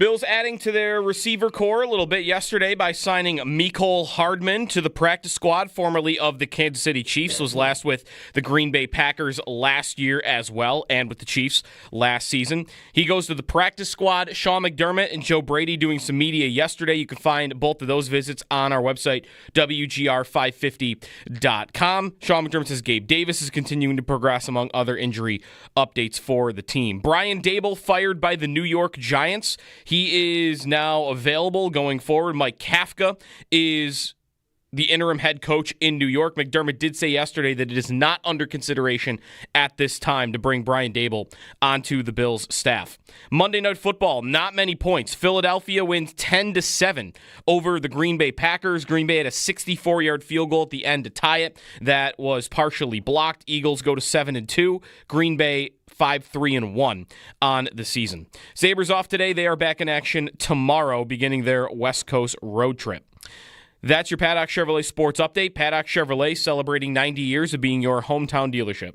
Bills adding to their receiver core a little bit yesterday by signing Mecole Hardman to the practice squad, formerly of the Kansas City Chiefs, was last with the Green Bay Packers last year as well, and with the Chiefs last season. He goes to the practice squad. Sean McDermott and Joe Brady doing some media yesterday. You can find both of those visits on our website, WGR550.com. Sean McDermott says Gabe Davis is continuing to progress among other injury updates for the team. Brian Daboll fired by the New York Giants. He is now available going forward. Mike Kafka is the interim head coach in New York. McDermott did say yesterday that it is not under consideration at this time to bring Brian Daboll onto the Bills staff. Monday Night Football, not many points. Philadelphia wins 10-7 over the Green Bay Packers. Green Bay had a 64-yard field goal at the end to tie it. That was partially blocked. Eagles go to 7-2. Green Bay 5-3-1 on the season. Sabres off today. They are back in action tomorrow, beginning their West Coast road trip. That's your Paddock Chevrolet Sports Update. Paddock Chevrolet celebrating 90 years of being your hometown dealership.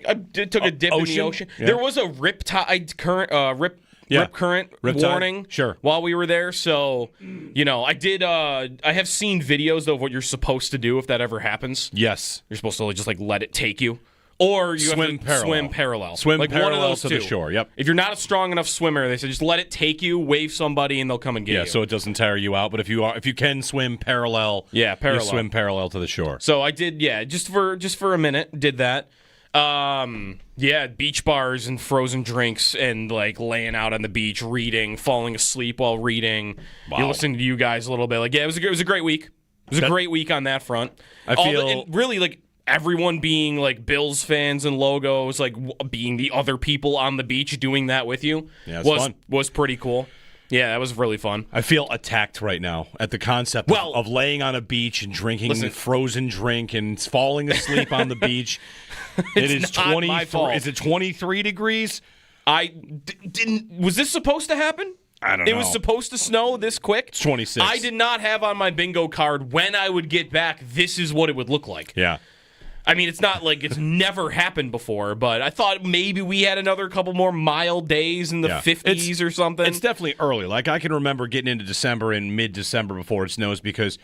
I took a dip in the ocean. Yeah. There was a rip current warning while we were there. So, I have seen videos of what you're supposed to do if that ever happens. Yes. You're supposed to just let it take you. Or you swim have to swim parallel. Swim parallel one of those to two. the shore, yep. If you're not a strong enough swimmer, they say just let it take you, wave somebody, and they'll come and get you. Yeah, so it doesn't tire you out. But if you can swim parallel, you swim parallel to the shore. So I did, just for a minute, did that. Beach bars and frozen drinks and laying out on the beach, reading, falling asleep while reading. Wow. You're listening to you guys a little bit. It was a great week. It was a great week on that front. I feel really everyone being Bills fans and logos, being the other people on the beach doing that with you was pretty cool. Yeah, that was really fun. I feel attacked right now at the concept of laying on a beach and drinking a frozen drink and falling asleep on the beach. It is 24. Is it 23 degrees? Was this supposed to happen? I don't know. It was supposed to snow this quick? It's 26. I did not have on my bingo card when I would get back, this is what it would look like. Yeah. I mean, it's not like it's never happened before, but I thought maybe we had another couple more mild days in the 50s or something. It's definitely early. I can remember getting into December and mid-December before it snows because,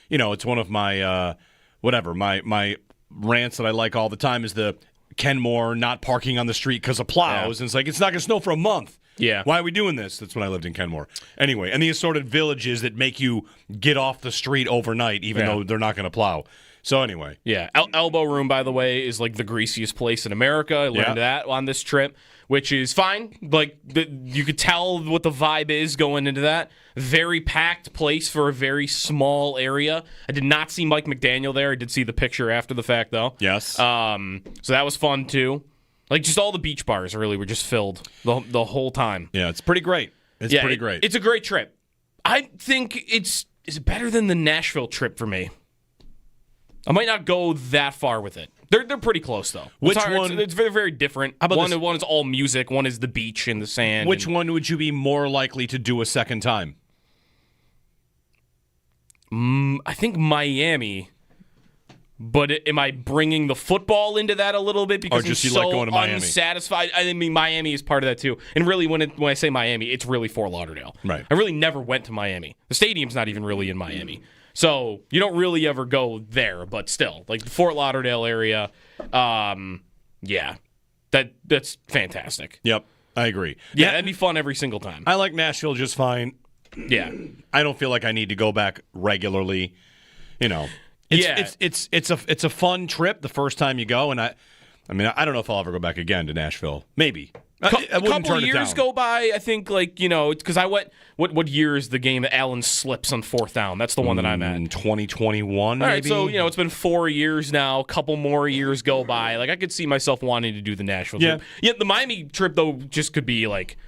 it's one of my, my rants that I like all the time is the Kenmore not parking on the street because of plows. Yeah. And it's not going to snow for a month. Yeah. Why are we doing this? That's when I lived in Kenmore. Anyway, and the assorted villages that make you get off the street overnight even though they're not going to plow. So anyway. Yeah. Elbow Room, by the way, is the greasiest place in America. I learned that on this trip, which is fine. You could tell what the vibe is going into that. Very packed place for a very small area. I did not see Mike McDaniel there. I did see the picture after the fact, though. Yes. So that was fun, too. Just all the beach bars really were just filled the whole time. Yeah, it's pretty great. It's pretty great. It's a great trip. I think is it better than the Nashville trip for me? I might not go that far with it, They're pretty close though. Which it's hard, one? It's very, very different. How about One is all music. One is the beach and the sand. Which one would you be more likely to do a second time? I think Miami. But am I bringing the football into that a little bit because or just I'm you so like going to Miami? Unsatisfied? I mean, Miami is part of that too. And really, when I say Miami, it's really Fort Lauderdale. Right. I really never went to Miami. The stadium's not even really in Miami, so you don't really ever go there. But still, like the Fort Lauderdale area, yeah, that's fantastic. Yep, I agree. Yeah, that'd be fun every single time. I like Nashville just fine. Yeah, I don't feel like I need to go back regularly. You know. It's a fun trip the first time you go, and I mean I don't know if I'll ever go back again to Nashville. Maybe a couple of years go by. I think it's because I went. What year is the game that Allen slips on fourth down? That's the one that I'm at. 2021. All right, maybe? so it's been 4 years now. A couple more years go by. Like I could see myself wanting to do the Nashville trip. Yeah, the Miami trip though just could be like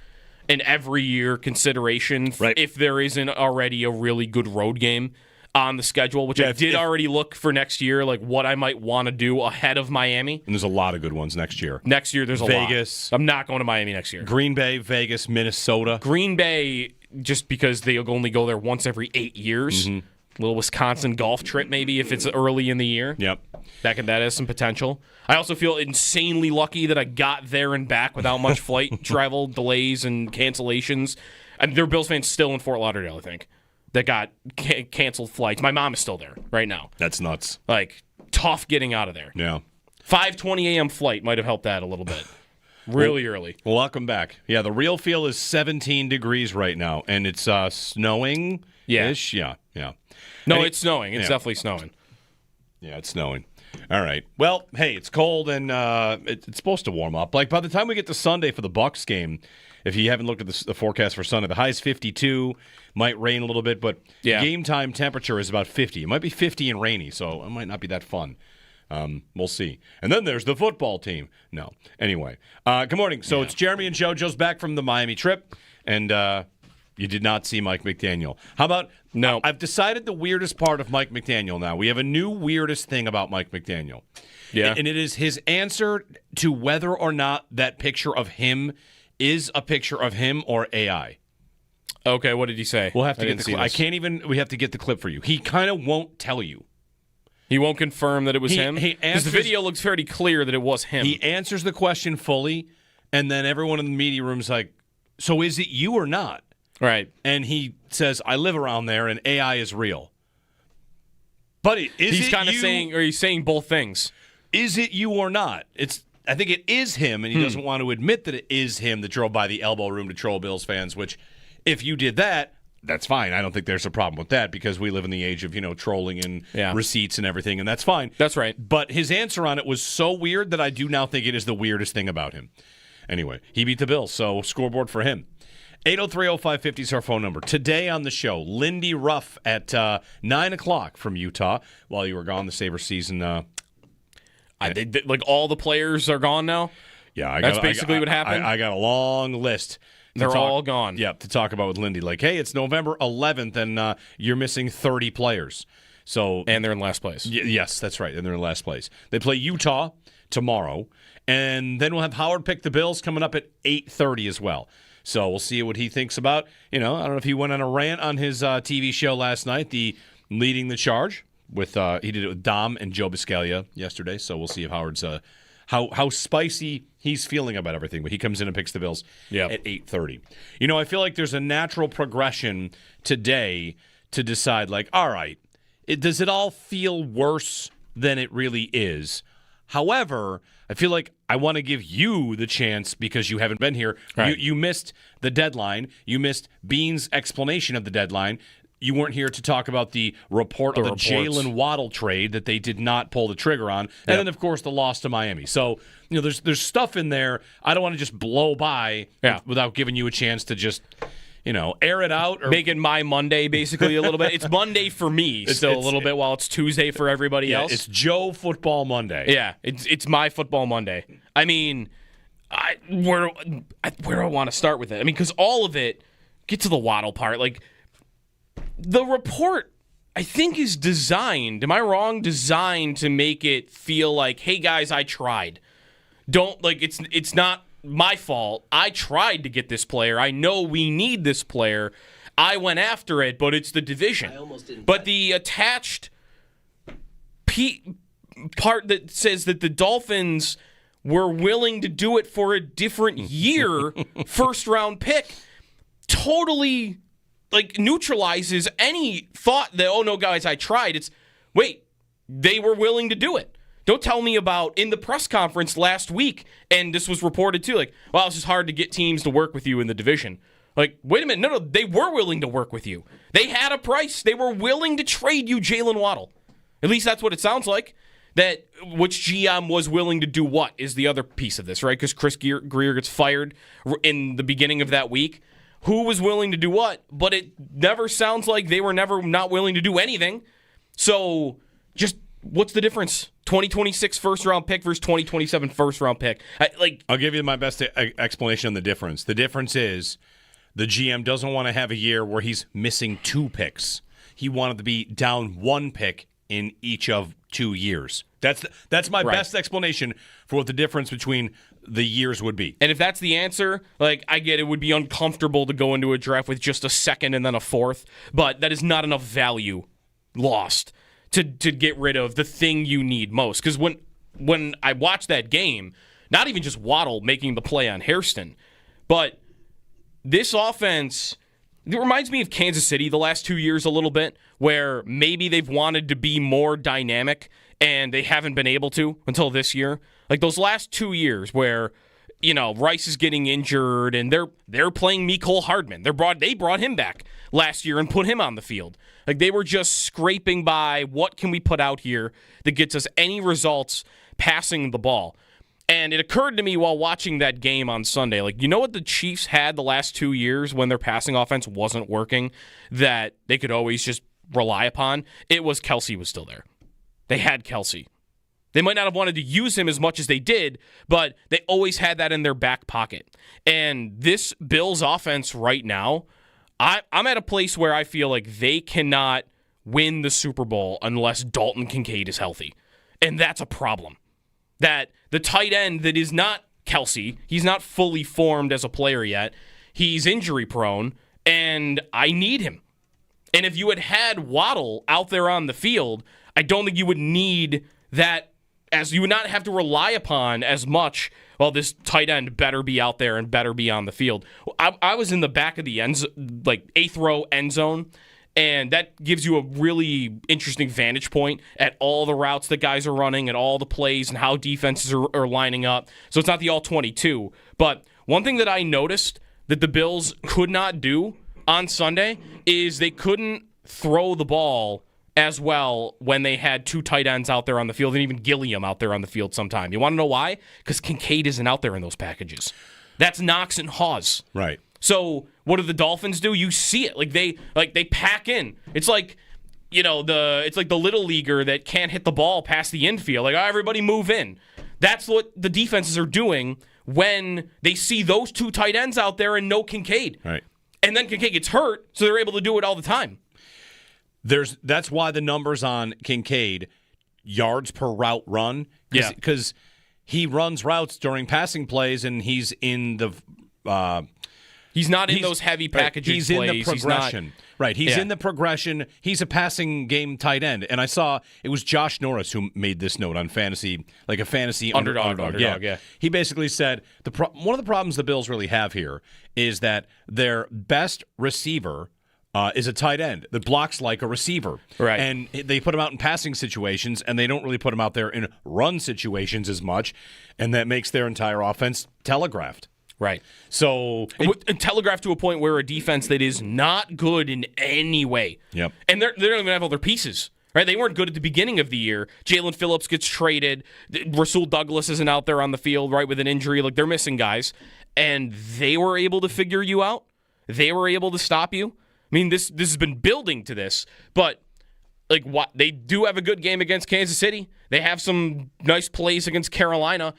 an every year consideration if there isn't already a really good road game on the schedule, which I did already look for next year, like what I might want to do ahead of Miami. And there's a lot of good ones next year. Next year, there's a lot. Vegas. I'm not going to Miami next year. Green Bay, Vegas, Minnesota. Green Bay, just because they only go there once every 8 years. Mm-hmm. A little Wisconsin golf trip, maybe, if it's early in the year. Yep. That has some potential. I also feel insanely lucky that I got there and back without much flight travel, delays, and cancellations. And there are Bills fans still in Fort Lauderdale, I think, that got canceled flights. My mom is still there right now. That's nuts. Like, tough getting out of there. Yeah. 5:20 a.m. flight might have helped that a little bit. Really early. Well, welcome back. Yeah, the real feel is 17 degrees right now, and it's snowing-ish. Yeah. No, it's snowing. It's definitely snowing. Yeah, it's snowing. All right. Well, hey, it's cold, and it's supposed to warm up. Like, by the time we get to Sunday for the Bucs game, if you haven't looked at the forecast for Sunday, the high is 52, might rain a little bit, but game time temperature is about 50. It might be 50 and rainy, so it might not be that fun. We'll see. And then there's the football team. No. Anyway, good morning. So it's Jeremy and Joe. Joe's back from the Miami trip, and you did not see Mike McDaniel. How about – No. I've decided the weirdest part of Mike McDaniel now. We have a new weirdest thing about Mike McDaniel. Yeah. And it is his answer to whether or not that picture of him is a picture of him or AI. Okay, what did he say? We'll have to get the clip. I can't even – we have to get the clip for you. He kind of won't tell you. He won't confirm that it was him? Because the video looks fairly clear that it was him. He answers the question fully, and then everyone in the media room's like, so is it you or not? Right. And he says, I live around there, and AI is real. But he's kind of saying, or he's saying both things. Is it you or not? I think it is him, and he doesn't want to admit that it is him that drove by the elbow room to troll Bills fans, which if you did that, that's fine. I don't think there's a problem with that because we live in the age of, trolling and receipts and everything, and that's fine. That's right. But his answer on it was so weird that I do now think it is the weirdest thing about him. Anyway, he beat the Bills, so scoreboard for him. 803-0550 is our phone number. Today on the show, Lindy Ruff at 9 o'clock from Utah. While you were gone, the Sabres season. Like all the players are gone now? Yeah. That's basically what happened? I got a long list. They're all gone. Yeah, to talk about with Lindy. Like, hey, it's November 11th, and you're missing 30 players. And they're in last place. Yes, that's right, and they're in last place. They play Utah tomorrow, and then we'll have Howard pick the Bills coming up at 8:30 as well. So we'll see what he thinks about. I don't know if he went on a rant on his TV show last night, the Leading the Charge. He did it with Dom and Joe Biscaglia yesterday, so we'll see if Howard's how spicy he's feeling about everything. But he comes in and picks the Bills at 8:30. I feel like there's a natural progression today to decide, like, all right, does it all feel worse than it really is? However, I feel like I want to give you the chance because you haven't been here. Right. You missed the deadline. You missed Bean's explanation of the deadline. You weren't here to talk about the report of the Jalen Waddle trade that they did not pull the trigger on. And then, of course, the loss to Miami. So, there's stuff in there I don't want to just blow by without giving you a chance to just, air it out. Or make it my Monday, basically, a little bit. It's Monday for me a little bit while it's Tuesday for everybody else. It's Joe Football Monday. Yeah, it's my Football Monday. I mean, where do I want to start with it? I mean, because all of it, get to the Waddle part, like, the report I think is designed, am I wrong? Designed to make it feel like, hey guys, I tried. Don't like it's not my fault. I tried to get this player. I know we need this player. I went after it, but it's the division. I almost didn't. But the attached part that says that the Dolphins were willing to do it for a different year, first round pick, totally like neutralizes any thought that, oh no, guys, I tried. It's, wait, they were willing to do it. Don't tell me about in the press conference last week, and this was reported too, like, well, it's just hard to get teams to work with you in the division. Like, wait a minute, no, they were willing to work with you. They had a price. They were willing to trade you Jalen Waddle. At least that's what it sounds like. That which GM was willing to do what is the other piece of this, right? Because Chris Greer gets fired in the beginning of that week. Who was willing to do what? But it never sounds like they were never not willing to do anything. So just what's the difference? 2026 first-round pick versus 2027 first-round pick. I'll give you my best explanation on the difference. The difference is the GM doesn't want to have a year where he's missing 2 picks. He wanted to be down 1 pick in each of 2 years. That's my best explanation for what the difference between the years would be. And if that's the answer, like, I get it would be uncomfortable to go into a draft with just a second and then a fourth, but that is not enough value lost to get rid of the thing you need most. Because when I watched that game, not even just Waddle making the play on Hairston, but this offense, it reminds me of Kansas City the last 2 years a little bit, where maybe they've wanted to be more dynamic and they haven't been able to until this year. Like those last 2 years where, you know, Rice is getting injured and they're playing Mecole Hardman. They brought him back last year and put him on the field. Like they were just scraping by, what can we put out here that gets us any results passing the ball? And it occurred to me while watching that game on Sunday, like, you know what the Chiefs had the last 2 years when their passing offense wasn't working that they could always just rely upon? It was Kelsey was still there. They had Kelsey. They might not have wanted to use him as much as they did, but they always had that in their back pocket. And this Bills offense right now, I'm at a place where I feel like they cannot win the Super Bowl unless Dalton Kincaid is healthy. And that's a problem. That the tight end that is not Kelsey, he's not fully formed as a player yet. He's injury prone, and I need him. And if you had Waddle out there on the field, I don't think you would need that, as you would not have to rely upon as much, well, this tight end better be out there and better be on the field. I was in the back of the like 8th row end zone, and that gives you a really interesting vantage point at all the routes that guys are running and all the plays and how defenses are lining up. So it's not the all 22. But one thing that I noticed that the Bills could not do on Sunday is they couldn't throw the ball as well when they had 2 tight ends out there on the field and even Gilliam out there on the field sometime. You want to know why? Because Kincaid isn't out there in those packages. That's Knox and Hawes. Right. So what do the Dolphins do? You see it. Like they pack in. It's like, you know, it's like the little leaguer that can't hit the ball past the infield. Like, oh, everybody move in. That's what the defenses are doing when they see those 2 tight ends out there and no Kincaid. Right. And then Kincaid gets hurt, so they're able to do it all the time. That's why the numbers on Kincaid, yards per route run, because he runs routes during passing plays, and he's in the he's not in those heavy packaging plays. He's in the progression. He's in the progression. He's a passing game tight end. And I saw it was Josh Norris who made this note on fantasy, like a fantasy underdog. Yeah. He basically said one of the problems the Bills really have here is that their best receiver is a tight end that blocks like a receiver. Right. And they put him out in passing situations, and they don't really put him out there in run situations as much, and that makes their entire offense telegraphed. Right. So telegraphed to a point where a defense that is not good in any way. Yep. And they don't even have all their pieces. Right? They weren't good at the beginning of the year. Jalen Phillips gets traded. Rasul Douglas isn't out there on the field, right, with an injury. Like, they're missing guys. And they were able to figure you out. They were able to stop you. I mean, this has been building to this, but like what they do have a good game against Kansas City. They have some nice plays against Carolina.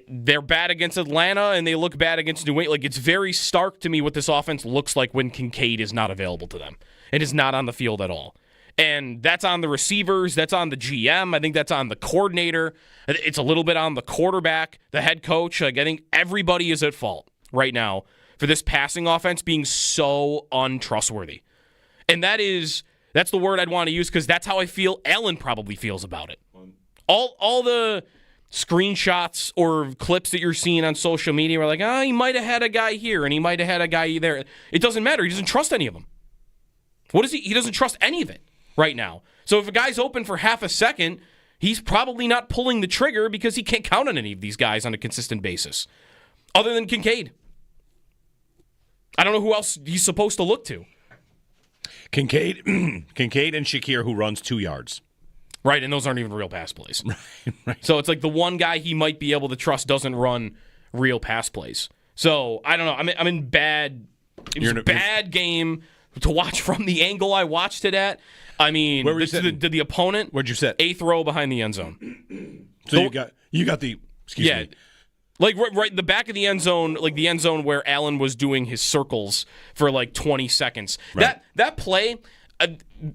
They're bad against Atlanta, and they look bad against New England. Like, it's very stark to me what this offense looks like when Kincaid is not available to them and is not on the field at all. And that's on the receivers. That's on the GM. I think that's on the coordinator. It's a little bit on the quarterback, the head coach. Like, I think everybody is at fault right now for this passing offense being so untrustworthy. And that's the word I'd want to use because that's how I feel Allen probably feels about it. All the screenshots or clips that you're seeing on social media are like, he might have had a guy here and he might have had a guy there. It doesn't matter. He doesn't trust any of them. What is he? He doesn't trust any of it right now. So if a guy's open for half a second, he's probably not pulling the trigger because he can't count on any of these guys on a consistent basis, other than Kincaid. I don't know who else he's supposed to look to. Kincaid and Shakir, who runs 2 yards. Right, and those aren't even real pass plays. Right. So it's like the one guy he might be able to trust doesn't run real pass plays. So I don't know. I'm in bad. It was a bad game to watch from the angle I watched it at. I mean, did the opponent? Where'd you sit? 8th row behind the end zone. So you got the excuse me. Like right the back of the end zone, like the end zone where Allen was doing his circles for like 20 seconds. Right. That play.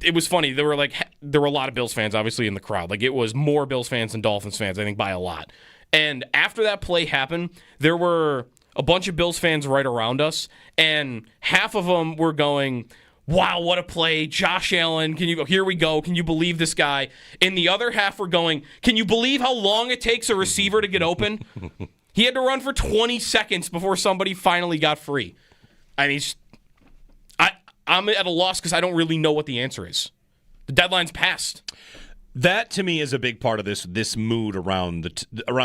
It was funny. There were a lot of Bills fans, obviously, in the crowd. Like, it was more Bills fans than Dolphins fans, I think, by a lot. And after that play happened, there were a bunch of Bills fans right around us, and half of them were going, "Wow, what a play! Josh Allen, here we go? Can you believe this guy?" And the other half were going, "Can you believe how long it takes a receiver to get open? He had to run for 20 seconds before somebody finally got free." I mean, I'm at a loss because I don't really know what the answer is. The deadline's passed. That, to me, is a big part of this mood around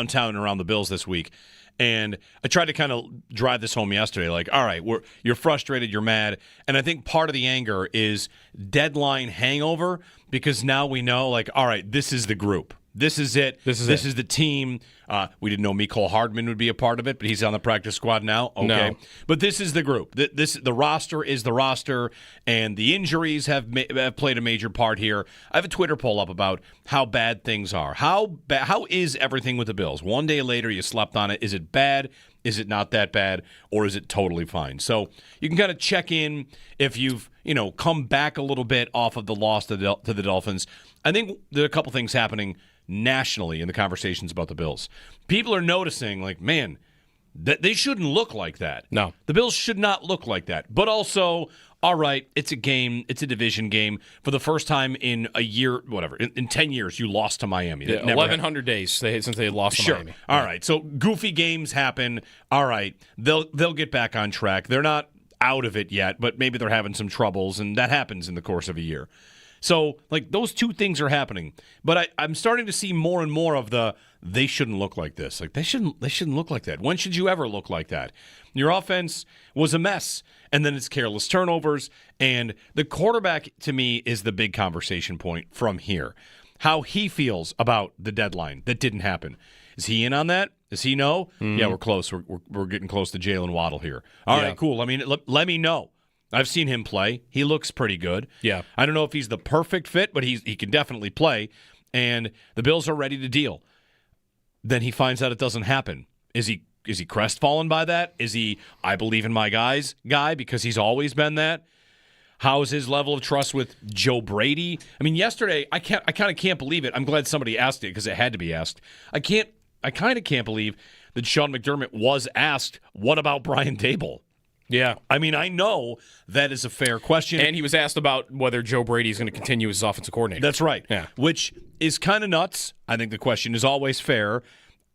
town and around the Bills this week. And I tried to kind of drive this home yesterday. Like, all right, you're frustrated, you're mad. And I think part of the anger is deadline hangover because now we know, like, all right, this is the group. This is it. This is the team. We didn't know Mecole Hardman would be a part of it, but he's on the practice squad now. Okay. No. But this is the group. The roster is the roster, and the injuries have played a major part here. I have a Twitter poll up about how bad things are. How is everything with the Bills? One day later, you slept on it. Is it bad? Is it not that bad? Or is it totally fine? So you can kind of check in if you've come back a little bit off of the loss to the Dolphins. I think there are a couple things happening nationally in the conversations about the Bills. People are noticing, like, man, that they shouldn't look like that. No. The Bills should not look like that. But also, all right, it's a game. It's a division game. For the first time in a year, whatever, in 10 years, you lost to Miami. Yeah, 1,100 days since they lost to Miami. All right, so goofy games happen. All right, they'll get back on track. They're not out of it yet, but maybe they're having some troubles, and that happens in the course of a year. So, like, those two things are happening. But I'm starting to see more and more of they shouldn't look like this. Like, they shouldn't look like that. When should you ever look like that? Your offense was a mess, and then it's careless turnovers. And the quarterback, to me, is the big conversation point from here. How he feels about the deadline that didn't happen. Is he in on that? Does he know? Mm-hmm. Yeah, we're close. We're getting close to Jalen Waddle here. All right, cool. I mean, let me know. I've seen him play. He looks pretty good. Yeah. I don't know if he's the perfect fit, but he can definitely play. And the Bills are ready to deal. Then he finds out it doesn't happen. Is he crestfallen by that? Is he, I believe in my guy because he's always been that? How is his level of trust with Joe Brady? I mean, yesterday, I kind of can't believe it. I'm glad somebody asked it because it had to be asked. I kind of can't believe that Sean McDermott was asked, what about Brian Daboll? Yeah. I mean, I know that is a fair question. And he was asked about whether Joe Brady is going to continue as offensive coordinator. That's right. Yeah. Which is kind of nuts. I think the question is always fair.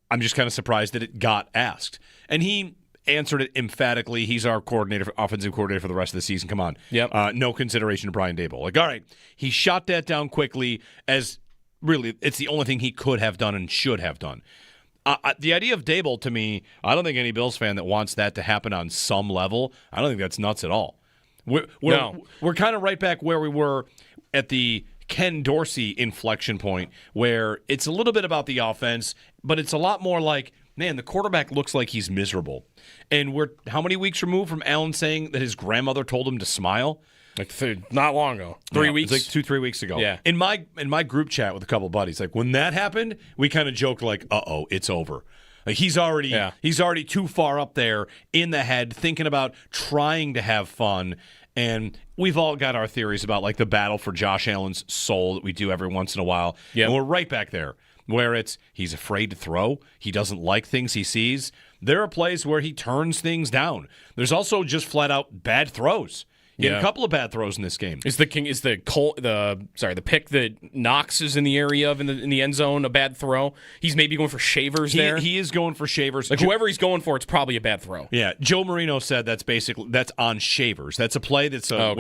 I'm just kind of surprised that it got asked. And he answered it emphatically. He's our offensive coordinator for the rest of the season. Come on. Yep. No consideration to Brian Daboll. Like, all right. He shot that down quickly as really it's the only thing he could have done and should have done. The idea of Daboll, to me, I don't think any Bills fan that wants that to happen on some level, I don't think that's nuts at all. We're kind of right back where we were at the Ken Dorsey inflection point, where it's a little bit about the offense, but it's a lot more like, man, the quarterback looks like he's miserable. And we're how many weeks removed from Allen saying that his grandmother told him to smile? Like not long ago. 3 weeks? It's like 2-3 weeks ago. Yeah. In my group chat with a couple of buddies, like when that happened, we kind of joked like, uh-oh, it's over. Like he's already too far up there in the head thinking about trying to have fun. And we've all got our theories about like the battle for Josh Allen's soul that we do every once in a while. Yep. And we're right back there where he's afraid to throw. He doesn't like things he sees. There are plays where he turns things down. There's also just flat out bad throws. He had a couple of bad throws in this game. Is the pick that Knox is in the area of in the end zone a bad throw? He's maybe going for Shavers there. He is going for Shavers. Like whoever he's going for, it's probably a bad throw. Yeah, Joe Marino said that's on Shavers. That's a play that's I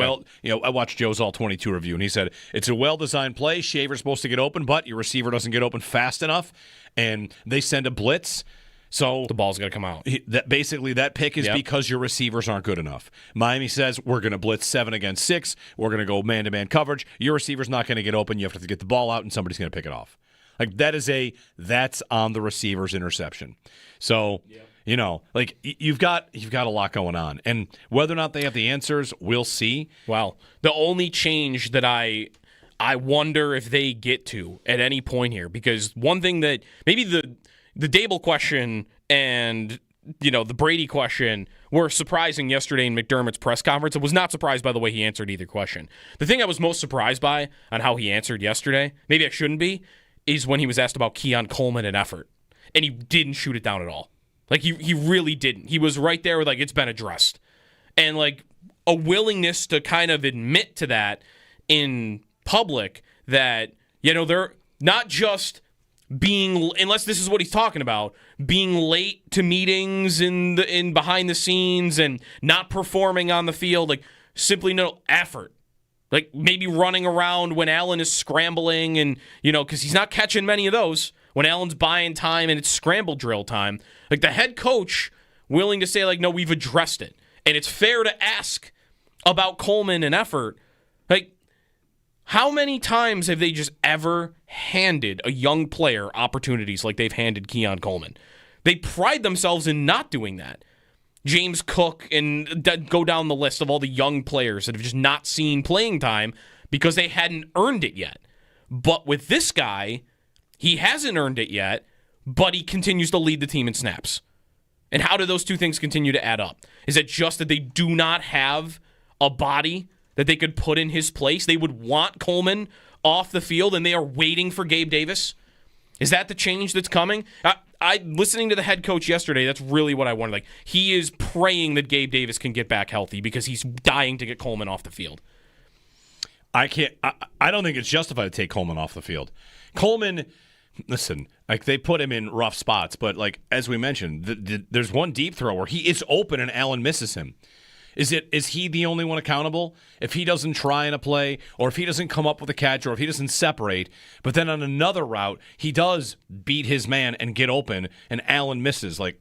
watched Joe's All 22 review, and he said it's a well-designed play. Shavers supposed to get open, but your receiver doesn't get open fast enough, and they send a blitz. So the ball's got to come out. That pick is because your receivers aren't good enough. Miami says we're going to blitz 7 against 6. We're going to go man-to-man coverage. Your receiver's not going to get open. You have to get the ball out, and somebody's going to pick it off. Like that's on the receiver's interception. So like you've got a lot going on, and whether or not they have the answers, we'll see. Well, the only change that I wonder if they get to at any point here, because one thing that maybe the Daboll question and the Brady question were surprising yesterday in McDermott's press conference. I was not surprised by the way he answered either question. The thing I was most surprised by on how he answered yesterday, maybe I shouldn't be, is when he was asked about Keon Coleman and effort. And he didn't shoot it down at all. Like he really didn't. He was right there with like it's been addressed. And like a willingness to kind of admit to that in public that, they're not just being, unless this is what he's talking about, being late to meetings in behind the scenes and not performing on the field, like simply no effort. Like maybe running around when Allen is scrambling and, because he's not catching many of those. When Allen's buying time and it's scramble drill time, like the head coach willing to say like, no, we've addressed it. And it's fair to ask about Coleman and effort. Like, how many times have they just ever handed a young player opportunities like they've handed Keon Coleman? They pride themselves in not doing that. James Cook, and go down the list of all the young players that have just not seen playing time because they hadn't earned it yet. But with this guy, he hasn't earned it yet, but he continues to lead the team in snaps. And how do those two things continue to add up? Is it just that they do not have a body that they could put in his place? They would want Coleman off the field, and they are waiting for Gabe Davis? Is that the change that's coming? I listening to the head coach yesterday, that's really what I wanted. Like, he is praying that Gabe Davis can get back healthy because he's dying to get Coleman off the field. I don't think it's justified to take Coleman off the field. Coleman, listen, like they put him in rough spots, but like as we mentioned, there's one deep throw where he is open and Allen misses him. Is he the only one accountable? If he doesn't try in a play, or if he doesn't come up with a catch, or if he doesn't separate, but then on another route, he does beat his man and get open, and Allen misses. Like,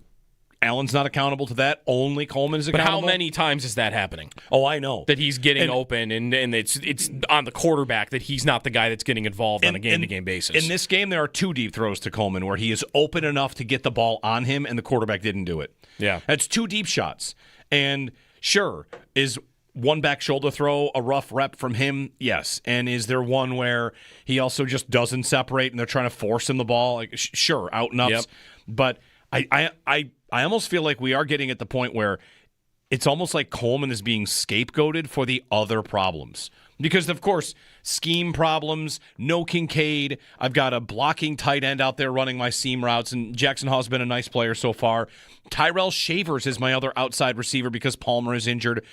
Allen's not accountable to that. Only Coleman is accountable. But how many times is that happening? Oh, I know. That he's getting open, and it's on the quarterback that he's not the guy that's getting involved on a game-to-game basis. In this game, there are 2 deep throws to Coleman where he is open enough to get the ball on him, and the quarterback didn't do it. Yeah. That's 2 deep shots. And sure, is one back shoulder throw a rough rep from him? Yes. And is there one where he also just doesn't separate and they're trying to force him the ball? Like, sure, out and ups. Yep. But I almost feel like we are getting at the point where it's almost like Coleman is being scapegoated for the other problems. Because, of course, scheme problems, no Kincaid. I've got a blocking tight end out there running my seam routes, and Jackson Hall's been a nice player so far. Tyrell Shavers is my other outside receiver because Palmer is injured.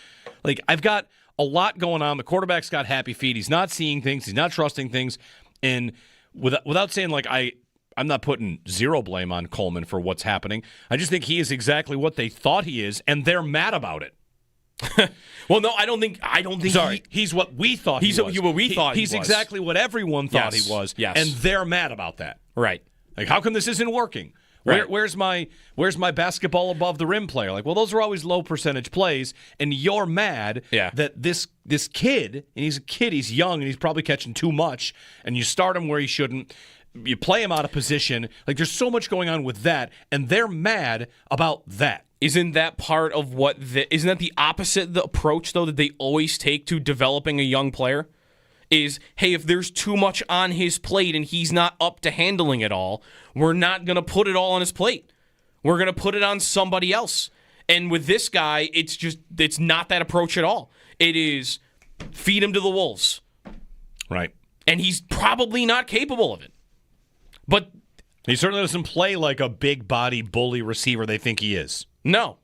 Like, I've got a lot going on. The quarterback's got happy feet. He's not seeing things. He's not trusting things. And without saying, like, I'm not putting zero blame on Coleman for what's happening. I just think he is exactly what they thought he is, and they're mad about it. Well, no, I don't think. Sorry, he's what we thought he was. He's exactly what everyone thought he was. Yes. And they're mad about that. Right. Like, how come this isn't working? Right. Where's my basketball above the rim player? Like, well, those are always low percentage plays, and you're mad that this kid, and he's a kid, he's young, and he's probably catching too much, and you start him where he shouldn't. You play him out of position. Like, there's so much going on with that, and they're mad about that. Isn't that part of isn't that the opposite the approach, though, that they always take to developing a young player? Is, hey, if there's too much on his plate and he's not up to handling it all, we're not going to put it all on his plate. We're going to put it on somebody else. And with this guy, it's not that approach at all. It is, feed him to the wolves. Right. And he's probably not capable of it. But he certainly doesn't play like a big body bully receiver they think he is. No.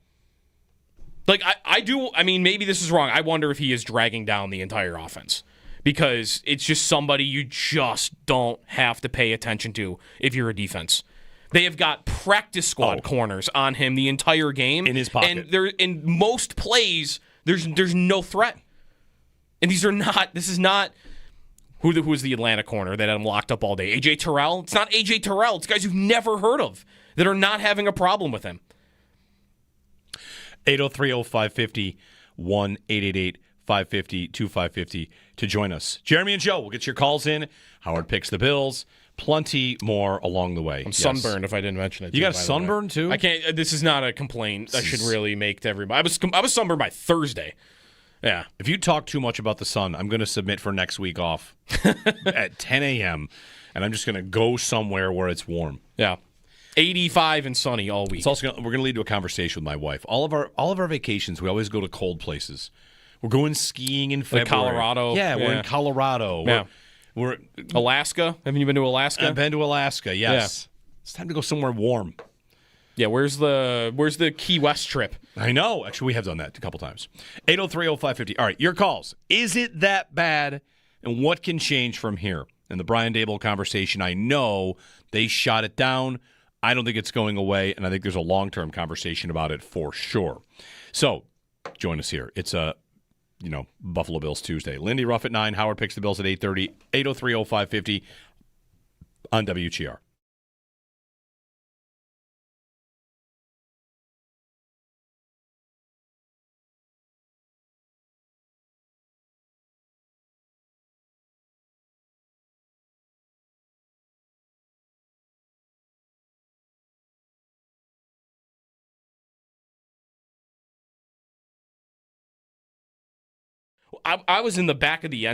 Like, I mean, maybe this is wrong. I wonder if he is dragging down the entire offense. Because it's just somebody you just don't have to pay attention to if you're a defense. They have got practice squad corners on him the entire game. In his pocket. And they're, in most plays, there's no threat. And this is not, who was the Atlanta corner that had him locked up all day? A.J. Terrell? It's not A.J. Terrell. It's guys you've never heard of that are not having a problem with him. 803-0550, 1-888-550-2550 to join us. Jeremy and Joe will get your calls in. Howard picks the Bills. Plenty more along the way. I'm sunburned if I didn't mention it. You got a sunburn too? I can't. This is not a complaint I should really make to everybody. I was sunburned by Thursday. Yeah. If you talk too much about the sun, I'm going to submit for next week off at 10 a.m., and I'm just going to go somewhere where it's warm. Yeah. 85 and sunny all week. It's also we're going to lead to a conversation with my wife. All of our vacations, we always go to cold places. We're going skiing in February. Like Colorado. Yeah, we're in Colorado. Yeah. We're Alaska. Haven't you been to Alaska? I've been to Alaska. Yes. Yeah. It's time to go somewhere warm. Yeah, where's the Key West trip? I know. Actually, we have done that a couple times. 803-0550. All right, your calls. Is it that bad? And what can change from here? And the Brian Daboll conversation, I know they shot it down. I don't think it's going away, and I think there's a long-term conversation about it for sure. So, join us here. It's Buffalo Bills Tuesday. Lindy Ruff at 9, Howard picks the Bills at 8:30, 803-0550 on WGR. I was in the back of the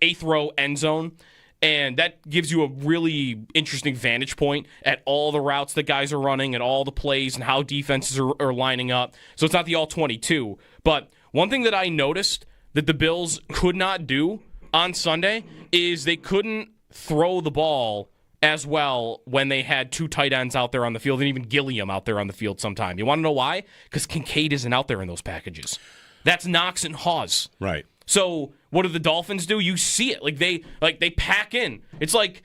eighth row end zone, and that gives you a really interesting vantage point at all the routes that guys are running and all the plays and how defenses are lining up. So it's not the all 22. But one thing that I noticed that the Bills could not do on Sunday is they couldn't throw the ball as well when they had two tight ends out there on the field and even Gilliam out there on the field sometime. You want to know why? Because Kincaid isn't out there in those packages. That's Knox and Hawes. Right. So what do the Dolphins do? You see it. They pack in. It's like,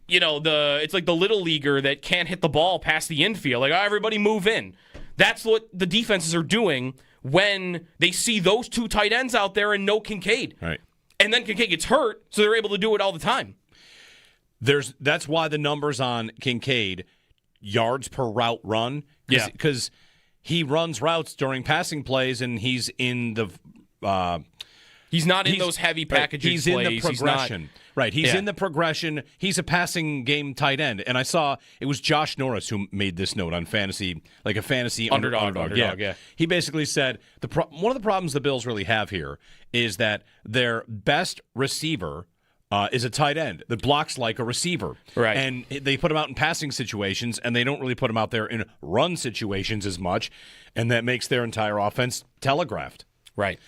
it's like the little leaguer that can't hit the ball past the infield. Like, everybody move in. That's what the defenses are doing when they see those two tight ends out there and no Kincaid. Right. And then Kincaid gets hurt, so they're able to do it all the time. That's why the numbers on Kincaid, yards per route run, because he runs routes during passing plays, and he's in the he's not in those heavy packaging plays. He's in the progression. He's in the progression. He's a passing game tight end. And I saw it was Josh Norris who made this note on fantasy, like a fantasy underdog. Yeah. He basically said one of the problems the Bills really have here is that their best receiver is a tight end that blocks like a receiver. Right. And they put him out in passing situations, and they don't really put him out there in run situations as much, and that makes their entire offense telegraphed. Right.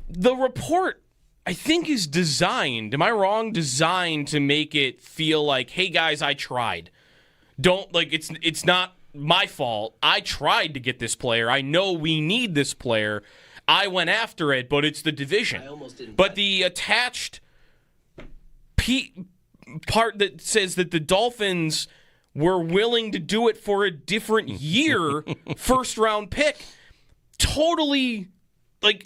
The report, I think, is designed, am I wrong, designed to make it feel like, hey, guys, I tried. It's not my fault. I tried to get this player. I know we need this player. I went after it, but it's the division. I almost didn't. But the attached part that says that the Dolphins were willing to do it for a different year, first-round pick, totally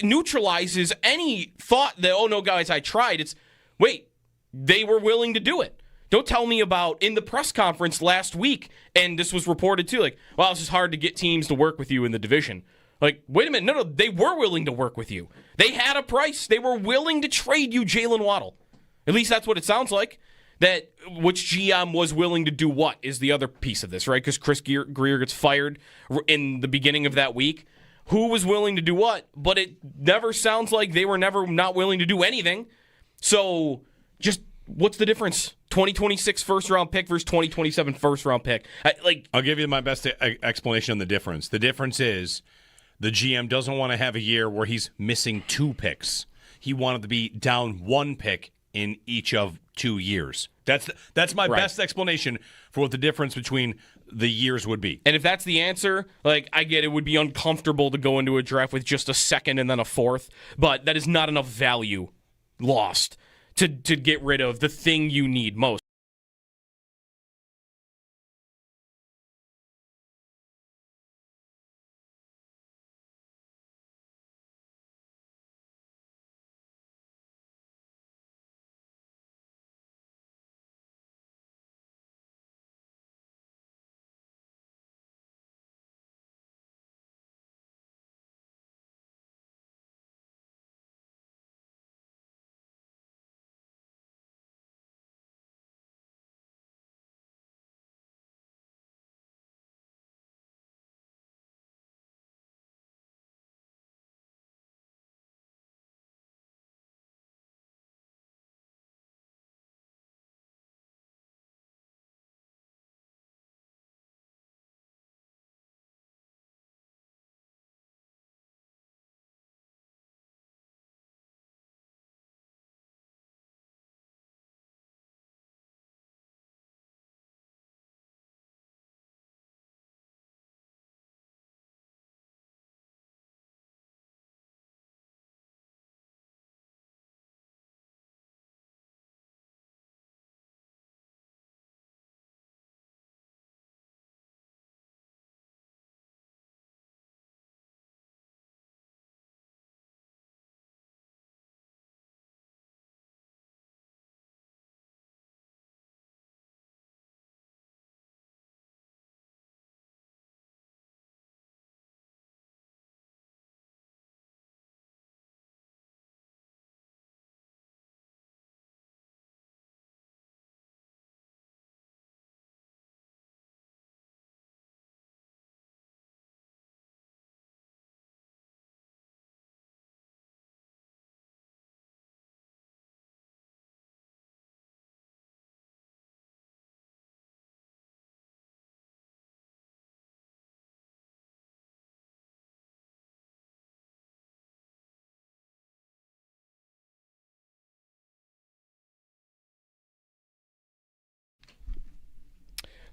neutralizes any thought that, oh, no, guys, I tried. It's, wait, they were willing to do it. Don't tell me about in the press conference last week, and this was reported too, it's just hard to get teams to work with you in the division. Wait a minute. No, they were willing to work with you. They had a price. They were willing to trade you Jalen Waddle. At least that's what it sounds like. That which GM was willing to do what is the other piece of this, right? Because Chris Greer gets fired in the beginning of that week. Who was willing to do what? But it never sounds like they were never not willing to do anything. So just what's the difference? 2026 first-round pick versus 2027 first-round pick. I'll give you my best explanation on the difference. The difference is the GM doesn't want to have a year where he's missing 2 picks. He wanted to be down 1 pick in each of 2 years. That's my best explanation for what the difference between the years would be. And if that's the answer, I get it would be uncomfortable to go into a draft with just a second and then a fourth, but that is not enough value lost to get rid of the thing you need most.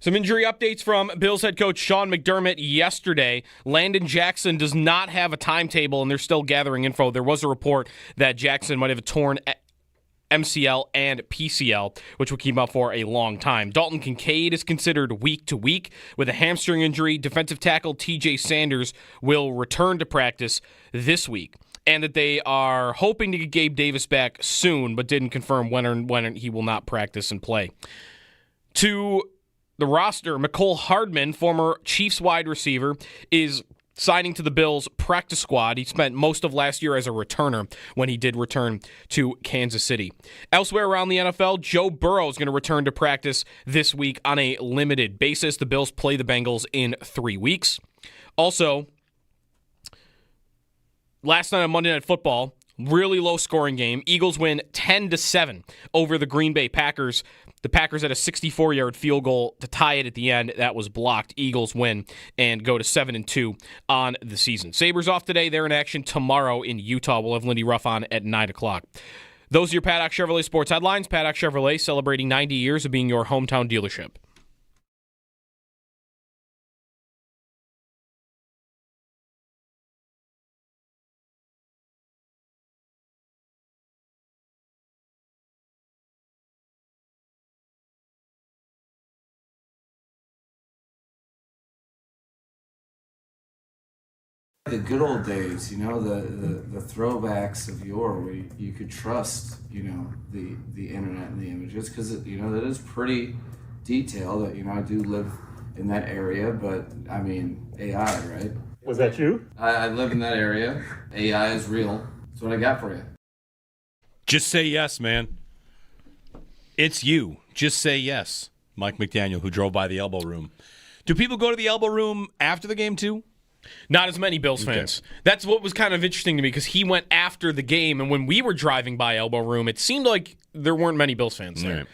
Some injury updates from Bills head coach Sean McDermott yesterday. Landon Jackson does not have a timetable, and they're still gathering info. There was a report that Jackson might have a torn MCL and PCL, which will keep him out for a long time. Dalton Kincaid is considered week to week with a hamstring injury. Defensive tackle TJ Sanders will return to practice this week, and that they are hoping to get Gabe Davis back soon, but didn't confirm when he will not practice and play. To the roster, McCole Hardman, former Chiefs wide receiver, is signing to the Bills practice squad. He spent most of last year as a returner when he did return to Kansas City. Elsewhere around the NFL, Joe Burrow is going to return to practice this week on a limited basis. The Bills play the Bengals in 3 weeks. Also, last night on Monday Night Football, really low-scoring game. Eagles win 10-7 over the Green Bay Packers. The Packers had a 64-yard field goal to tie it at the end. That was blocked. Eagles win and go to 7-2 on the season. Sabres off today. They're in action tomorrow in Utah. We'll have Lindy Ruff on at 9 o'clock. Those are your Paddock Chevrolet sports headlines. Paddock Chevrolet celebrating 90 years of being your hometown dealership. The good old days, the throwbacks of yore, where you could trust, the internet and the images, because that is pretty detailed. I do live in that area, but I mean, AI, right? Was that you? I live in that area. AI is real. That's what I got for you. Just say yes, man. It's you. Just say yes. Mike McDaniel, who drove by the Elbow Room. Do people go to the Elbow Room after the game too? Not as many Bills fans. Okay. That's what was kind of interesting to me, because he went after the game, and when we were driving by Elbow Room, it seemed like there weren't many Bills fans there. Right.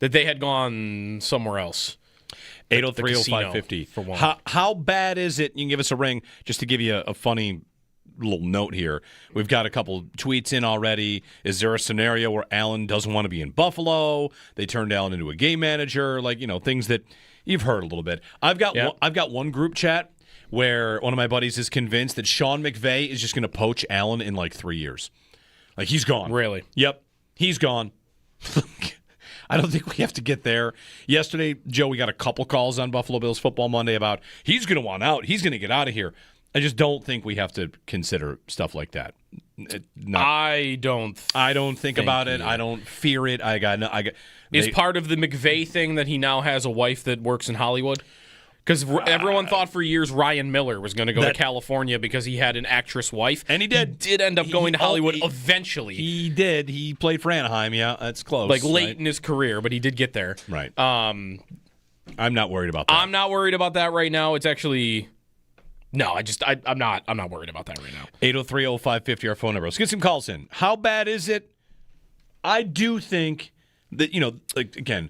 That they had gone somewhere else. 803-0550. For one. How bad is it? You can give us a ring just to give you a funny little note here. We've got a couple tweets in already. Is there a scenario where Allen doesn't want to be in Buffalo? They turned Allen into a game manager, things that you've heard a little bit. I've got one group chat where one of my buddies is convinced that Sean McVay is just going to poach Allen in 3 years. He's gone. Really? Yep. He's gone. I don't think we have to get there. Yesterday, Joe, we got a couple calls on Buffalo Bills Football Monday about he's going to want out. He's going to get out of here. I just don't think we have to consider stuff like that. I don't think about it. I don't fear it. Is part of the McVay thing that he now has a wife that works in Hollywood? Because everyone thought for years Ryan Miller was going to go to California because he had an actress wife. And he did. He did end up going to Hollywood eventually. He did. He played for Anaheim. Yeah, that's close. Late in his career, but he did get there. Right. I'm not worried about that. I'm not worried about that right now. It's actually... No, I'm not worried about that right now. 803-0550, our phone number. Let's get some calls in. How bad is it? I do think that, again...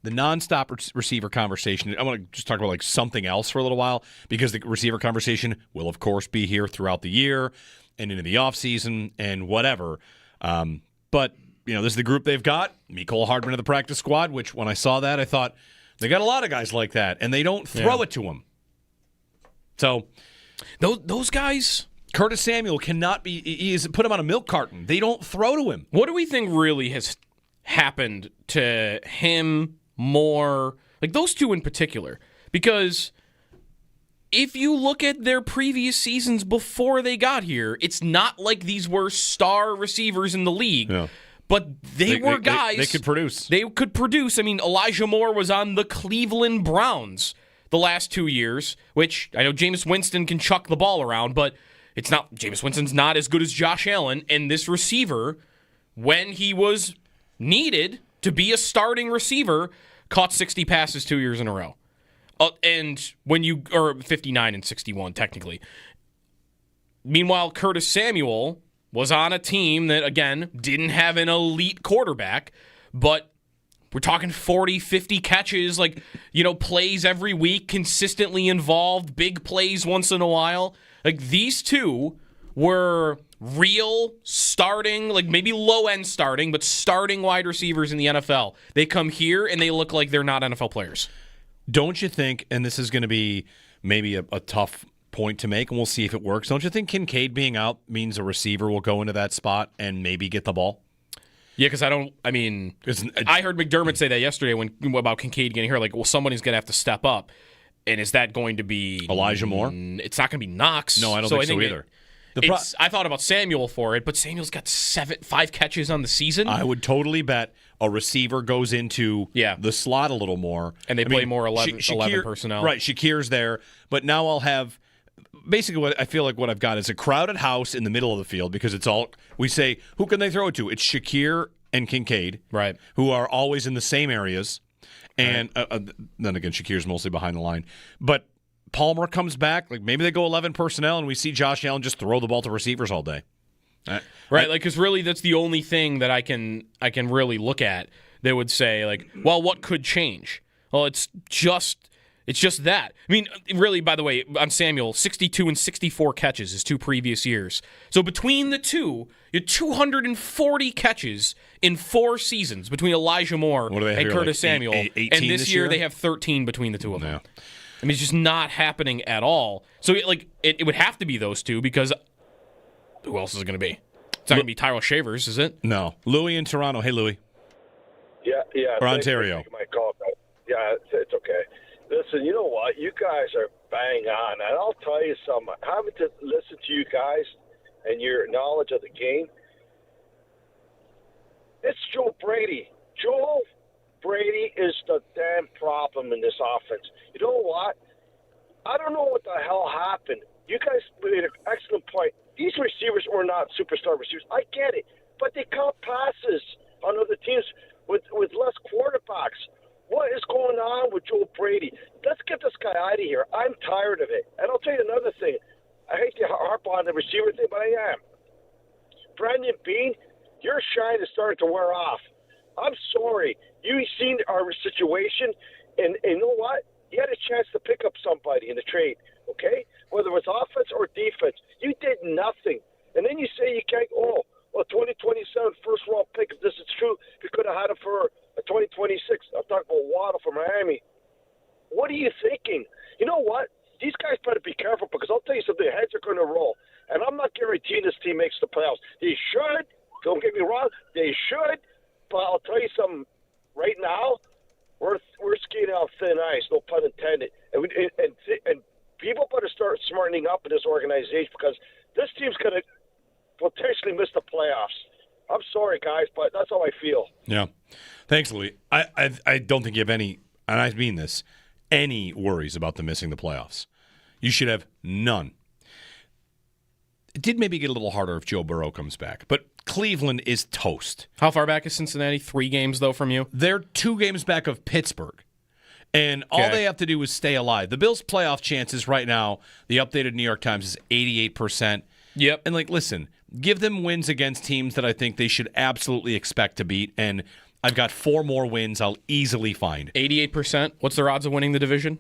The nonstop receiver conversation, I want to just talk about something else for a little while because the receiver conversation will, of course, be here throughout the year and into the offseason and whatever. But, this is the group they've got. Mecole Hardman of the practice squad, which when I saw that, I thought they got a lot of guys like that, and they don't throw it to them. So those guys... Curtis Samuel cannot be... He's put him on a milk carton. They don't throw to him. What do we think really has happened to him... more those two in particular, because if you look at their previous seasons before they got here, it's not like these were star receivers in the league, but they were guys. They could produce. They could produce. I mean, Elijah Moore was on the Cleveland Browns the last 2 years, which I know Jameis Winston can chuck the ball around, but it's not. Jameis Winston's not as good as Josh Allen, and this receiver, when he was needed to be a starting receiver, caught 60 passes 2 years in a row. And or 59 and 61, technically. Meanwhile, Curtis Samuel was on a team that, again, didn't have an elite quarterback, but we're talking 40, 50 catches, plays every week, consistently involved, big plays once in a while. These two were real starting, maybe low-end starting, but starting wide receivers in the NFL. They come here and they look like they're not NFL players. Don't you think, and this is going to be maybe a tough point to make, and we'll see if it works, don't you think Kincaid being out means a receiver will go into that spot and maybe get the ball? Yeah, because I heard McDermott say that yesterday about Kincaid getting hurt, somebody's going to have to step up. And is that going to be... Elijah Moore? It's not going to be Knox. No, I don't think so either. I thought about Samuel for it, but Samuel's got 5 catches on the season. I would totally bet a receiver goes into the slot a little more. And they play more 11 personnel. Right, Shakir's there. But now I'll have... Basically, what I feel like what I've got is a crowded house in the middle of the field because it's all... We say, who can they throw it to? It's Shakir and Kincaid, right, who are always in the same areas. And then again, Shakir's mostly behind the line. But... Palmer comes back, maybe they go 11 personnel, and we see Josh Allen just throw the ball to receivers all day. Right, because really that's the only thing that I can really look at that would say, what could change? Well, it's just that. I mean, really, by the way, on Samuel, 62 and 64 catches his 2 previous years. So between the two, you had 240 catches in 4 seasons between Elijah Moore and Curtis Samuel. 18 and this year they have 13 between the two of them. Yeah. I mean, it's just not happening at all. So, it would have to be those two because who else is it going to be? It's not going to be Tyrell Shavers, is it? No. Louis in Toronto. Hey, Louis. Yeah. Or Ontario. My call. Yeah, it's okay. Listen, you know what? You guys are bang on. And I'll tell you something. Having to listen to you guys and your knowledge of the game, it's Joe Brady. Joe Brady is the damn problem in this offense. You know what? I don't know what the hell happened. You guys made an excellent point. These receivers were not superstar receivers. I get it. But they caught passes on other teams with less quarterbacks. What is going on with Joe Brady? Let's get this guy out of here. I'm tired of it. And I'll tell you another thing. I hate to harp on the receiver thing, but I am. Brandon Beane, your shine is starting to wear off. I'm sorry. You seen our situation, and you know what? You had a chance to pick up somebody in the trade, okay? Whether it's offense or defense. You did nothing. And then you say you can't, 2027 first round pick, if this is true, we could have had it for a 2026. I'm talking about Waddle from Miami. What are you thinking? You know what? These guys better be careful, because I'll tell you something, their heads are going to roll. And I'm not guaranteeing this team makes the playoffs. They should. Don't get me wrong. They should. But I'll tell you something. Right now, we're skating on thin ice, no pun intended. And people better start smartening up in this organization, because this team's going to potentially miss the playoffs. I'm sorry, guys, but that's how I feel. Yeah. Thanks, Louis. I don't think you have any, and I mean this, any worries about them missing the playoffs. You should have none. It did maybe get a little harder if Joe Burrow comes back, but Cleveland is toast. How far back is Cincinnati? 3 games, though, from you? They're 2 games back of Pittsburgh, and all they have to do is stay alive. The Bills' playoff chances right now, the updated New York Times, is 88%. Yep. And, listen, give them wins against teams that I think they should absolutely expect to beat, and I've got 4 more wins I'll easily find. 88%? What's their odds of winning the division?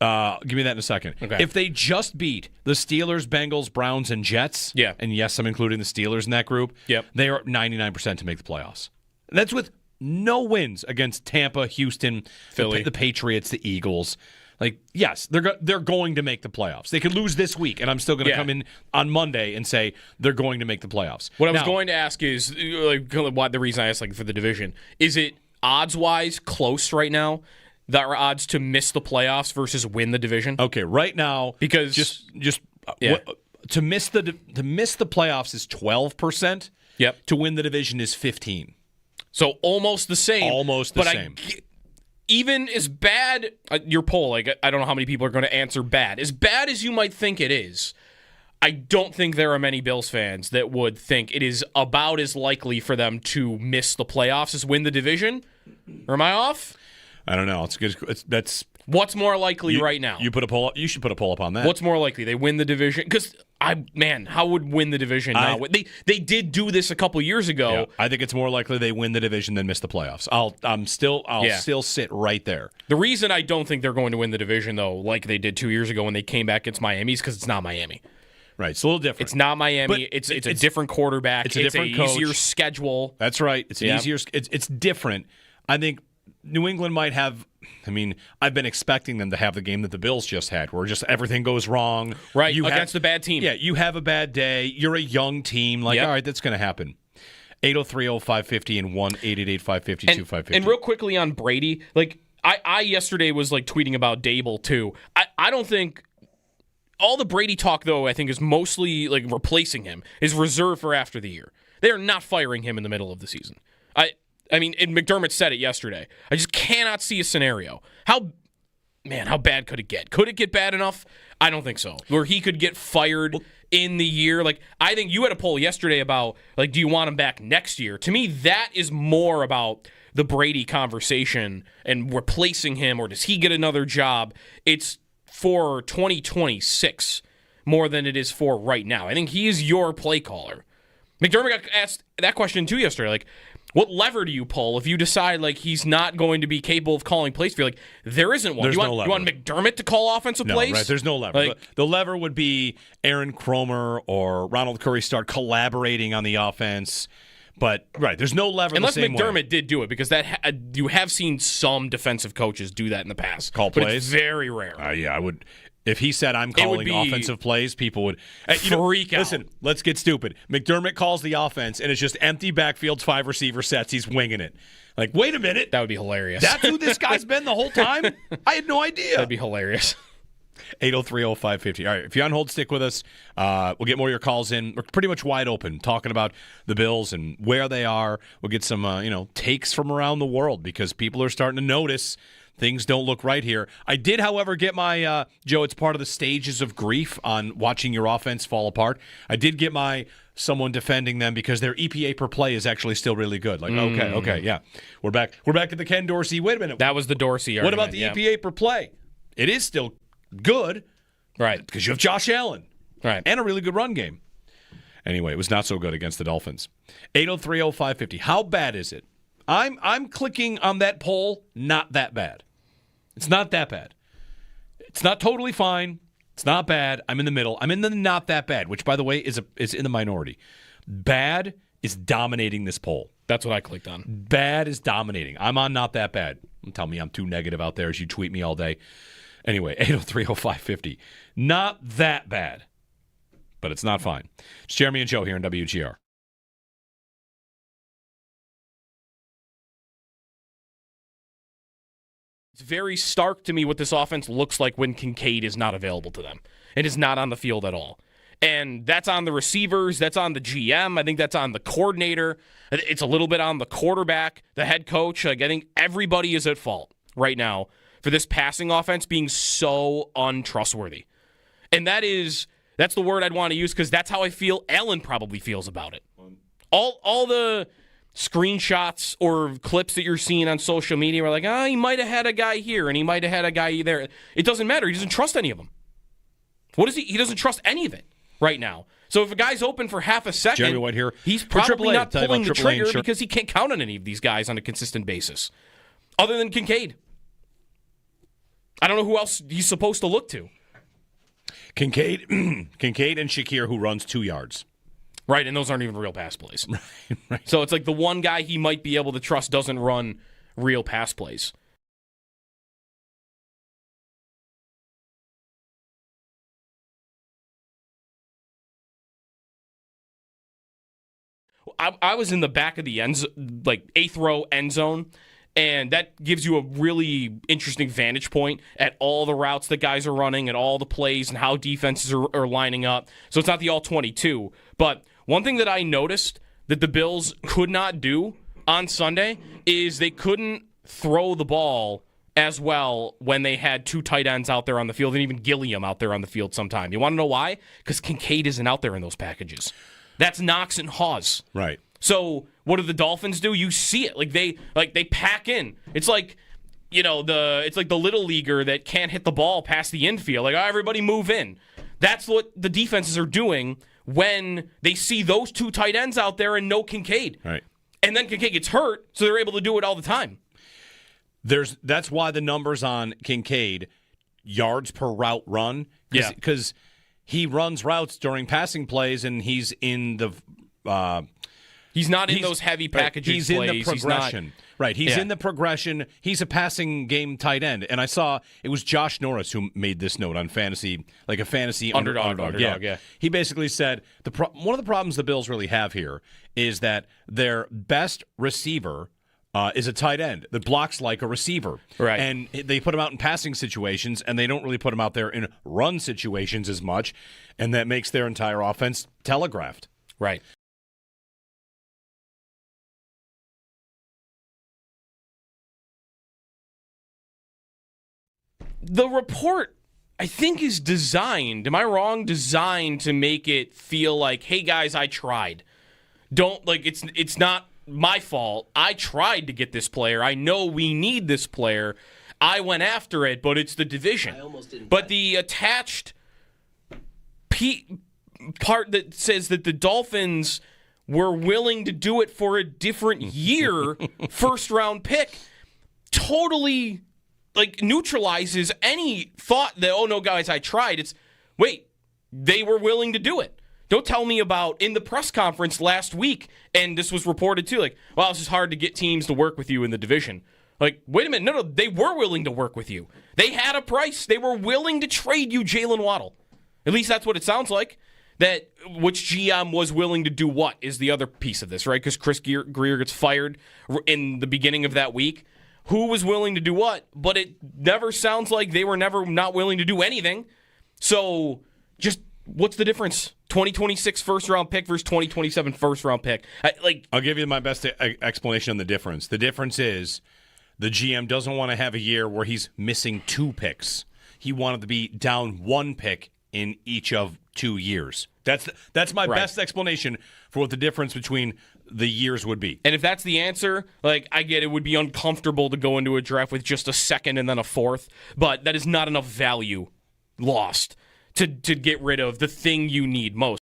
Give me that in a second. Okay. If they just beat the Steelers, Bengals, Browns, and Jets, and yes, I'm including the Steelers in that group, they are 99% to make the playoffs. That's with no wins against Tampa, Houston, Philly, the Patriots, the Eagles. Yes, they're going to make the playoffs. They could lose this week, and I'm still going to come in on Monday and say they're going to make the playoffs. What I was going to ask is, the reason I asked for the division, is it odds-wise close right now? That are odds to miss the playoffs versus win the division? Okay, right now, because to miss the playoffs is 12%. Yep. To win the division is 15%. So almost the same. Almost the same. Even as bad, your poll, I don't know how many people are going to answer bad. As bad as you might think it is, I don't think there are many Bills fans that would think it is about as likely for them to miss the playoffs as win the division. Or am I off? I don't know. It's good. That's what's more likely right now. You put a poll up. You should put a poll up on that. What's more likely? They win the division? Because how would win the division now? They did do this a couple years ago. Yeah, I think it's more likely they win the division than miss the playoffs. I'll still sit right there. The reason I don't think they're going to win the division, though, like they did 2 years ago when they came back against Miami, is because it's not Miami. Right, it's a little different. It's not Miami. It's a different quarterback. It's a different coach. Easier schedule. That's right. It's an easier. It's different. I think New England might have. I mean, I've been expecting them to have the game that the Bills just had, where just everything goes wrong. Right, against a bad team. Yeah, you have a bad day. You're a young team. All right, that's going to happen. 803-0550 and 1-888-550-2550. And real quickly on Brady, I yesterday was tweeting about Daboll too. I don't think all the Brady talk though. I think is mostly replacing him is reserved for after the year. They are not firing him in the middle of the season. I mean, and McDermott said it yesterday. I just cannot see a scenario. How bad could it get? Could it get bad enough? I don't think so. Where he could get fired in the year. I think you had a poll yesterday about, do you want him back next year? To me, that is more about the Brady conversation and replacing him, or does he get another job? It's for 2026 more than it is for right now. I think he is your play caller. McDermott got asked that question too yesterday. What lever do you pull if you decide he's not going to be capable of calling plays for you? There isn't one. There's you no lever. You want McDermott to call offensive plays? Right, there's no lever. The lever would be Aaron Cromer or Ronald Curry start collaborating on the offense. But there's no lever. Unless the same McDermott way. did do it, because you have seen some defensive coaches do that in the past. Call but plays? It's very rare. I would. If he said I'm calling offensive plays, people would freak out. Listen, let's get stupid. McDermott calls the offense, and it's just empty backfields, 5 receiver sets. He's winging it. Wait a minute. That would be hilarious. That's who this guy's been the whole time? I had no idea. That'd be hilarious. 803-0550. All right, if you're on hold, stick with us. We'll get more of your calls in. We're pretty much wide open, talking about the Bills and where they are. We'll get some, takes from around the world, because people are starting to notice things don't look right here. I did, however, get my, Joe, it's part of the stages of grief on watching your offense fall apart. I did get my someone defending them because their EPA per play is actually still really good. Okay, yeah. We're back to the Ken Dorsey. Wait a minute. That was the Dorsey argument. What about the EPA per play? It is still good. Right. Because you have Josh Allen. Right. And a really good run game. Anyway, it was not so good against the Dolphins. 803-0550. How bad is it? I'm clicking on that poll. Not that bad. It's not that bad. It's not totally fine. It's not bad. I'm in the middle. I'm in the not that bad, which, by the way, is in the minority. Bad is dominating this poll. That's what I clicked on. Bad is dominating. I'm on not that bad. Don't tell me I'm too negative out there as you tweet me all day. Anyway, 803-0550. Not that bad, but it's not fine. It's Jeremy and Joe here in WGR. It's very stark to me what this offense looks like when Kincaid is not available to them and is not on the field at all. And that's on the receivers. That's on the GM. I think that's on the coordinator. It's a little bit on the quarterback, the head coach. Like, I think everybody is at fault right now for this passing offense being so untrustworthy. And that's the word I'd want to use because that's how I feel Allen probably feels about it. All the screenshots or clips that you're seeing on social media are like, he might have had a guy here and he might have had a guy there. It doesn't matter. He doesn't trust any of them. What is he? He doesn't trust any of it right now. So if a guy's open for half a second, Jeremy White here. He's probably not pulling the trigger insurance because he can't count on any of these guys on a consistent basis, other than Kincaid. I don't know who else he's supposed to look to. Kincaid and Shakir, who runs 2 yards. Right, and those aren't even real pass plays. Right. So it's like the one guy he might be able to trust doesn't run real pass plays. I was in the back of the eighth row end zone, and that gives you a really interesting vantage point at all the routes that guys are running and all the plays and how defenses are lining up. So it's not the all 22, but one thing that I noticed that the Bills could not do on Sunday is they couldn't throw the ball as well when they had 2 tight ends out there on the field and even Gilliam out there on the field sometime. You want to know why? Because Kincaid isn't out there in those packages. That's Knox and Hawes. Right. So what do the Dolphins do? You see it. They pack in. It's like, it's like the little leaguer that can't hit the ball past the infield. Like, everybody move in. That's what the defenses are doing when they see those 2 tight ends out there and no Kincaid. Right. And then Kincaid gets hurt, so they're able to do it all the time. That's why the numbers on Kincaid, yards per route run, because he runs routes during passing plays, and he's in the he's not in those heavy packaging He's plays. in the progression. He's in the progression. He's a passing game tight end. And I saw it was Josh Norris who made this note on fantasy, like a fantasy underdog. Yeah. He basically said one of the problems the Bills really have here is that their best receiver is a tight end that blocks like a receiver. Right. And they put him out in passing situations, and they don't really put him out there in run situations as much, and that makes their entire offense telegraphed. Right. The report, I think, is designed, am I wrong, designed to make it feel like, hey, guys, I tried. It's not my fault. I tried to get this player. I know we need this player. I went after it, but it's the division. I almost didn't. But the attached part that says that the Dolphins were willing to do it for a different year, first-round pick, totally neutralizes any thought that, oh, no, guys, I tried. It's, wait, they were willing to do it. Don't tell me about in the press conference last week, and this was reported too, well, it's just hard to get teams to work with you in the division. Wait a minute. No, they were willing to work with you. They had a price. They were willing to trade you Jalen Waddle. At least that's what it sounds like. That which GM was willing to do what is the other piece of this, right? Because Chris Greer gets fired in the beginning of that week. Who was willing to do what? But it never sounds like they were never not willing to do anything. So just what's the difference? 2026 first-round pick versus 2027 first-round pick. I'll give you my best explanation on the difference. The difference is the GM doesn't want to have a year where he's missing 2 picks. He wanted to be down 1 pick in each of 2 years. That's my best explanation for what the difference between the years would be. And if that's the answer, I get it would be uncomfortable to go into a draft with just a second and then a fourth, but that is not enough value lost to get rid of the thing you need most.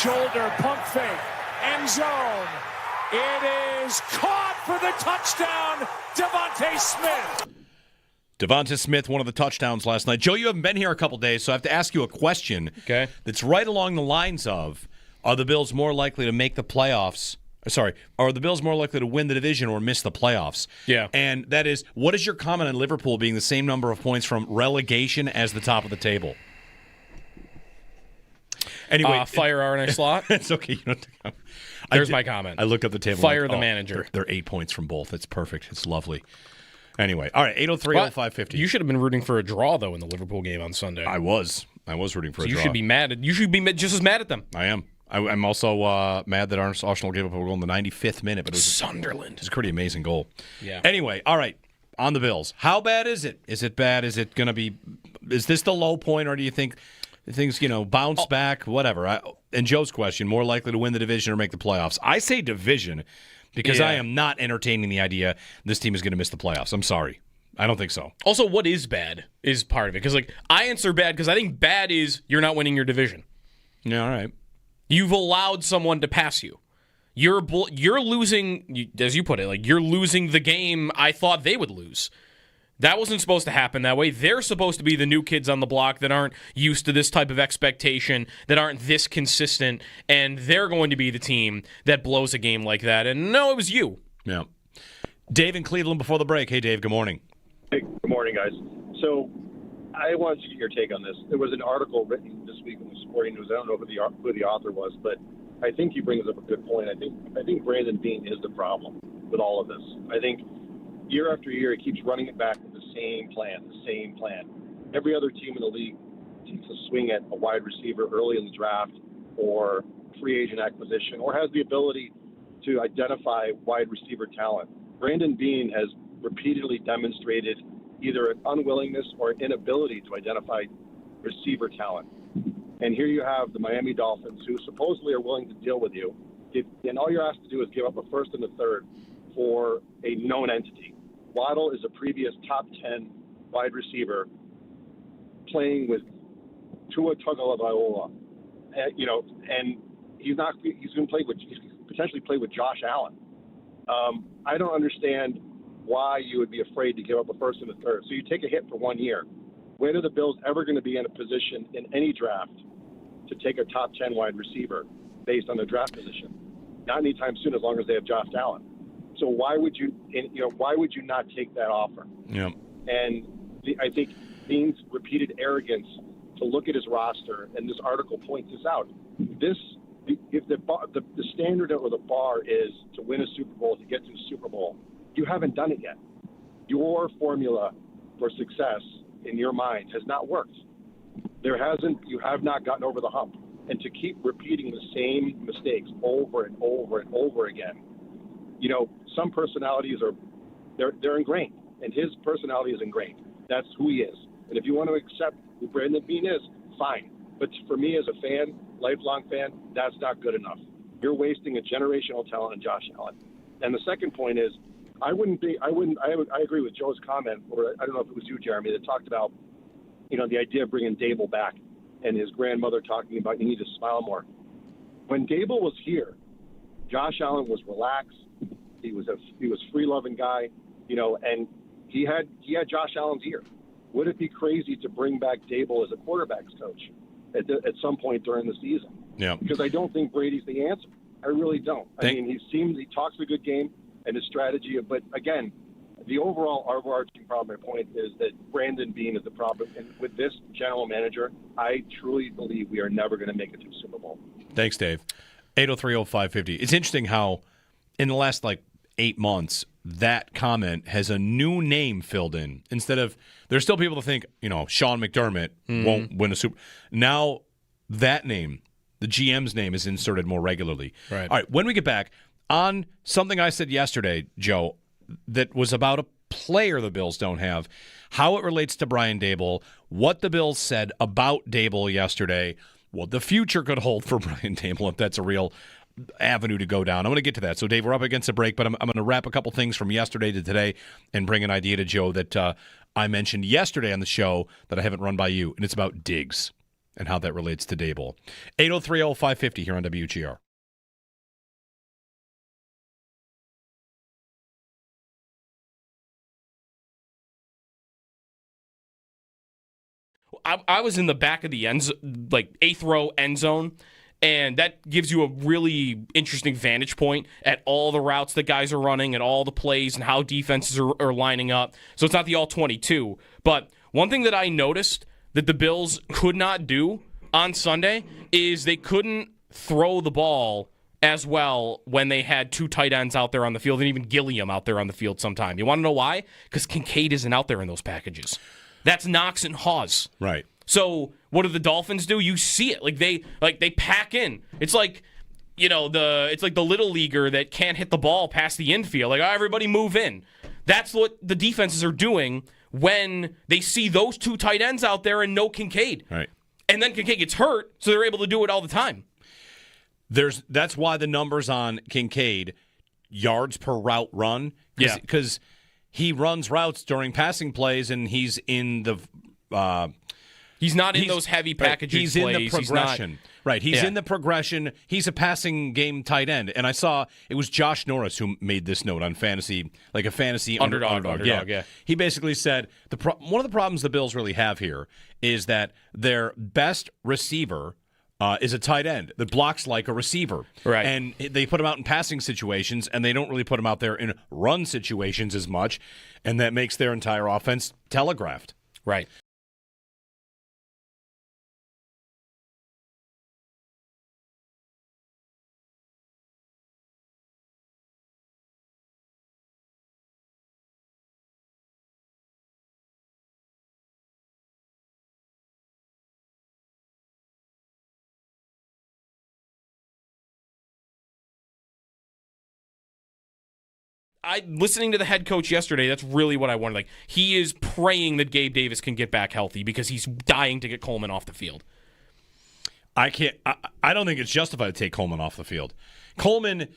shoulder, pump fake, end zone. It is caught for the touchdown, Devontae Smith. Devonta Smith, one of the touchdowns last night. Joe, you haven't been here a couple days, so I have to ask you a question that's right along the lines of, are the Bills more likely to make the playoffs? Sorry, are the Bills more likely to win the division or miss the playoffs? Yeah. And that is, what is your comment on Liverpool being the same number of points from relegation as the top of the table? Anyway, fire RNA slot. It's okay. You don't have to There's my comment. I look up the table. Fire the manager. They're 8 points from both. It's perfect. It's lovely. Anyway, all right, 803-0550. You should have been rooting for a draw, though, in the Liverpool game on Sunday. I was rooting for a draw. You should be mad. You should be just as mad at them. I am. I'm also mad that Arsenal gave up a goal in the 95th minute. But it was Sunderland. It's a pretty amazing goal. Yeah. Anyway, all right, on the Bills. How bad is it? Is it bad? Is it going to be – is this the low point, or do you think things, bounce back, whatever? And Joe's question, more likely to win the division or make the playoffs. I say division because I am not entertaining the idea this team is going to miss the playoffs. I'm sorry. I don't think so. Also, what is bad is part of it. Because, I answer bad because I think bad is you're not winning your division. Yeah, all right. You've allowed someone to pass you. You're losing, as you put it, you're losing the game I thought they would lose. That wasn't supposed to happen that way. They're supposed to be the new kids on the block that aren't used to this type of expectation, that aren't this consistent, and they're going to be the team that blows a game like that. And no, it was you. Yeah. Dave in Cleveland before the break. Hey, Dave, good morning. Hey, good morning, guys. So I wanted to get your take on this. There was an article written this week in the Sporting News. I don't know who the author was, but I think he brings up a good point. I think Brandon Beane is the problem with all of this. I think year after year he keeps running it back with the same plan. Every other team in the league takes a swing at a wide receiver early in the draft or free agent acquisition, or has the ability to identify wide receiver talent. Brandon Beane has repeatedly demonstrated either an unwillingness or an inability to identify receiver talent. And here you have the Miami Dolphins, who supposedly are willing to deal with you, and all you're asked to do is give up a first and a third for a known entity. Waddle is a previous top 10 wide receiver playing with Tua Tagovailoa, and he's going to potentially play with Josh Allen. I don't understand why you would be afraid to give up a first and a third. So you take a hit for 1 year. When are the Bills ever going to be in a position in any draft to take a top 10 wide receiver based on their draft position? Not anytime soon, as long as they have Josh Allen. So why would you not take that offer? Yeah. And I think Beane's repeated arrogance to look at his roster, and this article points this out. If the standard or the bar is to win a Super Bowl, to get to the Super Bowl, you haven't done it yet. Your formula for success in your mind has not worked. You have not gotten over the hump. And to keep repeating the same mistakes over and over and over again, some personalities they're ingrained, and his personality is ingrained. That's who he is. And if you want to accept who Brandon Beane is, fine. But for me as a fan, lifelong fan, that's not good enough. You're wasting a generational talent in Josh Allen. And the second point is, I agree with Joe's comment, or I don't know if it was you, Jeremy, that talked about, the idea of bringing Daboll back, and his grandmother talking about you need to smile more. When Daboll was here, Josh Allen was relaxed. He was free-loving guy, and he had Josh Allen's ear. Would it be crazy to bring back Daboll as a quarterback's coach at some point during the season? Yeah. Because I don't think Brady's the answer. I really don't. He talks a good game, and his strategy, but again, the overall overarching problem, my point is that Brandon Beane is the problem. And with this general manager, I truly believe we are never going to make it to Super Bowl. Thanks, Dave. 803-0550. It's interesting how in the last 8 months, that comment has a new name filled in. Instead of, there's still people that think, Sean McDermott won't win a Super. Now that name, the GM's name, is inserted more regularly. Right. All right, when we get back, on something I said yesterday, Joe, that was about a player the Bills don't have, how it relates to Brian Daboll, what the Bills said about Daboll yesterday, what the future could hold for Brian Daboll, if that's a real avenue to go down. I'm going to get to that. So, Dave, we're up against a break, but I'm going to wrap a couple things from yesterday to today and bring an idea to Joe that I mentioned yesterday on the show that I haven't run by you, and it's about Diggs. and how that relates to Daboll. 803-0550 here on WGR. I was in the back of the eighth row end zone, and that gives you a really interesting vantage point at all the routes that guys are running and all the plays and how defenses are lining up. So it's not the all 22. But one thing that I noticed that the Bills could not do on Sunday is they couldn't throw the ball as well when they had two tight ends out there on the field and even Gilliam out there on the field sometime. You want to know why? Because Kincaid isn't out there in those packages. That's Knox and Hawes. Right. So what do the Dolphins do? You see it. They pack in. It's like, it's like the little leaguer that can't hit the ball past the infield. Like, everybody move in. That's what the defenses are doing when they see those two tight ends out there and no Kincaid. Right. And then Kincaid gets hurt, so they're able to do it all the time. That's why the numbers on Kincaid, yards per route run, because he runs routes during passing plays, and he's in the he's not in those heavy packaging plays. He's in the progression. He's in the progression. He's a passing game tight end. And I saw it was Josh Norris who made this note on fantasy, like a fantasy underdog. Yeah. He basically said one of the problems the Bills really have here is that their best receiver is a tight end that blocks like a receiver. Right. And they put him out in passing situations, and they don't really put him out there in run situations as much, and that makes their entire offense telegraphed. Right. Listening to the head coach yesterday, that's really what I wanted. Like, he is praying that Gabe Davis can get back healthy because he's dying to get Coleman off the field. I don't think it's justified to take Coleman off the field. Coleman,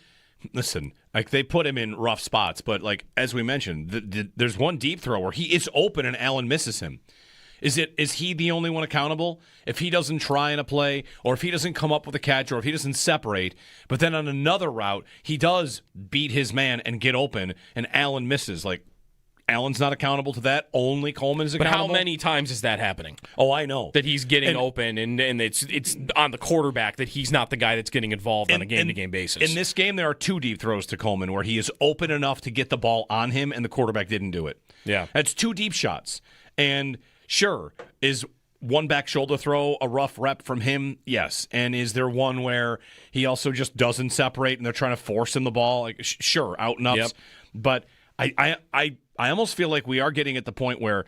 listen, like, they put him in rough spots, but like as we mentioned, there's one deep throw where he is open and Allen misses him. Is he the only one accountable? If he doesn't try in a play, or if he doesn't come up with a catch, or if he doesn't separate, but then on another route, he does beat his man and get open, and Allen misses. Like, Allen's not accountable to that. Only Coleman is accountable. But how many times is that happening? Oh, I know. That he's getting open, and it's on the quarterback that he's not the guy that's getting involved on a game-to-game basis. In this game, there are two deep throws to Coleman where he is open enough to get the ball on him, and the quarterback didn't do it. Yeah. That's two deep shots. And sure, is one back shoulder throw a rough rep from him? Yes. And is there one where he also just doesn't separate and they're trying to force him the ball? Like, sure, out and ups. Yep. But I almost feel like we are getting at the point where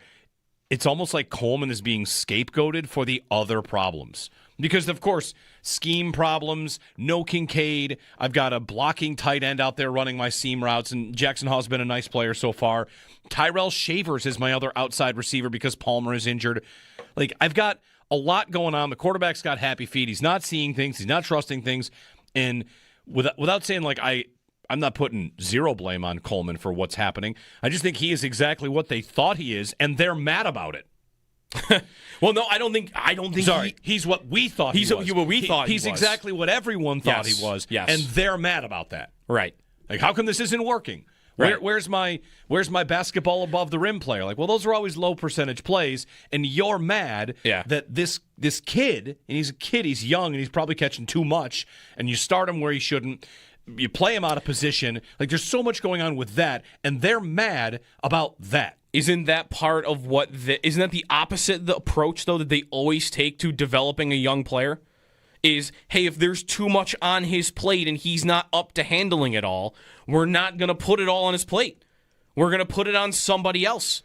it's almost like Coleman is being scapegoated for the other problems. Because, of course, scheme problems, no Kincaid. I've got a blocking tight end out there running my seam routes, and Jackson Hall's been a nice player so far. Tyrell Shavers is my other outside receiver because Palmer is injured. Like, I've got a lot going on. The quarterback's got happy feet. He's not seeing things. He's not trusting things. And without saying, like, I'm not putting zero blame on Coleman for what's happening. I just think he is exactly what they thought he is, and they're mad about it. Well, no, I don't think. Sorry, he's what we thought he was. What we thought he's he was. exactly what everyone thought he was. Yes. And they're mad about that. Right. Like, how come this isn't working? Right. Where's my basketball above the rim player? Like, well, those are always low percentage plays, and you're mad that this kid, and he's a kid, he's young, and he's probably catching too much, and you start him where he shouldn't. You play him out of position. Like, there's so much going on with that, and they're mad about that. Isn't that part of isn't that the opposite, the approach, though, that they always take to developing a young player? Is, hey, if there's too much on his plate and he's not up to handling it all, we're not going to put it all on his plate. We're going to put it on somebody else.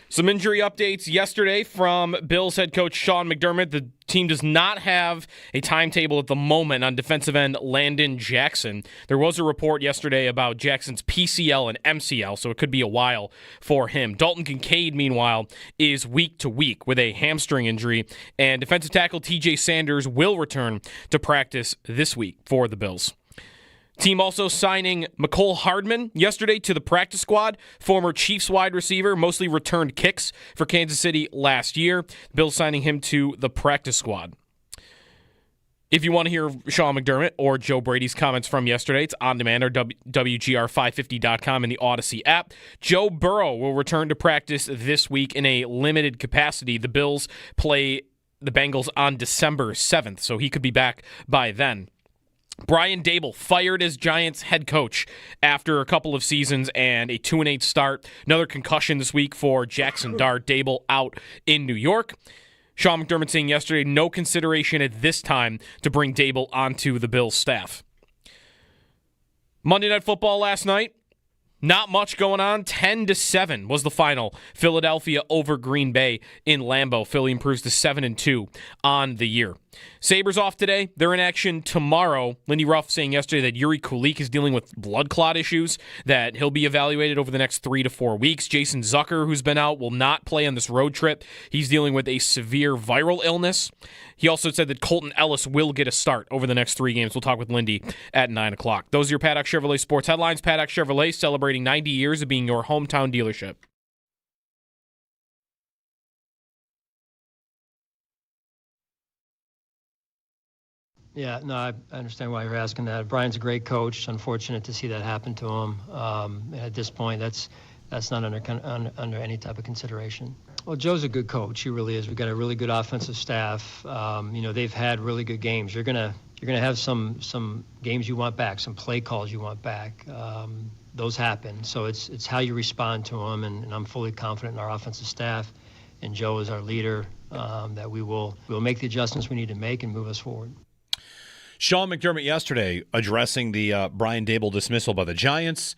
Some injury updates yesterday from Bills head coach Sean McDermott. The team does not have a timetable at the moment on defensive end Landon Jackson. There was a report yesterday about Jackson's PCL and MCL, so it could be a while for him. Dalton Kincaid, meanwhile, is week to week with a hamstring injury, and defensive tackle TJ Sanders will return to practice this week for the Bills. Team also signing Mecole Hardman yesterday to the practice squad, former Chiefs wide receiver, mostly returned kicks for Kansas City last year. Bills signing him to the practice squad. If you want to hear Sean McDermott or Joe Brady's comments from yesterday, it's on demand or WGR550.com in the Odyssey app. Joe Burrow will return to practice this week in a limited capacity. The Bills play the Bengals on December 7th, so he could be back by then. Brian Daboll fired as Giants head coach after a couple of seasons and a 2-8 start. Another concussion this week for Jackson Dart. Daboll out in New York. Sean McDermott saying yesterday, no consideration at this time to bring Daboll onto the Bills staff. Monday Night Football last night. Not much going on. 10-7 was the final. Philadelphia over Green Bay in Lambeau. Philly improves to 7-2 on the year. Sabres off today. They're in action tomorrow. Lindy Ruff saying yesterday that Yuri Kulik is dealing with blood clot issues, that he'll be evaluated over the next 3 to 4 weeks. Jason Zucker, who's been out, will not play on this road trip. He's dealing with a severe viral illness. He also said that Colton Ellis will get a start over the next 3 games. We'll talk with Lindy at 9 o'clock. Those are your Paddock Chevrolet sports headlines. Paddock Chevrolet celebrating 90 years of being your hometown dealership. Yeah, no, I understand why you're asking that. Brian's a great coach. It's unfortunate to see that happen to him. At this point, that's not under any type of consideration. Well, Joe's a good coach. He really is. We've got a really good offensive staff. They've had really good games. You're gonna have some games you want back, some play calls you want back. Those happen. So it's how you respond to them, and I'm fully confident in our offensive staff, and Joe is our leader. That we'll make the adjustments we need to make and move us forward. Sean McDermott yesterday addressing the Brian Daboll dismissal by the Giants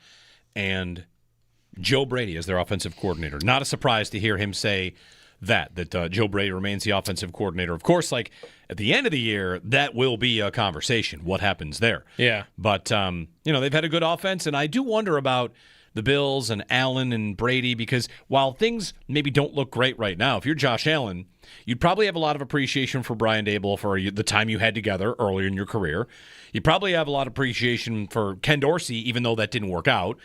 and Joe Brady as their offensive coordinator. Not a surprise to hear him say that Joe Brady remains the offensive coordinator. Of course, like at the end of the year, that will be a conversation. What happens there? Yeah. But, they've had a good offense, and I do wonder about the Bills and Allen and Brady, because while things maybe don't look great right now, if you're Josh Allen, you'd probably have a lot of appreciation for Brian Daboll for the time you had together earlier in your career. You probably have a lot of appreciation for Ken Dorsey, even though that didn't work out.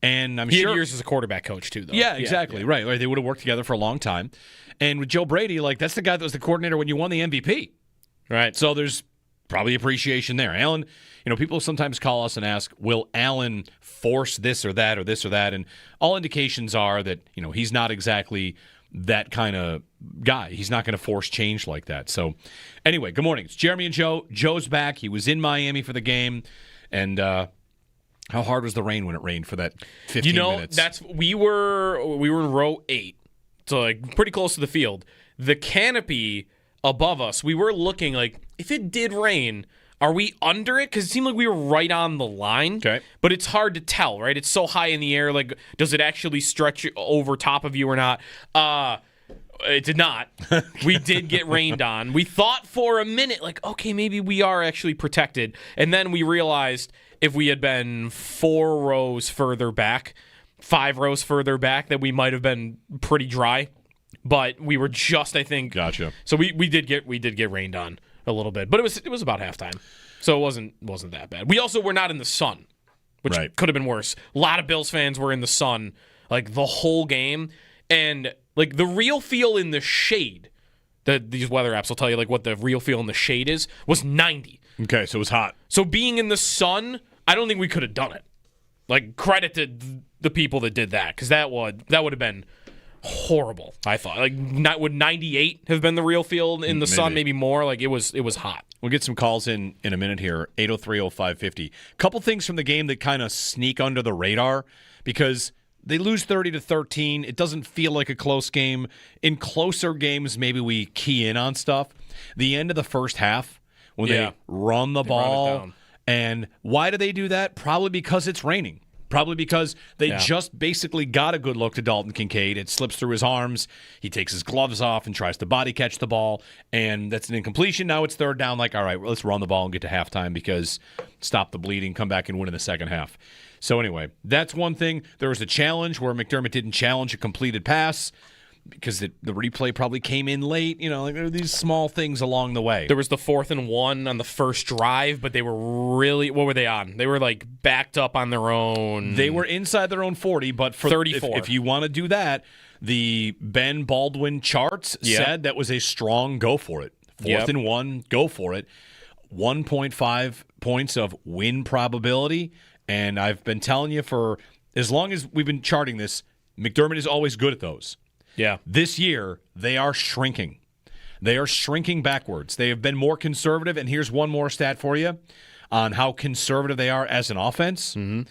And he had years as a quarterback coach, too, though. Yeah, exactly. Yeah. Right. They would have worked together for a long time. And with Joe Brady, that's the guy that was the coordinator when you won the MVP. Right. So there's probably appreciation there. Allen, people sometimes call us and ask, will Allen force this or that or this or that? And all indications are that, he's not exactly that kind of guy. He's not going to force change like that. So anyway, good morning. It's Jeremy and Joe. Joe's back. He was in Miami for the game. And how hard was the rain when it rained for that 15 minutes? We were in row 8. So pretty close to the field. The canopy above us, we were looking if it did rain, are we under it? Because it seemed like we were right on the line. Okay. But it's hard to tell, right? It's so high in the air. Does it actually stretch over top of you or not? It did not. We did get rained on. We thought for a minute, okay, maybe we are actually protected. And then we realized if we had been 4 rows further back, 5 rows further back, that we might have been pretty dry. But we were just, I think. Gotcha. So we did get rained on a little bit, but it was about halftime, so it wasn't that bad. We also were not in the sun, which could have been worse. A lot of Bills fans were in the sun the whole game, and the real feel in the shade. These weather apps will tell you what the real feel in the shade was 90. Okay, so it was hot. So being in the sun, I don't think we could have done it. Credit to the people that did that, because that would have been horrible, I thought. Would 98 have been the real feel in the sun? Maybe more. It was hot. We'll get some calls in a minute here. 803-0550. Couple things from the game that kind of sneak under the radar, because they lose 30-13. It doesn't feel like a close game. In closer games, maybe we key in on stuff. The end of the first half, when they run the ball. Run it down. And why do they do that? Probably because it's raining. Probably because they just basically got a good look to Dalton Kincaid. It slips through his arms. He takes his gloves off and tries to body catch the ball, and that's an incompletion. Now it's third down. Like, all right, well, let's run the ball and get to halftime because stop the bleeding, come back and win in the second half. So anyway, that's one thing. There was a challenge where McDermott didn't challenge a completed pass because the replay probably came in late. You know, like there are these small things along the way. There was the 4th and 1 on the first drive, but they were really, what were they on? They were like backed up on their own. They were inside their own 40, but for 34. If you want to do that, the Ben Baldwin charts said that was a strong go for it. 4th and 1, go for it. 1.5 points of win probability, and I've been telling you for as long as we've been charting this, McDermott is always good at those. Yeah. This year, they are shrinking. They are shrinking backwards. They have been more conservative, and here's one more stat for you on how conservative they are as an offense. Mm-hmm.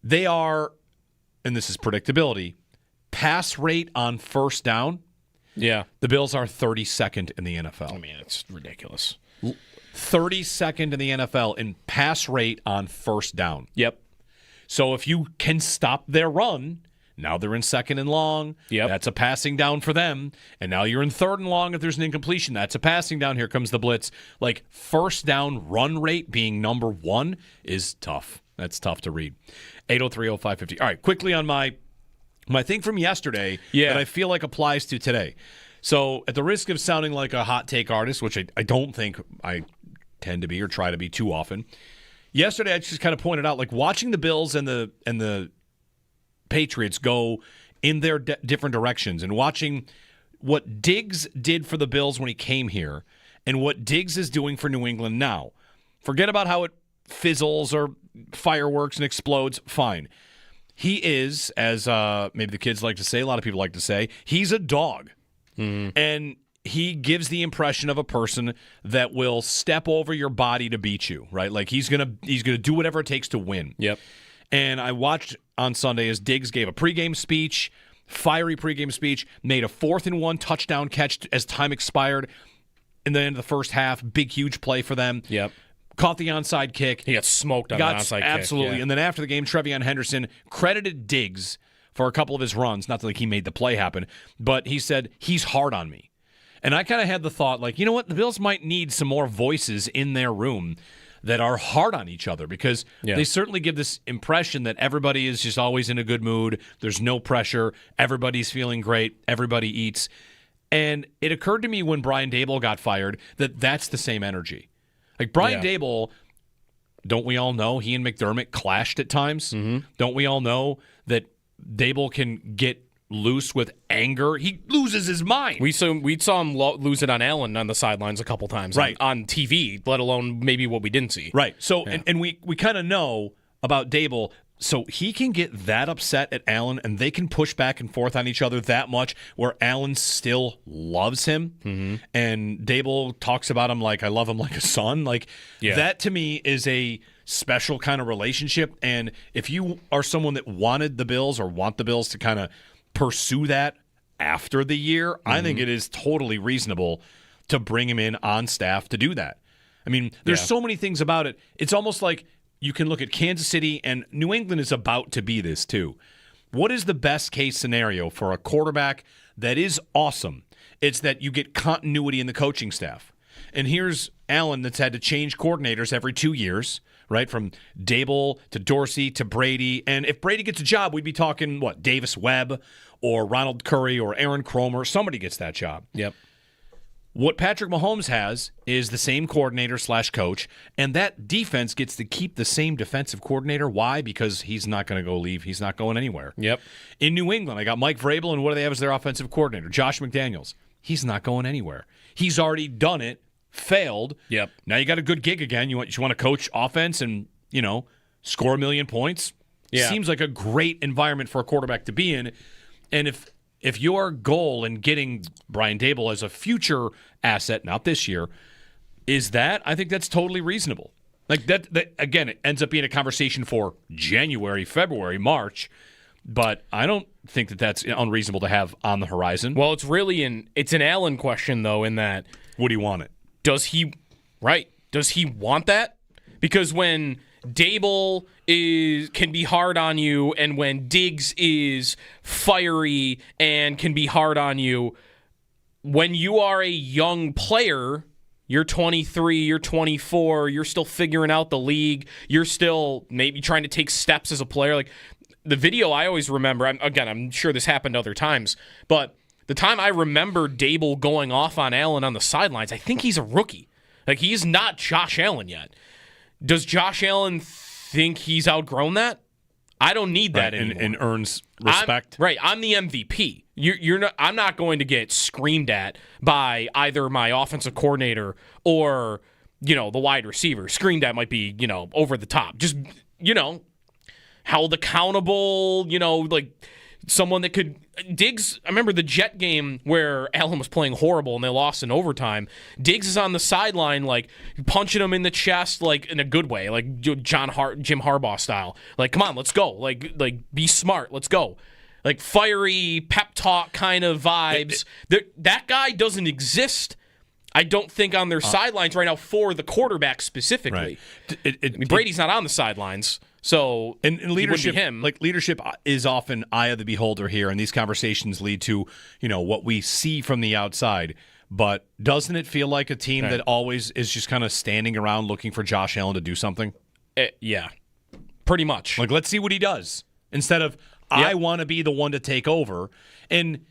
They are, and this is predictability, pass rate on first down. Yeah. The Bills are 32nd in the NFL. I mean, it's ridiculous. 32nd in the NFL in pass rate on first down. Yep. So if you can stop their run, now they're in 2nd and long. Yep. That's a passing down for them. And now you're in 3rd and long if there's an incompletion. That's a passing down. Here comes the blitz. Like, first down run rate being number 1 is tough. That's tough to read. 803-0550. All right, quickly on my thing from yesterday that I feel like applies to today. So at the risk of sounding like a hot take artist, which I don't think I tend to be or try to be too often, yesterday I just kind of pointed out, like, watching the Bills and the Patriots go in their different directions and watching what Diggs did for the Bills when he came here and what Diggs is doing for New England now. Forget about how it fizzles or fireworks and explodes. Fine. He is, as maybe the kids like to say, a lot of people like to say, he's a dog. Mm-hmm. And he gives the impression of a person that will step over your body to beat you, right? Like he's gonna do whatever it takes to win. Yep. And I watched on Sunday as Diggs gave a pregame speech, fiery pregame speech, made a 4th and 1 touchdown catch as time expired in the end of the first half. Big, huge play for them. Yep. Caught the onside kick. He got smoked on the onside kick. Absolutely. Yeah. And then after the game, Trevion Henderson credited Diggs for a couple of his runs. Not that like he made the play happen, but he said, he's hard on me. And I kind of had the thought, like, you know what? The Bills might need some more voices in their room that are hard on each other because they certainly give this impression that everybody is just always in a good mood. There's no pressure. Everybody's feeling great. Everybody eats. And it occurred to me when Brian Daboll got fired that that's the same energy. Like Brian Daboll, don't we all know he and McDermott clashed at times? Mm-hmm. Don't we all know that Daboll can get loose with anger? He loses his mind. We saw him lose it on Allen on the sidelines a couple times, right, on TV, let alone maybe what we didn't see. Right. So, and we kind of know about Daboll, so he can get that upset at Allen, and they can push back and forth on each other that much where Allen still loves him, and Daboll talks about him like, I love him like a son. Like, that to me is a special kind of relationship, and if you are someone that wanted the Bills or want the Bills to kind of pursue that after the year, I think it is totally reasonable to bring him in on staff to do that. I mean, there's so many things about it. It's almost like you can look at Kansas City, and New England is about to be this too. What is the best case scenario for a quarterback that is awesome? It's that you get continuity in the coaching staff. And here's Allen that's had to change coordinators every 2 years, right? From Daboll to Dorsey to Brady. And if Brady gets a job, we'd be talking, what, Davis Webb or Ronald Curry or Aaron Cromer. Somebody gets that job. Yep. What Patrick Mahomes has is the same coordinator / coach, and that defense gets to keep the same defensive coordinator. Why? Because he's not going to go leave. He's not going anywhere. Yep. In New England, I got Mike Vrabel, and what do they have as their offensive coordinator? Josh McDaniels. He's not going anywhere. He's already done it, failed. Yep. Now you got a good gig again. You want to coach offense and, score 1 million points? Yeah. Seems like a great environment for a quarterback to be in. And if your goal in getting Brian Daboll as a future asset, not this year, is that, I think that's totally reasonable. Like that again, it ends up being a conversation for January, February, March, but I don't think that that's unreasonable to have on the horizon. Well, it's an Allen question though, in that would he want it? Does he want that? Because when Daboll can be hard on you, and when Diggs is fiery and can be hard on you, when you are a young player, you're 23, you're 24, you're still figuring out the league, you're still maybe trying to take steps as a player. Like the video I always remember, I'm sure this happened other times, but the time I remember Daboll going off on Allen on the sidelines, I think he's a rookie. Like, he's not Josh Allen yet. Does Josh Allen think he's outgrown that? I don't need that anymore. And earns respect. I'm the MVP. You're not. I'm not going to get screamed at by either my offensive coordinator or the wide receiver. Screamed at might be over the top. Just held accountable. Like someone that could. Diggs, I remember the Jet game where Allen was playing horrible and they lost in overtime. Diggs is on the sideline, like, punching him in the chest, like, in a good way, like Jim Harbaugh style. Like, come on, let's go. Like, be smart, let's go. Like, fiery, pep talk kind of vibes. That guy doesn't exist, I don't think, on their sidelines right now for the quarterback specifically. Right. Brady's not on the sidelines. So, and leadership, him. Like, leadership is often eye of the beholder here, and these conversations lead to, what we see from the outside. But doesn't it feel like a team that always is just kind of standing around looking for Josh Allen to do something? Yeah, pretty much. Like, let's see what he does instead of I want to be the one to take over. And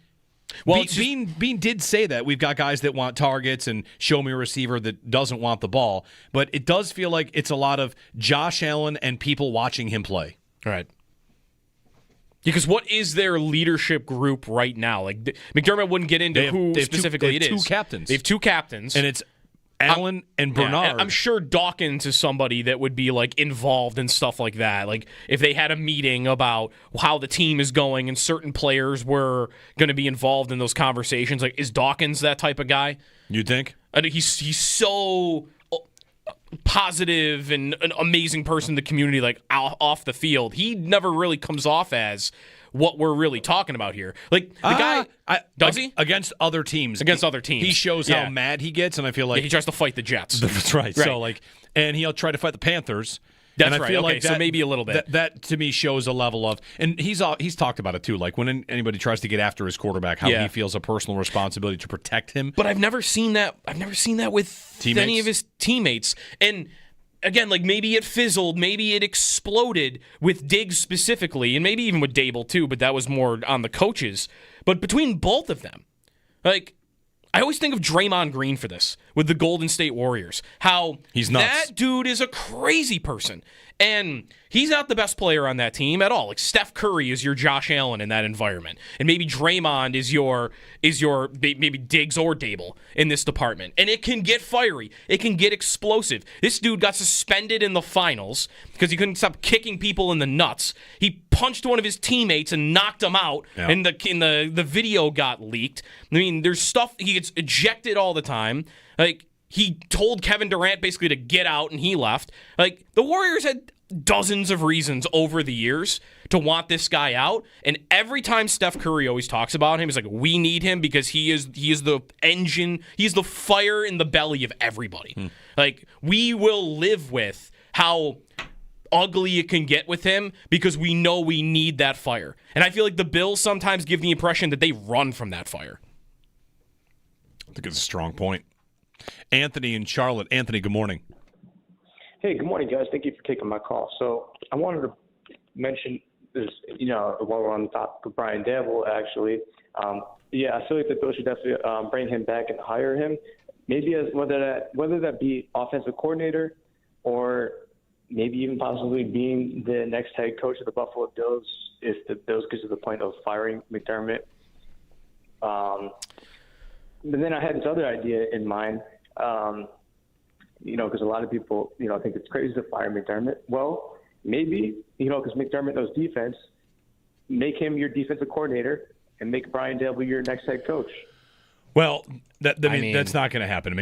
Bean did say that. We've got guys that want targets and show me a receiver that doesn't want the ball. But it does feel like it's a lot of Josh Allen and people watching him play. Right. Because what is their leadership group right now? Like, McDermott wouldn't get into who specifically it is. They have two captains. They have two captains. And it's Allen and Bernard. And I'm sure Dawkins is somebody that would be like involved in stuff like that. Like if they had a meeting about how the team is going and certain players were going to be involved in those conversations, like is Dawkins that type of guy? You'd think? He's so positive and an amazing person in the community, like off the field. He never really comes off as what we're really talking about here. Like, the guy, does he? Against other teams. Against other teams. He shows how mad he gets, and I feel like... he tries to fight the Jets. That's right. So, and he'll try to fight the Panthers. That's and I right. feel Okay, like so maybe a little bit. That, to me, shows a level of... And he's talked about it, too. Like, when anybody tries to get after his quarterback, how he feels a personal responsibility to protect him. But I've never seen that with any of his teammates. And... again, like maybe it fizzled, maybe it exploded with Diggs specifically, and maybe even with Daboll too, but that was more on the coaches. But between both of them, like, I always think of Draymond Green for this with the Golden State Warriors. How he's nuts. That dude is a crazy person. And he's not the best player on that team at all. Like Steph Curry is your Josh Allen in that environment. And maybe Draymond is your maybe Diggs or Daboll in this department. And it can get fiery. It can get explosive. This dude got suspended in the finals because he couldn't stop kicking people in the nuts. He punched one of his teammates and knocked him out. Yeah. And the video got leaked. I mean, there's stuff, he gets ejected all the time. Like, he told Kevin Durant basically to get out, and he left. Like, the Warriors had dozens of reasons over the years to want this guy out, and every time Steph Curry always talks about him, he's like, we need him because he is the engine, he's the fire in the belly of everybody. Like, we will live with how ugly it can get with him because we know we need that fire. And I feel like the Bills sometimes give the impression that they run from that fire. I think it's a strong point. Anthony in Charlotte. Anthony, good morning. Hey, good morning, guys. Thank you for taking my call. So I wanted to mention this, while we're on the topic of Brian Daboll, actually. I feel like the Bills should definitely bring him back and hire him. Maybe as whether that be offensive coordinator or maybe even possibly being the next head coach of the Buffalo Bills if the Bills get to the point of firing McDermott. But then I had this other idea in mind, because a lot of people, think it's crazy to fire McDermott. Well, maybe, because McDermott knows defense, make him your defensive coordinator and make Brian Daboll your next head coach. Well, that's not going to happen.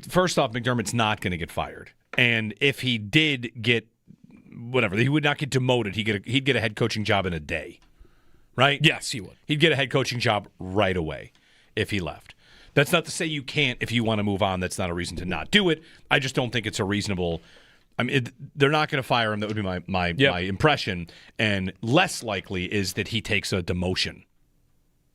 First off, McDermott's not going to get fired. And if he did get whatever, he would not get demoted. He'd get a head coaching job in a day, right? Yes, he would. He'd get a head coaching job right away if he left. That's not to say you can't if you want to move on. That's not a reason to not do it. I just don't think it's a reasonable I mean, they're not going to fire him. That would be my impression. And less likely is that he takes a demotion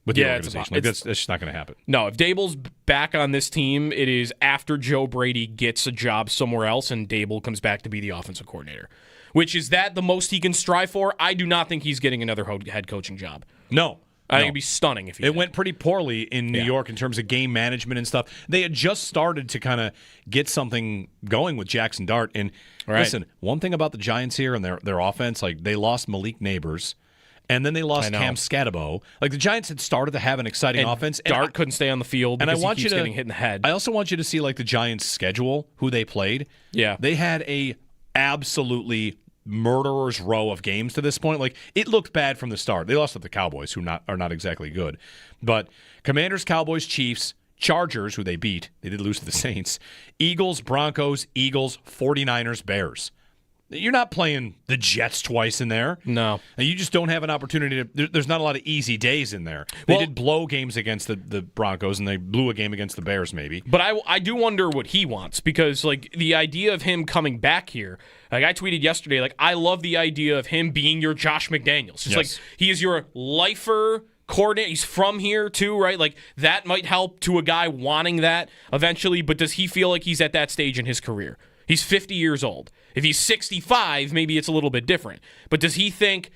with the organization. That's just not going to happen. No, if Daboll's back on this team, it is after Joe Brady gets a job somewhere else and Daboll comes back to be the offensive coordinator. Which, is that the most he can strive for? I do not think he's getting another head coaching job. No. I think it'd be stunning if he did. Went pretty poorly in New York in terms of game management and stuff. They had just started to kind of get something going with Jackson Dart. And listen, one thing about the Giants here and their offense, like they lost Malik Neighbors, and then they lost Cam Scatabo. Like the Giants had started to have an exciting offense. And Dart couldn't stay on the field because he keeps getting hit in the head. I also want you to see like the Giants' schedule, who they played. Yeah. They had a absolutely murderer's row of games to this point. Like, it looked bad from the start. They lost to the Cowboys, who are not exactly good. But Commanders, Cowboys, Chiefs, Chargers, who they beat. They did lose to the Saints. Eagles, Broncos, Eagles, 49ers, Bears. You're not playing the Jets twice in there. No. And you just don't have an opportunity to. There's not a lot of easy days in there. They did blow games against the Broncos, and they blew a game against the Bears, maybe. But I do wonder what he wants, because like the idea of him coming back here, like I tweeted yesterday, like I love the idea of him being your Josh McDaniels. It's like he is your lifer coordinator. He's from here too, right? Like that might help to a guy wanting that eventually, but does he feel like he's at that stage in his career? He's 50 years old. If he's 65, maybe it's a little bit different. But does he think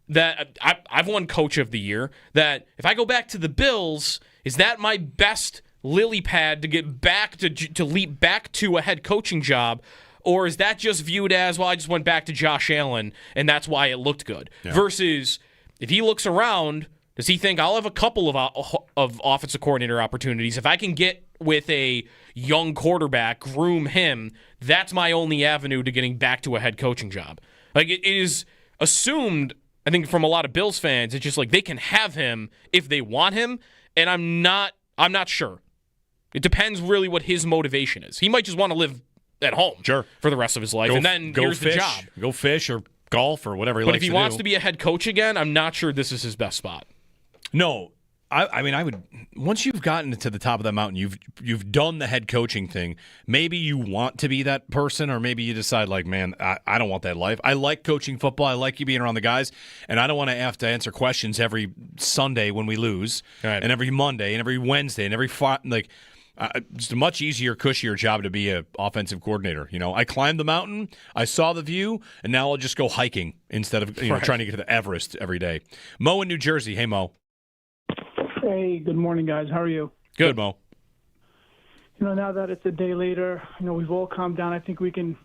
that I've won Coach of the Year, that if I go back to the Bills, is that my best lily pad to get back to leap back to a head coaching job? Or is that just viewed as, well, I just went back to Josh Allen and that's why it looked good? Yeah. Versus if he looks around, does he think I'll have a couple of offensive coordinator opportunities? If I can get with a young quarterback, groom him, that's my only avenue to getting back to a head coaching job. Like it is assumed, I think from a lot of Bills fans, it's just like they can have him if they want him, and I'm not sure. It depends really what his motivation is. He might just want to live at home for the rest of his life, and then here's the job. Go fish or golf or whatever he likes to do. But if he wants to be a head coach again, I'm not sure this is his best spot. No. I mean, I would. Once you've gotten to the top of that mountain, you've done the head coaching thing. Maybe you want to be that person, or maybe you decide, like, man, I don't want that life. I like coaching football. I like you being around the guys, and I don't want to have to answer questions every Sunday when we lose, and every Monday, and every Wednesday, and every it's a much easier, cushier job to be an offensive coordinator. You know, I climbed the mountain, I saw the view, and now I'll just go hiking instead of trying to get to the Everest every day. Mo in New Jersey. Hey, Mo. Hey, good morning, guys. How are you? Good, Mo. Now that it's a day later, we've all calmed down. I think we can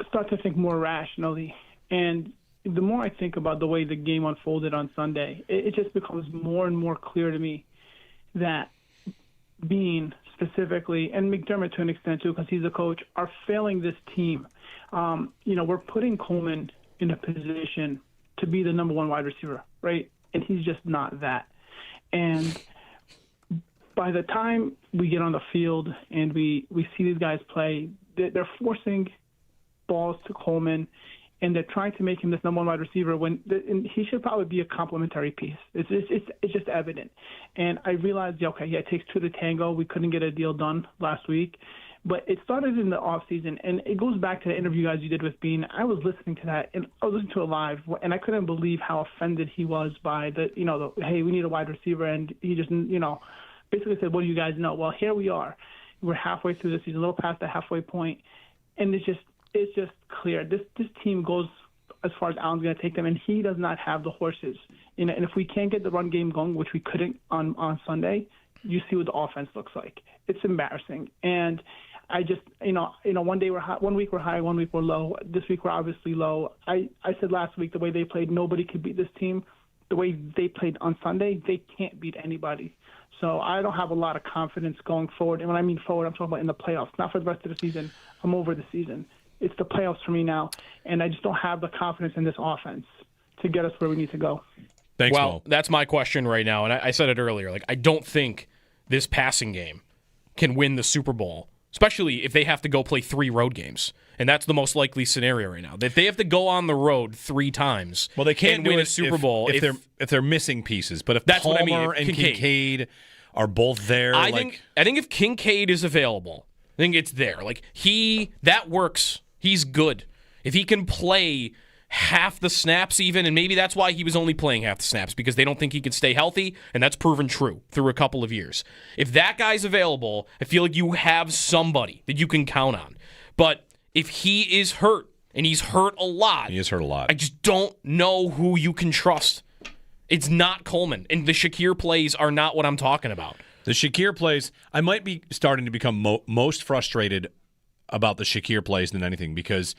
start to think more rationally. And the more I think about the way the game unfolded on Sunday, it just becomes more and more clear to me that Bean specifically, and McDermott to an extent too, because he's a coach, are failing this team. We're putting Coleman in a position to be the number one wide receiver, right? And he's just not that. And by the time we get on the field and we see these guys play, they're forcing balls to Coleman, and they're trying to make him this number one wide receiver and he should probably be a complementary piece. It's just evident. And I realized, it takes two to tango. We couldn't get a deal done last week. But it started in the offseason, and it goes back to the interview, guys, you did with Bean. I was listening to that, and I was listening to it live, and I couldn't believe how offended he was by hey, we need a wide receiver, and he just, basically said, what do you guys know? Well, here we are. We're halfway through the season, a little past the halfway point, and it's just clear. This team goes as far as Allen's going to take them, and he does not have the horses. And if we can't get the run game going, which we couldn't on Sunday, you see what the offense looks like. It's embarrassing. And I just, one week we're high, 1 week we're low. This week we're obviously low. I said last week the way they played, nobody could beat this team. The way they played on Sunday, they can't beat anybody. So I don't have a lot of confidence going forward. And when I mean forward, I'm talking about in the playoffs, not for the rest of the season. I'm over the season. It's the playoffs for me now, and I just don't have the confidence in this offense to get us where we need to go. Thanks, well, Mo. That's my question right now, and I said it earlier. Like, I don't think this passing game can win the Super Bowl, especially if they have to go play 3 road games. And that's the most likely scenario right now. If they have to go on the road 3 times, well, they can't win do a Super Bowl if they're missing pieces. But if that's Palmer what I mean. and Kincaid are both there, I think if Kincaid is available, I think it's there. Like that works He's good. If he can play half the snaps even, and maybe that's why he was only playing half the snaps, because they don't think he can stay healthy, and that's proven true through a couple of years. If that guy's available, I feel like you have somebody that you can count on. But if he is hurt, and he's hurt a lot. He is hurt a lot. I just don't know who you can trust. It's not Coleman, and the Shakir plays are not what I'm talking about. The Shakir plays, I might be starting to become most frustrated about the Shakir plays than anything, because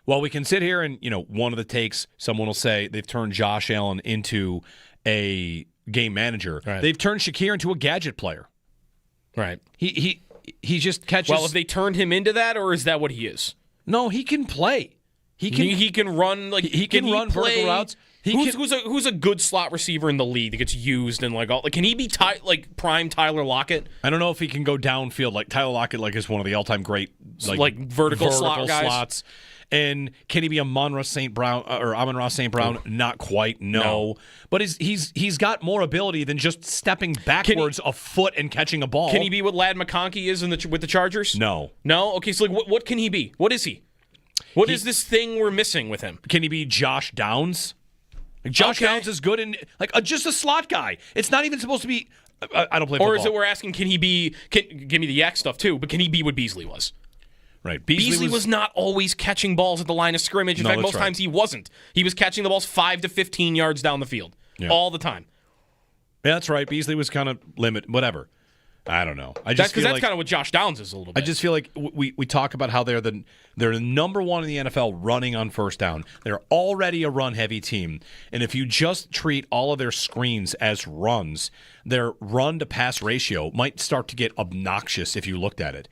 while we can sit here and, one of the takes, someone will say they've turned Josh Allen into a game manager. Right. They've turned Shakir into a gadget player. Right. He just catches. Well, have they turned him into that, or is that what he is? No, he can play. He can run like he can run vertical routes. Who's a good slot receiver in the league that gets used and can he be prime Tyler Lockett? I don't know if he can go downfield like Tyler Lockett is one of the all-time great vertical slot guys. Slots. And can he be a Amon-Ra St. Brown or Amon-Ra St. Brown? Not quite, no. But he's got more ability than just stepping backwards a foot and catching a ball. Can he be what Ladd McConkey is with the Chargers? No. No? Okay, so what can he be? What is he? What is this thing we're missing with him? Can he be Josh Downs? Josh Downs is good in just a slot guy. It's not even supposed to be. I don't play football. Or is it we're asking? Can he be? Give me the yak stuff too. But can he be what Beasley was? Right. Beasley was not always catching balls at the line of scrimmage. In fact, most times he wasn't. He was catching the balls 5 to 15 yards down the field all the time. Yeah, that's right. Beasley was kind of whatever. I don't know. That's kind of what Josh Downs is a little bit. I just feel like we talk about how they're the number one in the NFL running on first down. They're already a run-heavy team. And if you just treat all of their screens as runs, their run-to-pass ratio might start to get obnoxious if you looked at it.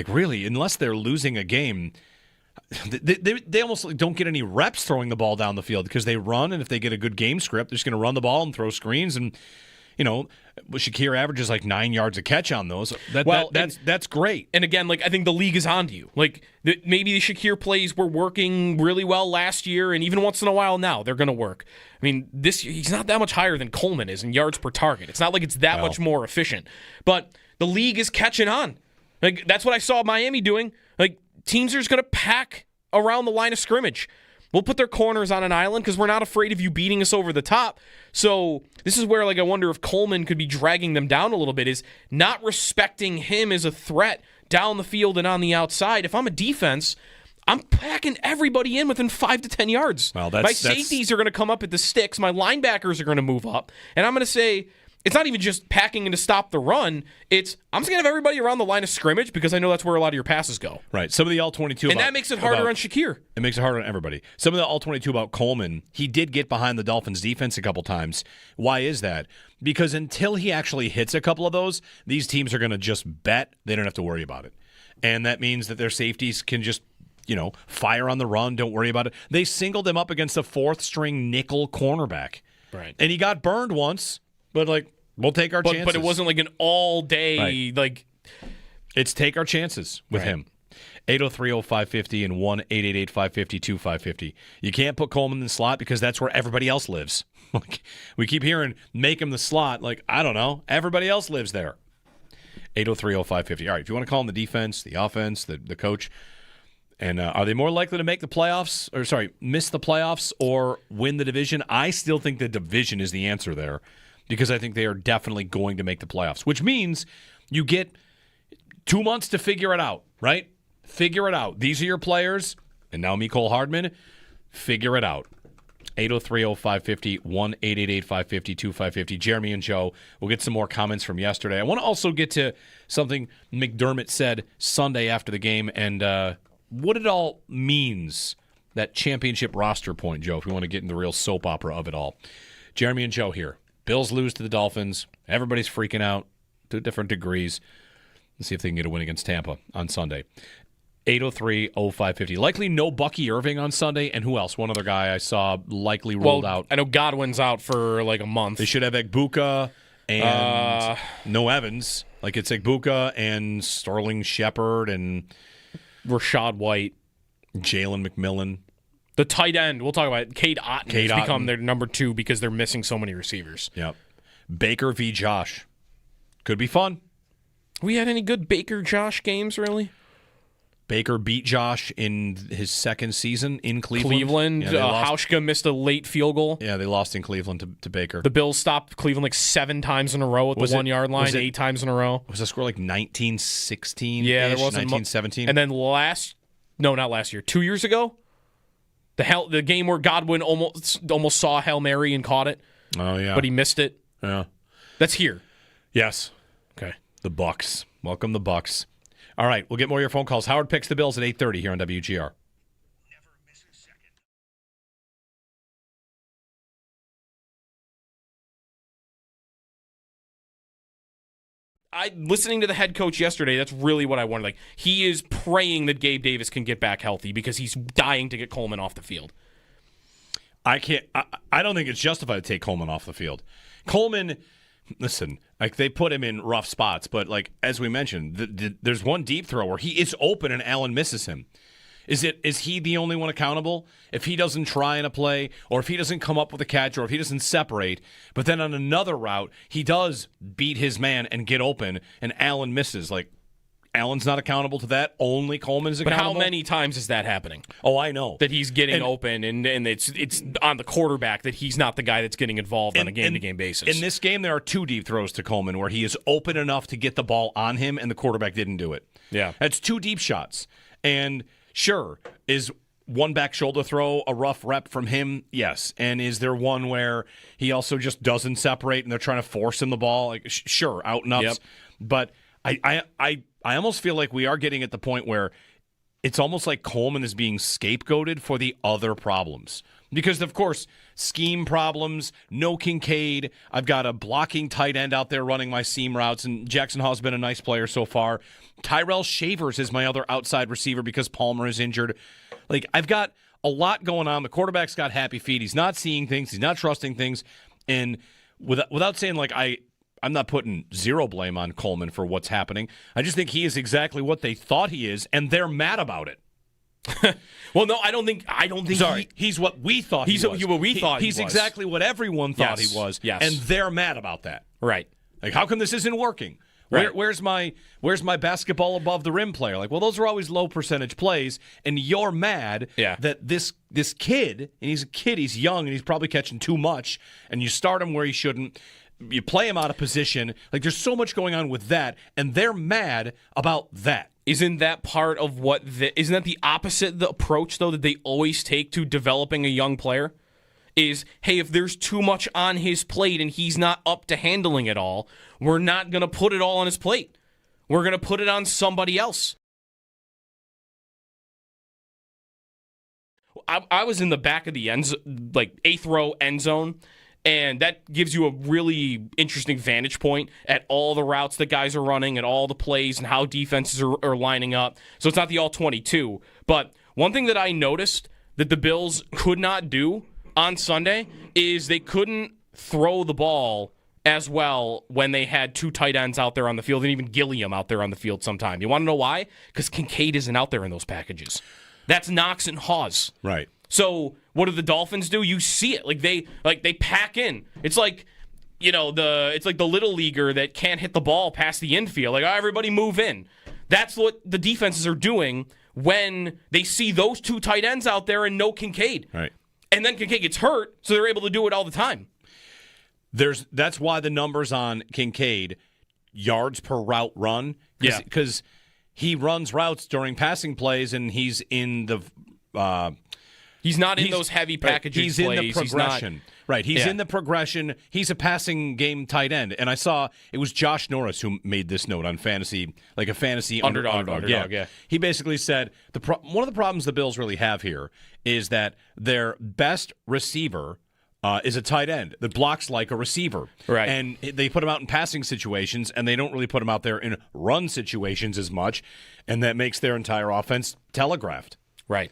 Really, unless they're losing a game, they almost don't get any reps throwing the ball down the field because they run, and if they get a good game script, they're just going to run the ball and throw screens. And, Shakir averages 9 yards a catch on those. That's great. And again, I think the league is on to you. Maybe the Shakir plays were working really well last year, and even once in a while now, they're going to work. I mean, this year, he's not that much higher than Coleman is in yards per target. It's not like it's that much more efficient. But the league is catching on. That's what I saw Miami doing. Teams are just going to pack around the line of scrimmage. We'll put their corners on an island because we're not afraid of you beating us over the top. So this is where I wonder if Coleman could be dragging them down a little bit, is not respecting him as a threat down the field and on the outside. If I'm a defense, I'm packing everybody in within 5 to 10 yards. Well, my safeties are going to come up at the sticks. My linebackers are going to move up. And I'm going to say, it's not even just packing in to stop the run. It's, I'm just going to have everybody around the line of scrimmage because I know that's where a lot of your passes go. Right. Some of the all-22. And that makes it harder on Shakir. It makes it harder on everybody. Some of the all-22 about Coleman, he did get behind the Dolphins' defense a couple times. Why is that? Because until he actually hits a couple of those, these teams are going to just bet. They don't have to worry about it. And that means that their safeties can just, fire on the run. Don't worry about it. They singled him up against a fourth-string nickel cornerback. Right. And he got burned once, but, we'll take our chances. But it wasn't an all-day, It's take our chances with him. 803-0550 and 1-888-550-2550. You can't put Coleman in the slot because that's where everybody else lives. We keep hearing, make him the slot. I don't know. Everybody else lives there. 803-0550. All right, if you want to call him the defense, the offense, the coach, and are they more likely to make the playoffs, miss the playoffs or win the division? I still think the division is the answer there, because I think they are definitely going to make the playoffs, which means you get 2 months to figure it out, right? Figure it out. These are your players, and now Mecole Hardman, figure it out. 803-0550, 1-888-550-2550. Jeremy and Joe, we'll get some more comments from yesterday. I want to also get to something McDermott said Sunday after the game and what it all means, that championship roster point, Joe, if we want to get in the real soap opera of it all. Jeremy and Joe here. Bills lose to the Dolphins. Everybody's freaking out to different degrees. Let's see if they can get a win against Tampa on Sunday. 803-0550. Likely no Bucky Irving on Sunday. And who else? One other guy I saw likely ruled out. I know Godwin's out for a month. They should have Egbuka and no Evans. It's Egbuka and Sterling Shepard and Rashad White. Jalen McMillan. The tight end, we'll talk about it. Cade Otton has become Otten. their number 2 because they're missing so many receivers. Yep. Baker v. Josh. Could be fun. We had any good Baker-Josh games, really? Baker beat Josh in his second season in Cleveland. Hauschka missed a late field goal. Yeah, they lost in Cleveland to Baker. The Bills stopped Cleveland like 7 times in a row at the 1-yard line, 8 times in a row. Was the score like 1916? Yeah, there wasn't 1917. And then not last year, 2 years ago, the game where Godwin almost saw a Hail Mary and caught it. Oh yeah, but he missed it. Yeah, that's here. Yes. Okay. The Bucs. Welcome the Bucs. All right, we'll get more of your phone calls. Howard picks the Bills at 8:30 here on WGR. Listening to the head coach yesterday, that's really what I wanted. Like, he is praying that Gabe Davis can get back healthy because he's dying to get Coleman off the field. I don't think it's justified to take Coleman off the field. Coleman, listen, like they put him in rough spots, but like as we mentioned, there's one deep throw where he is open and Allen misses him. Is he the only one accountable? If he doesn't try in a play, or if he doesn't come up with a catch, or if he doesn't separate, but then on another route, he does beat his man and get open, and Allen misses. Like, Allen's not accountable to that. Only Coleman is accountable. But how many times is that happening? Oh, I know. That he's getting open, and it's on the quarterback that he's not the guy that's getting involved on a game-to-game basis. In this game, there are 2 deep throws to Coleman where he is open enough to get the ball on him, and the quarterback didn't do it. Yeah. That's 2 deep shots. And sure, is one back shoulder throw a rough rep from him? Yes. And is there one where he also just doesn't separate and they're trying to force him the ball? Like, sure, out and ups. Yep. But I almost feel like we are getting at the point where it's almost like Coleman is being scapegoated for the other problems. Because, of course, scheme problems, no Kincaid. I've got a blocking tight end out there running my seam routes, and Jackson Hall's been a nice player so far. Tyrell Shavers is my other outside receiver because Palmer is injured. Like, I've got a lot going on. The quarterback's got happy feet. He's not seeing things. He's not trusting things. And without saying, like, I'm not putting zero blame on Coleman for what's happening. I just think he is exactly what they thought he is, and they're mad about it. Well, no, I don't think. Sorry, he's what we thought he was. What we thought he's he was. exactly what everyone thought he was. Yes. And they're mad about that. Right. Like, how come this isn't working? Right. Where's my basketball above the rim player? Like, well, those are always low percentage plays, and you're mad that this kid, and he's a kid, he's young, and he's probably catching too much, and you start him where he shouldn't. You play him out of position. Like, there's so much going on with that, and they're mad about that. Isn't that part of isn't that the opposite the approach, though, that they always take to developing a young player? Is, hey, if there's too much on his plate and he's not up to handling it all, we're not going to put it all on his plate. We're going to put it on somebody else. I was in the back of the like 8th row end zone, and that gives you a really interesting vantage point at all the routes that guys are running and all the plays and how defenses are lining up. So it's not the all 22. But one thing that I noticed that the Bills could not do on Sunday is they couldn't throw the ball as well when they had 2 tight ends out there on the field and even Gilliam out there on the field sometime. You want to know why? Because Kincaid isn't out there in those packages. That's Knox and Hawes. Right. So what do the Dolphins do? You see it. Like they pack in. It's like, it's like the little leaguer that can't hit the ball past the infield. Like, everybody move in. That's what the defenses are doing when they see those 2 tight ends out there and no Kincaid. Right. And then Kincaid gets hurt, so they're able to do it all the time. That's why the numbers on Kincaid, yards per route run, because he runs routes during passing plays, and he's in the he's not in those heavy packaging He's plays. in the progression. He's in the progression. He's a passing game tight end. And I saw it was Josh Norris who made this note on fantasy, like a fantasy underdog. Yeah. He basically said one of the problems the Bills really have here is that their best receiver is a tight end that blocks like a receiver. Right. And they put him out in passing situations, and they don't really put him out there in run situations as much, and that makes their entire offense telegraphed. Right.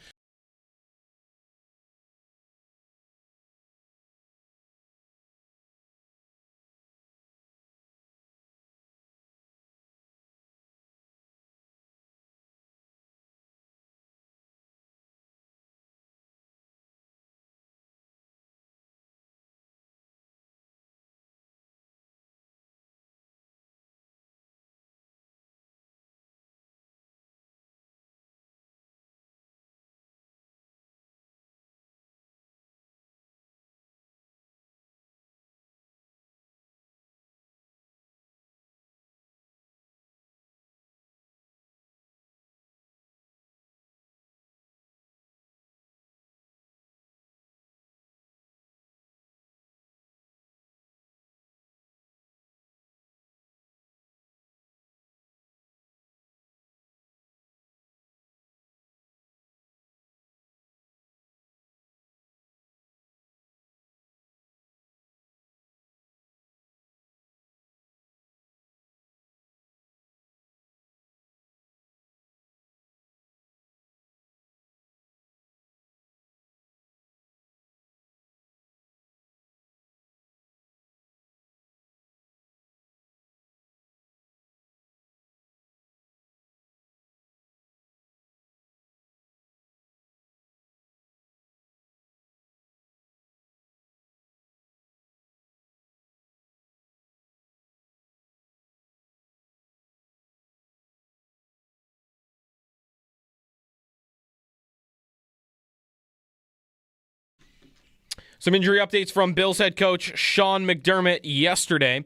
Some injury updates from Bills head coach Sean McDermott yesterday.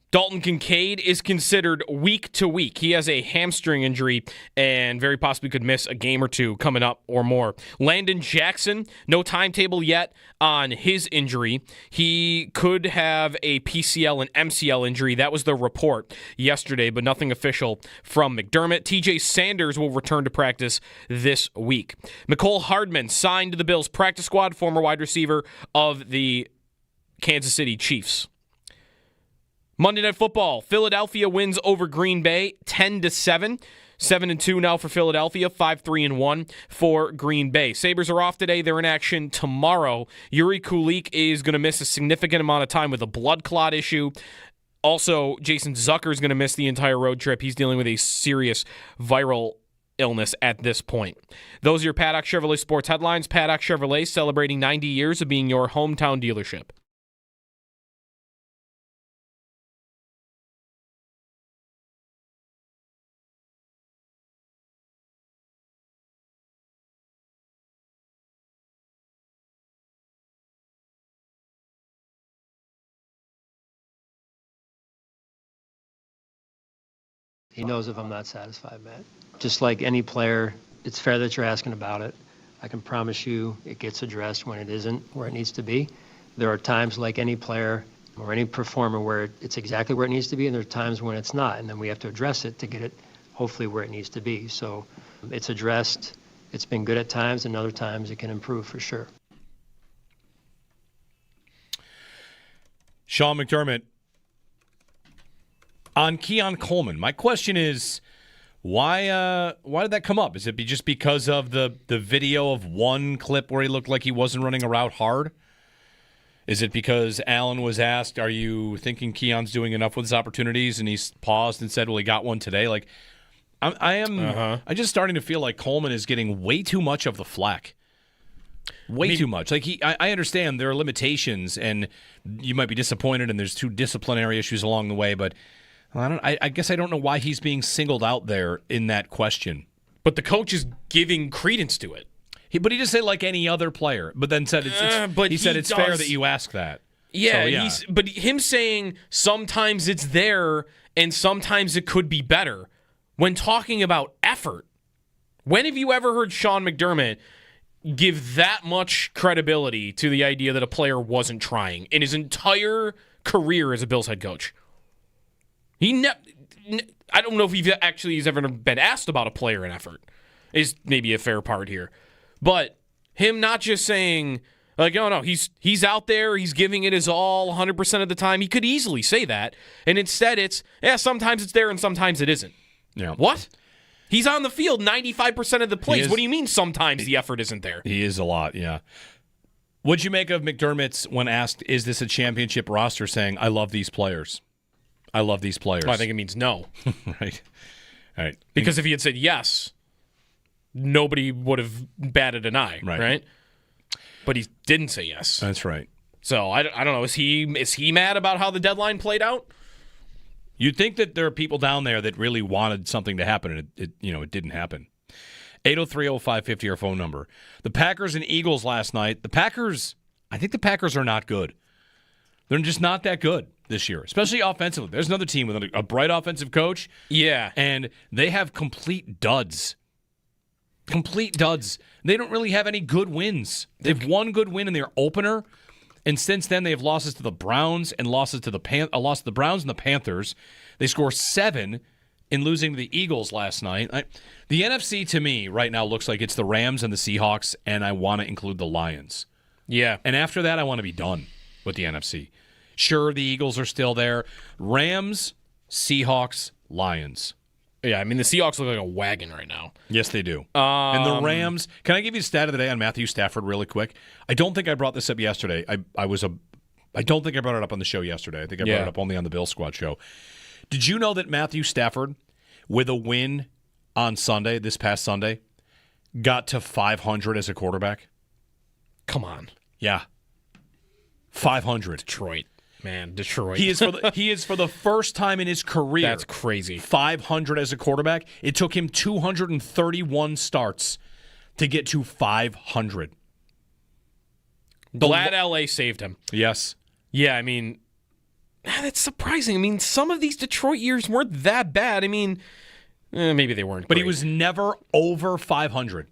Dalton Kincaid is considered week to week. He has a hamstring injury and very possibly could miss a game or two coming up or more. Landon Jackson, no timetable yet on his injury. He could have a PCL and MCL injury. That was the report yesterday, but nothing official from McDermott. TJ Sanders will return to practice this week. Mecole Hardman signed to the Bills practice squad, former wide receiver of the Kansas City Chiefs. Monday Night Football, Philadelphia wins over Green Bay 10-7. 7-2 now for Philadelphia, 5-3-1 for Green Bay. Sabres are off today. They're in action tomorrow. Yuri Kulik is going to miss a significant amount of time with a blood clot issue. Also, Jason Zucker is going to miss the entire road trip. He's dealing with a serious viral illness at this point. Those are your Paddock Chevrolet sports headlines. Paddock Chevrolet celebrating 90 years of being your hometown dealership. He knows if I'm not satisfied, Matt. Just like any player, it's fair that you're asking about it. I can promise you it gets addressed when it isn't where it needs to be. There are times, like any player or any performer, where it's exactly where it needs to be, and there are times when it's not, and then we have to address it to get it hopefully where it needs to be. So it's addressed. It's been good at times, and other times it can improve for sure. Sean McDermott on Keon Coleman. My question is, why did that come up? Is it just because of the video of one clip where he looked like he wasn't running a route hard? Is it because Allen was asked, are you thinking Keon's doing enough with his opportunities? And he paused and said, well, he got one today. Like, I'm just starting to feel like Coleman is getting way too much of the flack. Too much. Like I understand there are limitations, and you might be disappointed, and there's 2 disciplinary issues along the way, but I guess I don't know why he's being singled out there in that question. But the coach is giving credence to it. But he just said like any other player, but then said it's fair that you ask that. Yeah, so, but him saying sometimes it's there and sometimes it could be better when talking about effort. When have you ever heard Sean McDermott give that much credibility to the idea that a player wasn't trying in his entire career as a Bills head coach? I don't know if he's ever been asked about a player in effort, is maybe a fair part here. But him not just saying, like, oh, no, he's out there, he's giving it his all 100% of the time. He could easily say that. And instead it's, sometimes it's there and sometimes it isn't. Yeah. What? He's on the field 95% of the plays. What do you mean sometimes the effort isn't there? He is a lot, yeah. What'd you make of McDermott's, when asked, is this a championship roster, saying, I love these players? I love these players. Well, I think it means no. Right. All right. Because if he had said yes, nobody would have batted an eye, right? But he didn't say yes. That's right. So I don't know. Is he mad about how the deadline played out? You'd think that there are people down there that really wanted something to happen, and it didn't happen. 803-0550, our phone number. The Packers and Eagles last night. I think the Packers are not good. They're just not that good this year, especially offensively. There's another team with a bright offensive coach. Yeah. And they have complete duds. Complete duds. They don't really have any good wins. They've one good win in their opener, and since then they have losses to the Browns and losses to a loss to the Browns and the Panthers. They score 7 in losing to the Eagles last night. The NFC to me right now looks like it's the Rams and the Seahawks, and I want to include the Lions. Yeah. And after that, I want to be done with the NFC. Sure, the Eagles are still there. Rams, Seahawks, Lions. Yeah, I mean, the Seahawks look like a wagon right now. Yes, they do. And the Rams, can I give you a stat of the day on Matthew Stafford really quick? I don't think I brought this up yesterday. I don't think I brought it up on the show yesterday. I think I brought it up only on the Bill Squad show. Did you know that Matthew Stafford, with a win on Sunday, this past Sunday, got to 500 as a quarterback? Come on. Yeah. 500. Detroit. Man, Detroit. He is for the first time in his career. That's crazy. 500 as a quarterback. It took him 231 starts to get to 500. Glad LA saved him. Yes. Yeah, I mean, that's surprising. I mean, some of these Detroit years weren't that bad. I mean, maybe they weren't. But great. he was never over 500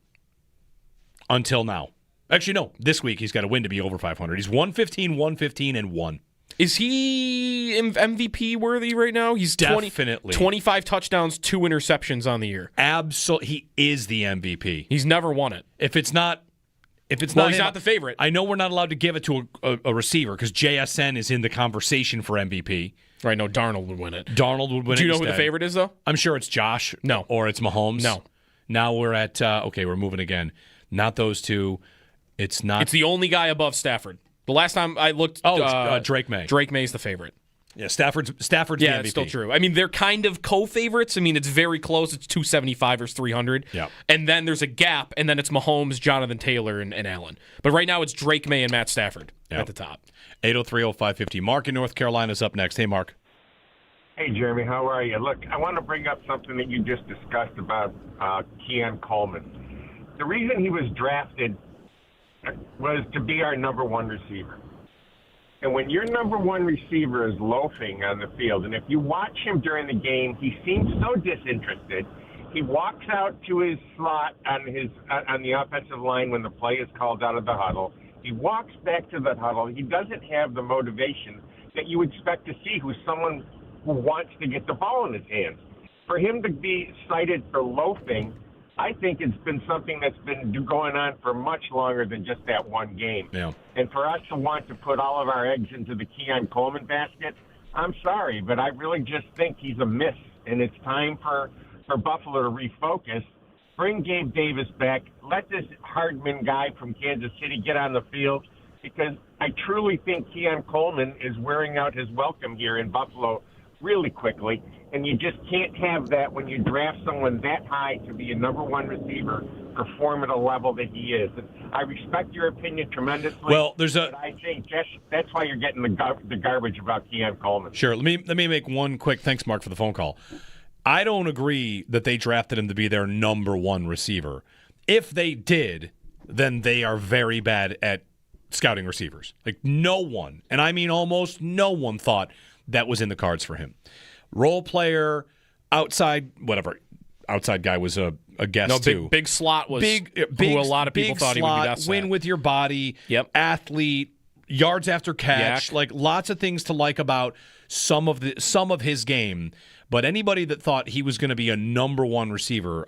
until now. Actually, no. This week he's got to win to be over 500. He's 115, 115, and 1. Is he MVP worthy right now? He's definitely 25 touchdowns, 2 interceptions on the year. Absolutely, he is the MVP. He's never won it. If it's not he's him, not the favorite. I know we're not allowed to give it to a receiver because JSN is in the conversation for MVP. Right? No, Darnold would win it. Darnold would win it. Do you know instead. who the favorite is though? I'm sure it's Josh. No, or it's Mahomes. No. Now we're at we're moving again. Not those two. It's not. It's the only guy above Stafford. The last time I looked, Drake May. Drake May's the favorite. Yeah, Stafford's the MVP. It's still true. I mean, they're kind of co-favorites. I mean, it's very close. It's 275 versus 300. Yeah. And then there's a gap, and then it's Mahomes, Jonathan Taylor, and Allen. But right now it's Drake May and Matt Stafford at the top. 803-0550. Mark in North Carolina is up next. Hey, Mark. Hey, Jeremy. How are you? Look, I want to bring up something that you just discussed about Keon Coleman. The reason he was drafted was to be our number one receiver. And when your number one receiver is loafing on the field, and if you watch him during the game, he seems so disinterested. He walks out to his slot on the offensive line when the play is called out of the huddle. He walks back to the huddle. He doesn't have the motivation that you expect to see who's someone who wants to get the ball in his hands. For him to be cited for loafing, I think it's been something that's been going on for much longer than just that one game. Yeah. And for us to want to put all of our eggs into the Keon Coleman basket, I'm sorry, but I really just think he's a miss. And it's time for Buffalo to refocus. Bring Gabe Davis back. Let this Hardman guy from Kansas City get on the field, because I truly think Keon Coleman is wearing out his welcome here in Buffalo really quickly. And you just can't have that when you draft someone that high to be a number one receiver, perform at a level that he is. And I respect your opinion tremendously. Well, but I think that's why you're getting the garbage about Keon Coleman. Sure. Let me make one quick. Thanks, Mark, for the phone call. I don't agree that they drafted him to be their number one receiver. If they did, then they are very bad at scouting receivers. Like no one, and I mean almost no one, thought that was in the cards for him. Role player, outside guy was a guest too. Big slot was who a lot of people thought slot, he would be best win at. with your body, athlete, yards after catch, Yak. like lots of things to like about some of his game. But anybody that thought he was going to be a number one receiver,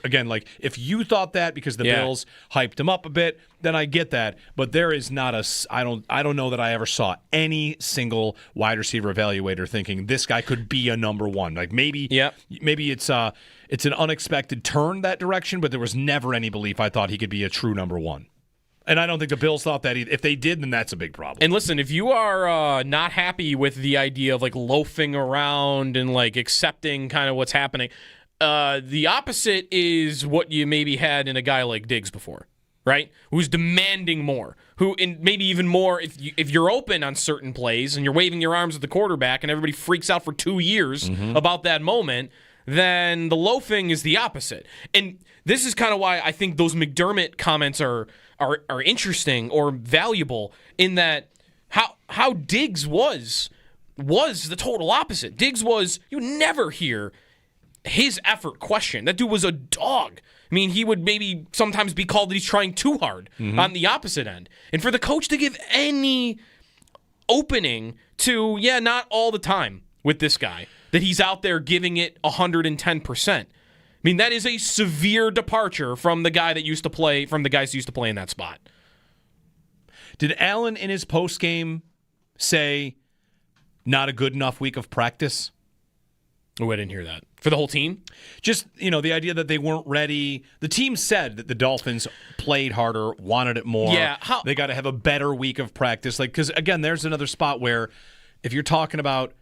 again, like if you thought that because the Bills hyped him up a bit, then I get that. But there is not I don't know that I ever saw any single wide receiver evaluator thinking this guy could be a number one. Like maybe it's an unexpected turn that direction, but there was never any belief I thought he could be a true number one. And I don't think the Bills thought that either. If they did, then that's a big problem. And listen, if you are not happy with the idea of like loafing around and like accepting kind of what's happening, the opposite is what you maybe had in a guy like Diggs before, right? Who's demanding more, and maybe even more if you're open on certain plays and you're waving your arms at the quarterback and everybody freaks out for 2 years about that moment, then the loafing is the opposite. And this is kind of why I think those McDermott comments are interesting or valuable, in that how Diggs was the total opposite. Diggs was, you never hear his effort questioned. That dude was a dog. I mean, he would maybe sometimes be called that he's trying too hard on the opposite end. And for the coach to give any opening to, not all the time with this guy, that he's out there giving it 110%. I mean, that is a severe departure from the guys who used to play in that spot. Did Allen in his postgame say not a good enough week of practice? Oh, I didn't hear that. For the whole team? Just, the idea that they weren't ready. The team said that the Dolphins played harder, wanted it more. Yeah. They got to have a better week of practice. Because, again, there's another spot where if you're talking about,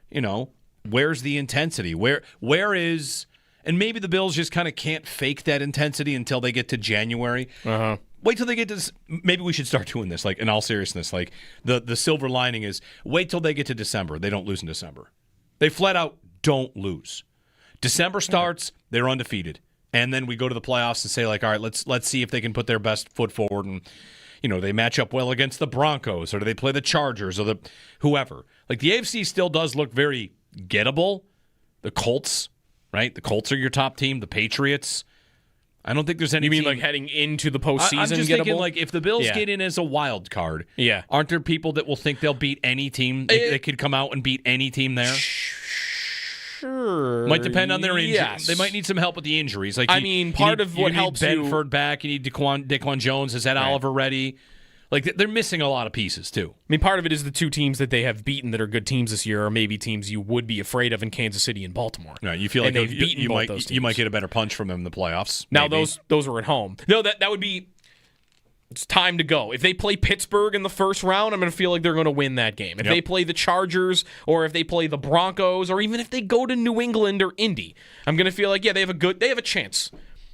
where's the intensity? Where is... And maybe the Bills just kind of can't fake that intensity until they get to January. Wait till they get to... Maybe we should start doing this, like, in all seriousness. Like, the silver lining is wait till they get to December. They don't lose in December. They flat out don't lose. December starts, they're undefeated. And then we go to the playoffs and say, like, all right, let's see if they can put their best foot forward. And, they match up well against the Broncos, or do they play the Chargers, or the whoever. Like, the AFC still does look very gettable. The Colts, right? The Colts are your top team. The Patriots. I don't think there's any. You mean team, like heading into the postseason? I'm just gettable? thinking, like, if the Bills get in as a wild card, aren't there people that will think they'll beat any team? They could come out and beat any team there. Sure. Might depend on their injury. Yes. They might need some help with the injuries. Like, part of what helps you need Benford back. You need Daquan Jones. Is that Oliver ready? Like, they're missing a lot of pieces, too. I mean, part of it is the two teams that they have beaten that are good teams this year, or maybe teams you would be afraid of in Kansas City and Baltimore. Right, you feel like they've beaten both those teams. You might get a better punch from them in the playoffs. Now, maybe. those are at home. No, that would be... It's time to go. If they play Pittsburgh in the first round, I'm going to feel like they're going to win that game. If they play the Chargers, or if they play the Broncos, or even if they go to New England or Indy, I'm going to feel like, they have a chance.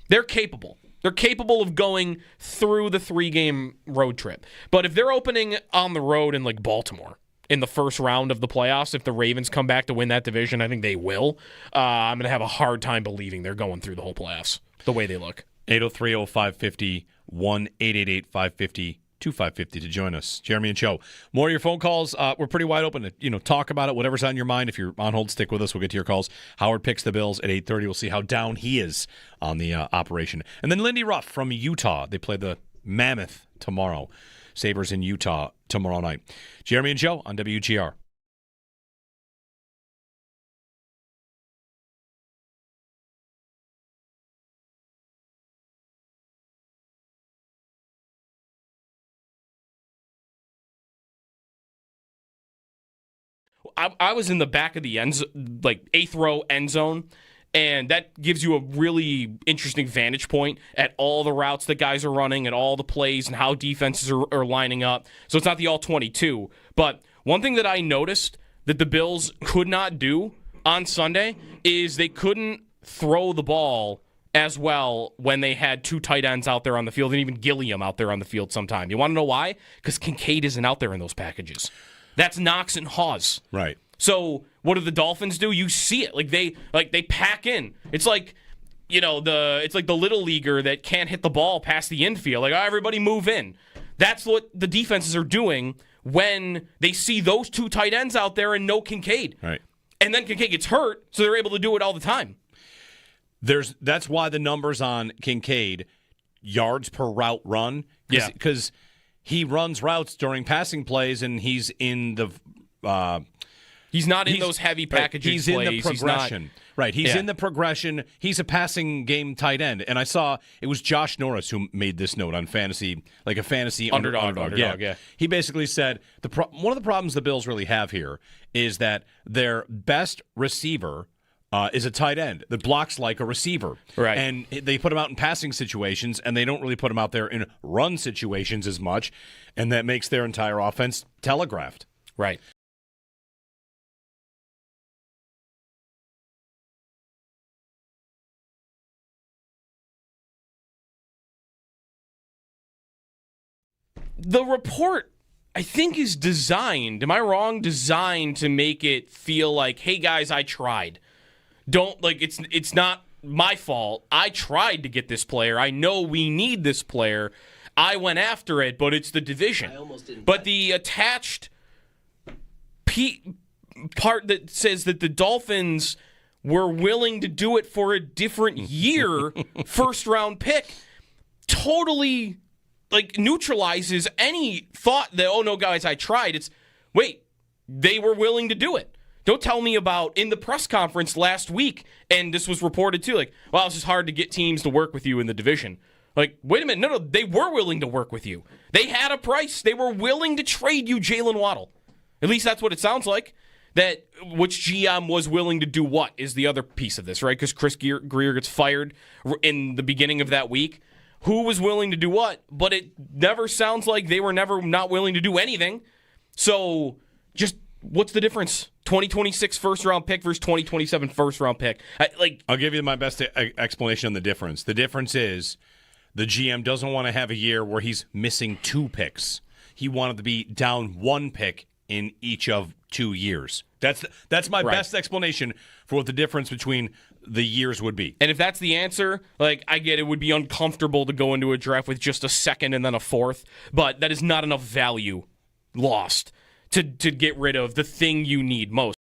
They're capable. They're capable of going through the 3-game road trip. But if they're opening on the road in like Baltimore in the first round of the playoffs, if the Ravens come back to win that division, I think they will. I'm going to have a hard time believing they're going through the whole playoffs the way they look. 803-0550, 1-888-550-2550 to join us. Jeremy and Joe. More of your phone calls. We're pretty wide open to talk about it, whatever's on your mind. If you're on hold, stick with us. We'll get to your calls. Howard picks the Bills at 8:30. We'll see how down he is on the operation. And then Lindy Ruff from Utah. They play the Mammoth tomorrow. Sabres in Utah tomorrow night. Jeremy and Joe on WGR. I was in the back of the like 8th row end zone, and that gives you a really interesting vantage point at all the routes that guys are running, and all the plays, and how defenses are lining up. So it's not the all 22. But one thing that I noticed that the Bills could not do on Sunday is they couldn't throw the ball as well when they had two tight ends out there on the field, and even Gilliam out there on the field sometime. You want to know why? Because Kincaid isn't out there in those packages. That's Knox and Hawes. Right. So what do the Dolphins do? You see it. They pack in. It's like, it's like the little leaguer that can't hit the ball past the infield. Like, everybody move in. That's what the defenses are doing when they see those two tight ends out there and no Kincaid. Right. And then Kincaid gets hurt, so they're able to do it all the time. That's why the numbers on Kincaid, yards per route run, because he runs routes during passing plays, and he's in the he's not in those heavy packaging plays. He's in the progression. He's in the progression. He's a passing game tight end. And I saw it was Josh Norris who made this note on fantasy, like a fantasy underdog. Yeah. He basically said one of the problems the Bills really have here is that their best receiver is a tight end that blocks like a receiver. Right. And they put him out in passing situations, and they don't really put him out there in run situations as much, and that makes their entire offense telegraphed. Right. The report, I think, is designed, am I wrong, designed to make it feel like, hey, guys, I tried. It's not my fault. I tried to get this player. I know we need this player. I went after it, but it's the division. I almost didn't. But the attached part that says that the Dolphins were willing to do it for a different year, first-round pick, totally neutralizes any thought that, oh, no, guys, I tried. It's, wait, they were willing to do it. Don't tell me about in the press conference last week, and this was reported too, well, it's just hard to get teams to work with you in the division. Wait a minute. No, they were willing to work with you. They had a price. They were willing to trade you Jalen Waddle. At least that's what it sounds like. That which GM was willing to do what is the other piece of this, right? Because Chris Greer gets fired in the beginning of that week. Who was willing to do what? But it never sounds like they were never not willing to do anything. So just what's the difference? 2026 first-round pick versus 2027 first-round pick. I'll give you my best explanation on the difference. The difference is the GM doesn't want to have a year where he's missing 2 picks. He wanted to be down 1 pick in each of 2 years. That's my best explanation for what the difference between the years would be. And if that's the answer, like, I get it would be uncomfortable to go into a draft with just a second and then a fourth, but that is not enough value lost to get rid of the thing you need most.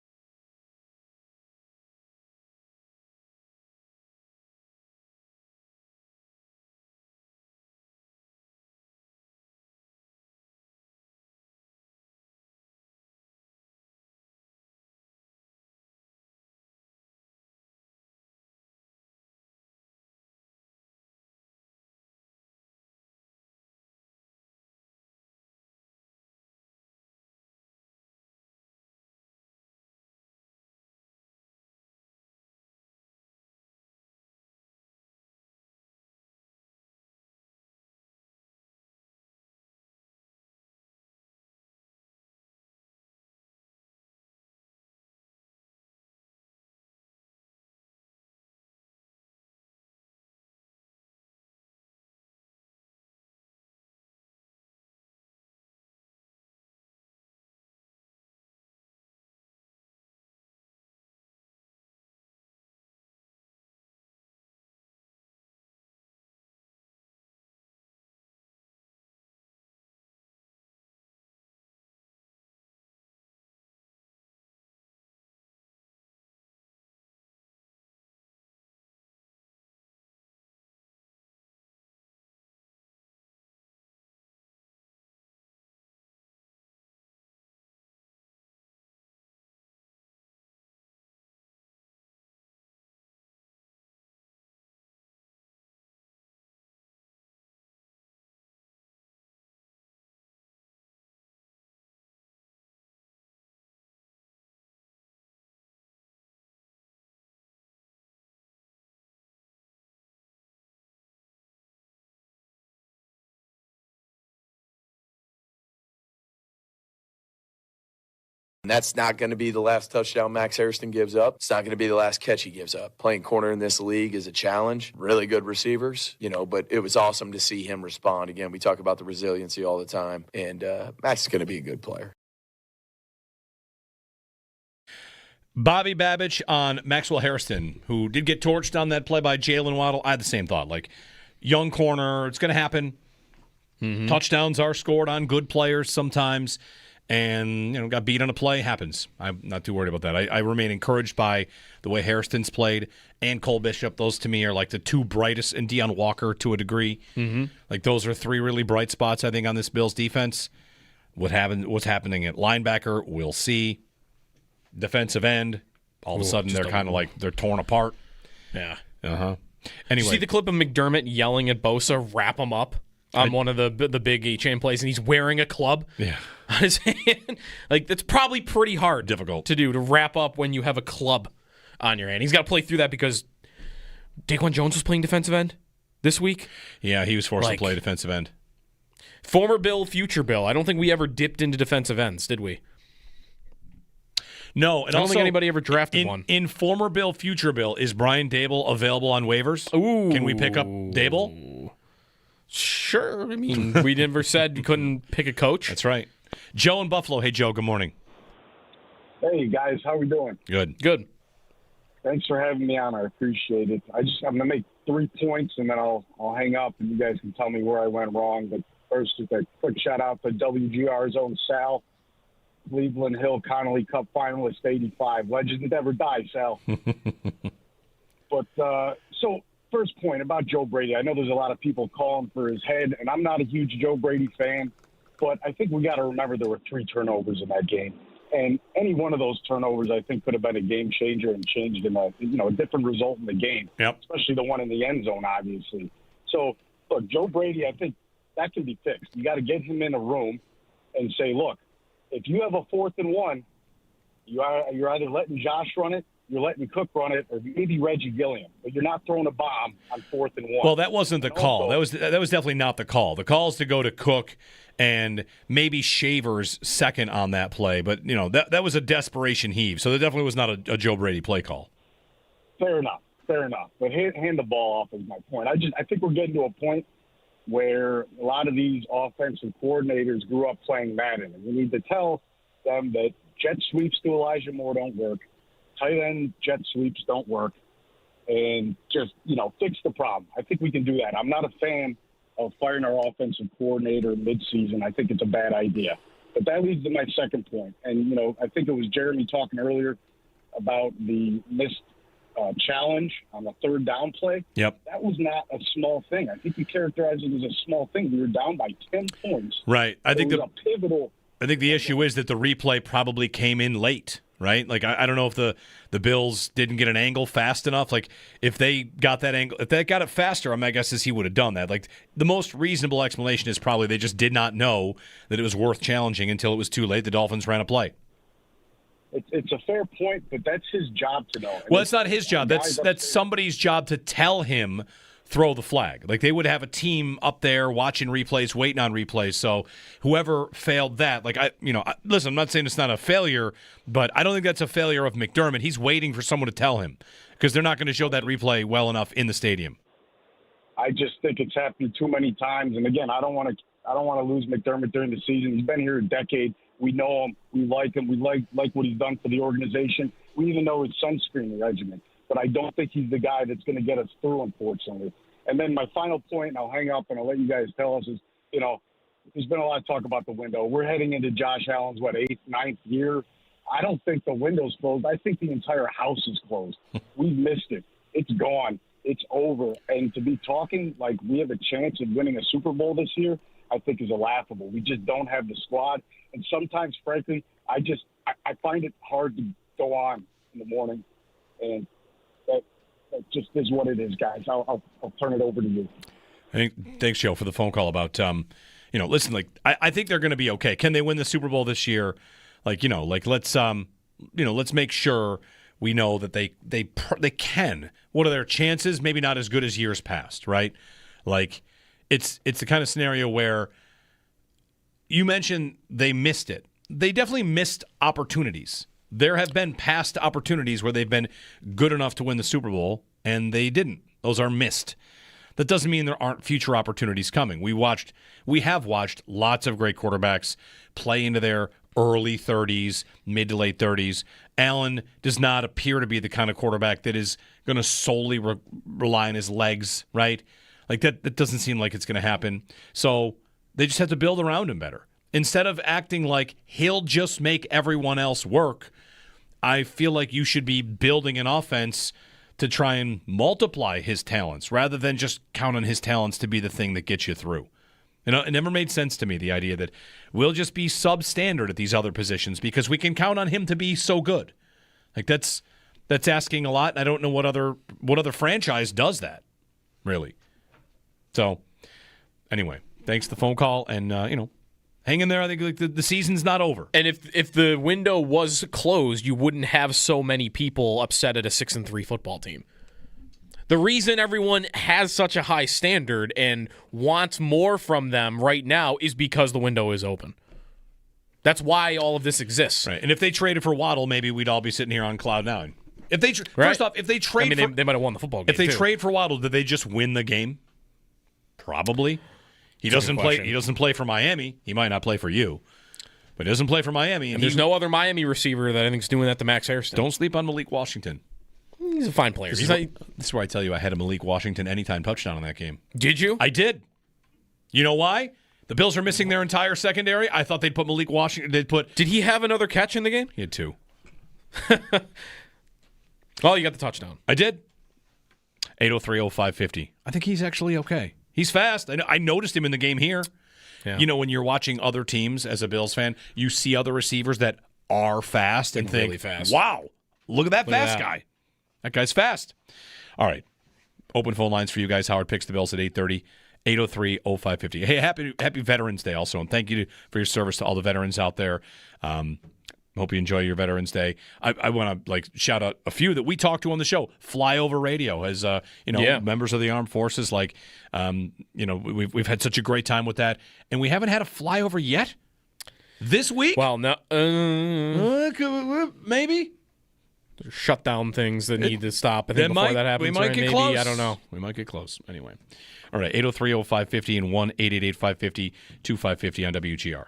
And that's not going to be the last touchdown Max Harrison gives up. It's not going to be the last catch he gives up. Playing corner in this league is a challenge. Really good receivers, but it was awesome to see him respond. Again, we talk about the resiliency all the time, and Max is going to be a good player. Bobby Babich on Maxwell Harrison, who did get torched on that play by Jalen Waddle. I had the same thought. Like, young corner, it's going to happen. Mm-hmm. Touchdowns are scored on good players sometimes. And, got beat on a play, happens. I'm not too worried about that. I remain encouraged by the way Harrison's played and Cole Bishop. Those, to me, are like the two brightest, and Deion Walker to a degree. Mm-hmm. Like, those are three really bright spots, I think, on this Bills defense. What's happening at linebacker, we'll see. Defensive end, all of a sudden they're kind of like they're torn apart. Yeah. Anyway. Did you see the clip of McDermott yelling at Bosa, wrap him up on one of the big A-chain plays, and he's wearing a club on his hand? Like, that's probably pretty hard. Difficult to do, to wrap up when you have a club on your hand. He's got to play through that because Daquan Jones was playing defensive end this week. Yeah, he was forced to play defensive end. Former Bill, future Bill. I don't think we ever dipped into defensive ends, did we? No, and I don't also, think anybody ever drafted one. In former Bill, future Bill, is Brian Daboll available on waivers? Ooh. Can we pick up Daboll? Sure. I mean, we never said you couldn't pick a coach. That's right. Joe in Buffalo. Hey, Joe, good morning. Hey, guys. How we doing? Good. Thanks for having me on. I appreciate it. I'm going to make 3 points, and then I'll hang up, and you guys can tell me where I went wrong. But first, just a quick shout-out to WGR's own Sal. Cleveland Hill Connolly Cup finalist, 85. Legend never die, Sal. But so first point about Joe Brady. I know there's a lot of people calling for his head, and I'm not a huge Joe Brady fan, but I think we got to remember there were 3 turnovers in that game. And any one of those turnovers, I think, could have been a game changer and changed in a different result in the game, especially the one in the end zone, obviously. So, look, Joe Brady, I think that can be fixed. You got to get him in a room and say, look, if you have a 4th and 1, you're either letting Josh run it, you're letting Cook run it, or maybe Reggie Gilliam. But you're not throwing a bomb on 4th and 1. Well, that wasn't the call. That was definitely not the call. The call is to go to Cook and maybe Shavers second on that play. But, that was a desperation heave. So that definitely was not a Joe Brady play call. Fair enough. But hand the ball off is my point. I think we're getting to a point where a lot of these offensive coordinators grew up playing Madden. And we need to tell them that jet sweeps to Elijah Moore don't work. Tight end jet sweeps don't work. And just, fix the problem. I think we can do that. I'm not a fan of firing our offensive coordinator midseason. I think it's a bad idea. But that leads to my second point. And, I think it was Jeremy talking earlier about the missed challenge on the third down play. Yep. That was not a small thing. I think you characterized it as a small thing. We were down by 10 points. Right. I think the issue is that the replay probably came in late, right? Like, I don't know if the Bills didn't get an angle fast enough. Like, if they got that angle, if they got it faster, my guess is he would have done that. Like, the most reasonable explanation is probably they just did not know that it was worth challenging until it was too late. The Dolphins ran a play. It's a fair point, but that's his job to know. Well, it's not his job. That's somebody's job to tell him throw the flag. Like, they would have a team up there watching replays, waiting on replays. So whoever failed that, listen, I'm not saying it's not a failure, but I don't think that's a failure of McDermott. He's waiting for someone to tell him because they're not going to show that replay well enough in the stadium. I just think it's happened too many times. And again, I don't want to lose McDermott during the season. He's been here a decade. We know him. We like him. We like what he's done for the organization. We even know his sunscreen regimen. But I don't think he's the guy that's going to get us through, unfortunately. And then my final point, and I'll hang up and I'll let you guys tell us, is, there's been a lot of talk about the window. We're heading into Josh Allen's, 8th, 9th year. I don't think the window's closed. I think the entire house is closed. We've missed it. It's gone. It's over. And to be talking like we have a chance of winning a Super Bowl this year, I think is laughable. We just don't have the squad. And sometimes, frankly, I find it hard to go on in the morning. And that just is what it is, guys. I'll turn it over to you. Thanks, Joe, for the phone call about, listen, I think they're going to be okay. Can they win the Super Bowl this year? Let's make sure we know that they can. What are their chances? Maybe not as good as years past, right? Like, it's the kind of scenario where you mentioned they missed it. They definitely missed opportunities. There have been past opportunities where they've been good enough to win the Super Bowl, and they didn't. Those are missed. That doesn't mean there aren't future opportunities coming. We have watched lots of great quarterbacks play into their early 30s, mid to late 30s. Allen does not appear to be the kind of quarterback that is going to solely rely on his legs, right? Like, that doesn't seem like it's going to happen. So they just have to build around him better. Instead of acting like he'll just make everyone else work, I feel like you should be building an offense to try and multiply his talents rather than just count on his talents to be the thing that gets you through. It never made sense to me, the idea that we'll just be substandard at these other positions because we can count on him to be so good. Like, that's asking a lot, and I don't know what other franchise does that, really. So, anyway, thanks for the phone call, and, hang in there. I think the season's not over. And if the window was closed, you wouldn't have so many people upset at a 6-3 football team. The reason everyone has such a high standard and wants more from them right now is because the window is open. That's why all of this exists. Right. And if they traded for Waddle, maybe we'd all be sitting here on cloud nine. First off, if they trade, they might have won the football game. If they trade for Waddle, did they just win the game? Probably. He doesn't play. He doesn't play for Miami. He might not play for you, but he doesn't play for Miami. And there's no other Miami receiver that I think's doing that to Max Hairston. Don't sleep on Malik Washington. He's a fine player. This is where I tell you I had a Malik Washington anytime touchdown in that game. Did you? I did. You know why? The Bills are missing their entire secondary. I thought they'd put Malik Washington. Did he have another catch in the game? He had 2. Oh, you got the touchdown. I did. 803-0550. I think he's actually okay. He's fast. I noticed him in the game here. Yeah. When you're watching other teams as a Bills fan, you see other receivers that are fast and think, really fast. Wow, look at that fast guy. That guy's fast. All right. Open phone lines for you guys. Howard picks the Bills at 8:30. 803-0550. Hey, happy Veterans Day also, and thank you for your service to all the veterans out there. Hope you enjoy your Veterans Day. I want to shout out a few that we talked to on the show. Flyover Radio has members of the armed forces. We've had such a great time with that, and we haven't had a flyover yet this week. Well, no, maybe. There's shutdown things that need to stop. I think before that happens, we might get maybe, close. I don't know. We might get close. Anyway. All right, 803-0550 and 1-888-550-2550 on WGR.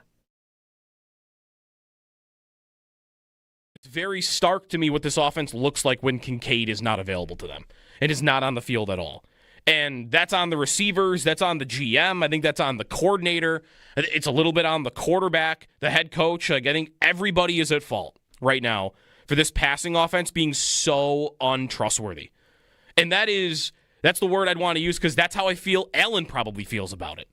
It's very stark to me what this offense looks like when Kincaid is not available to them. It is not on the field at all. And that's on the receivers. That's on the GM. I think that's on the coordinator. It's a little bit on the quarterback, the head coach. Like, I think everybody is at fault right now for this passing offense being so untrustworthy. And that's the word I'd want to use because that's how I feel Allen probably feels about it.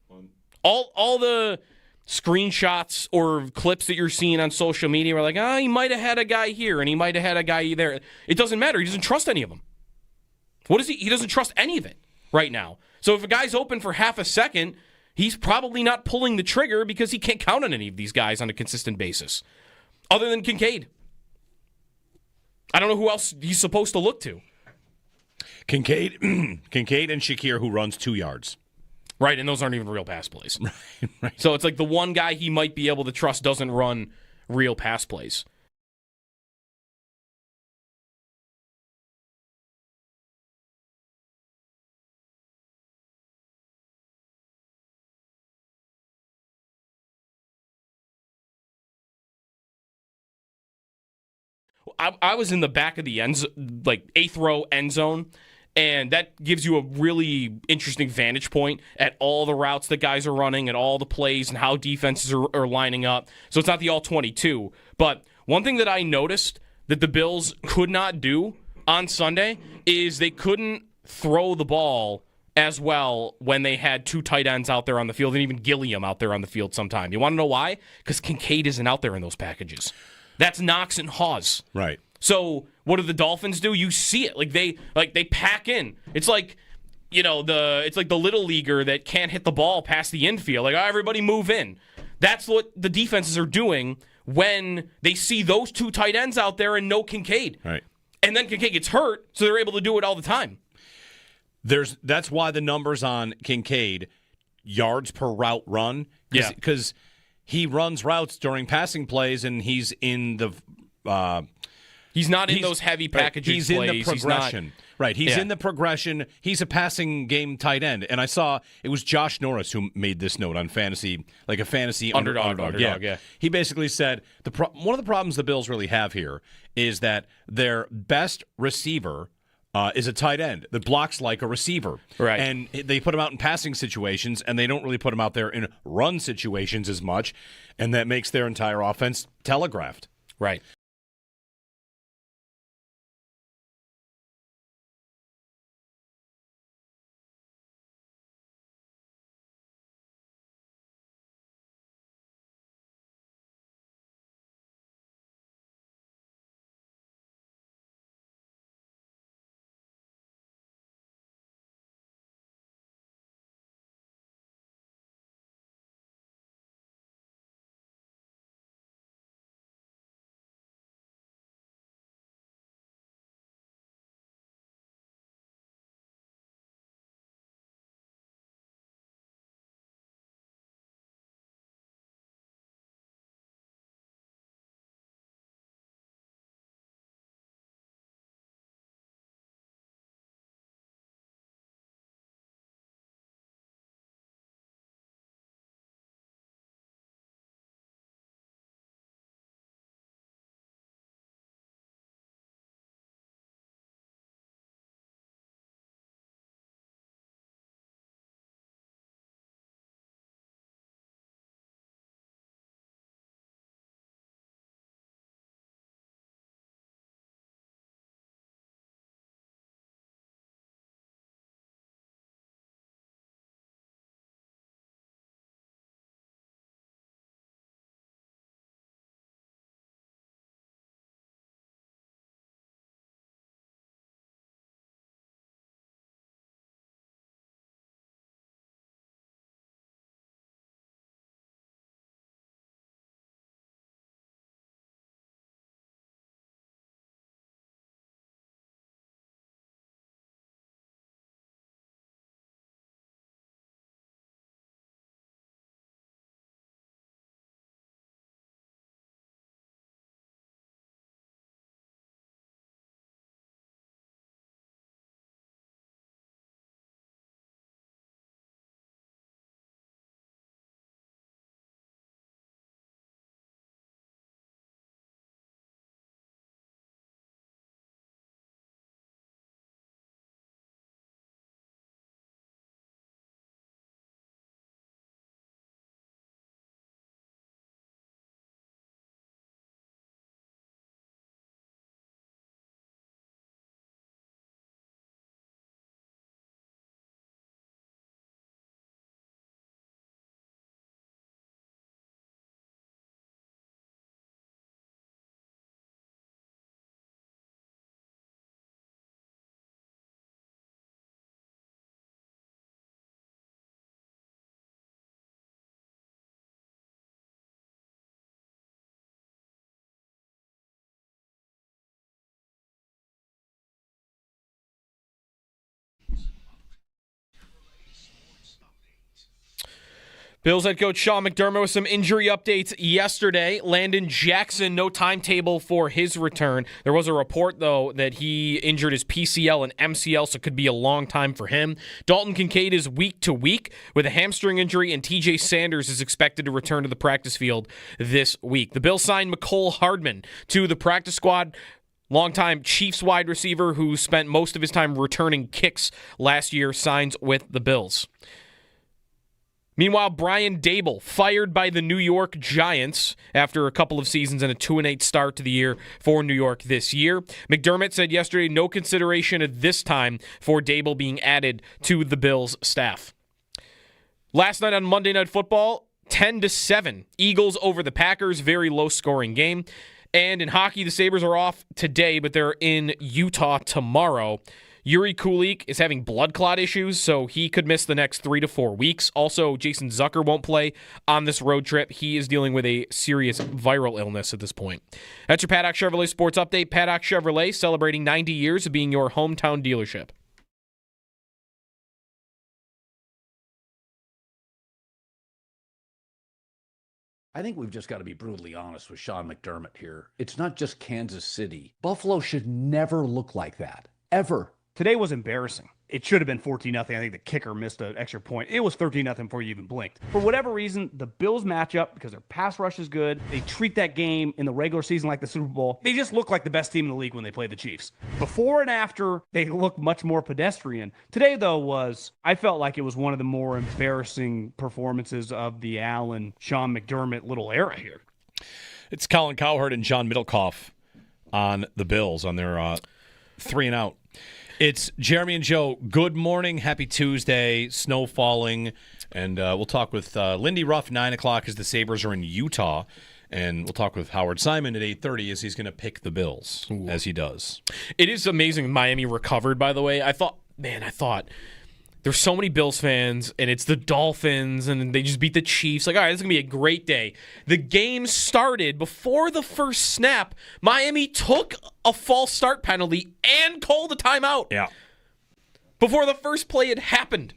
All the screenshots or clips that you're seeing on social media are like, he might have had a guy here and he might have had a guy there. It doesn't matter. He doesn't trust any of them. What is he? He doesn't trust any of it right now. So if a guy's open for half a second, he's probably not pulling the trigger because he can't count on any of these guys on a consistent basis, other than Kincaid. I don't know who else he's supposed to look to. Kincaid and Shakir, who runs 2 yards. Right, and those aren't even real pass plays. Right. So it's like the one guy he might be able to trust doesn't run real pass plays. I was in the back of the like 8th row end zone, and that gives you a really interesting vantage point at all the routes that guys are running and all the plays and how defenses are lining up. So it's not the all 22. But one thing that I noticed that the Bills could not do on Sunday is they couldn't throw the ball as well when they had 2 tight ends out there on the field and even Gilliam out there on the field sometime. You want to know why? Because Kincaid isn't out there in those packages. That's Knox and Hawes. Right. So what do the Dolphins do? You see it. They pack in. It's like, it's like the little leaguer that can't hit the ball past the infield. Like, everybody move in. That's what the defenses are doing when they see those 2 tight ends out there and no Kincaid. Right. And then Kincaid gets hurt, so they're able to do it all the time. That's why the numbers on Kincaid, yards per route run, because he runs routes during passing plays, and he's in the he's not in those heavy packaging plays. He's in the progression. He's in the progression. He's a passing game tight end. And I saw it was Josh Norris who made this note on fantasy, like a fantasy underdog. Yeah. He basically said one of the problems the Bills really have here is that their best receiver is a tight end that blocks like a receiver. Right. And they put him out in passing situations, and they don't really put him out there in run situations as much, and that makes their entire offense telegraphed. Right. Bills head coach Sean McDermott with some injury updates yesterday. Landon Jackson, no timetable for his return. There was a report, though, that he injured his PCL and MCL, so it could be a long time for him. Dalton Kincaid is week to week with a hamstring injury, and TJ Sanders is expected to return to the practice field this week. The Bills signed McCole Hardman to the practice squad. Longtime Chiefs wide receiver who spent most of his time returning kicks last year signs with the Bills. Meanwhile, Brian Daboll fired by the New York Giants after a couple of seasons and a 2-8 start to the year for New York this year. McDermott said yesterday no consideration at this time for Daboll being added to the Bills staff. Last night on Monday Night Football, 10-7, Eagles over the Packers, very low-scoring game. And in hockey, the Sabres are off today, but they're in Utah tomorrow. Yuri Kulik is having blood clot issues, so he could miss the next 3 to 4 weeks. Also, Jason Zucker won't play on this road trip. He is dealing with a serious viral illness at this point. That's your Paddock Chevrolet Sports Update. Paddock Chevrolet celebrating 90 years of being your hometown dealership. I think we've just got to be brutally honest with Sean McDermott here. It's not just Kansas City. Buffalo should never look like that, ever. Today was embarrassing. It should have been 14-0. I think the kicker missed an extra point. It was 13-0 before you even blinked. For whatever reason, the Bills match up because their pass rush is good. They treat that game in the regular season like the Super Bowl. They just look like the best team in the league when they play the Chiefs. Before and after, they look much more pedestrian. Today, though, I felt like it was one of the more embarrassing performances of the Allen, Sean McDermott little era here. It's Colin Cowherd and John Middlecoff on the Bills on their 3-and-out. It's Jeremy and Joe. Good morning. Happy Tuesday. Snow falling. And we'll talk with Lindy Ruff, 9 o'clock, as the Sabres are in Utah. And we'll talk with Howard Simon at 8:30 as he's going to pick the Bills, as he does. It is amazing Miami recovered, by the way. I thought there's so many Bills fans, and it's the Dolphins, and they just beat the Chiefs. Like, all right, this is going to be a great day. The game started before the first snap. Miami took a false start penalty and called a timeout. Yeah. Before the first play had happened.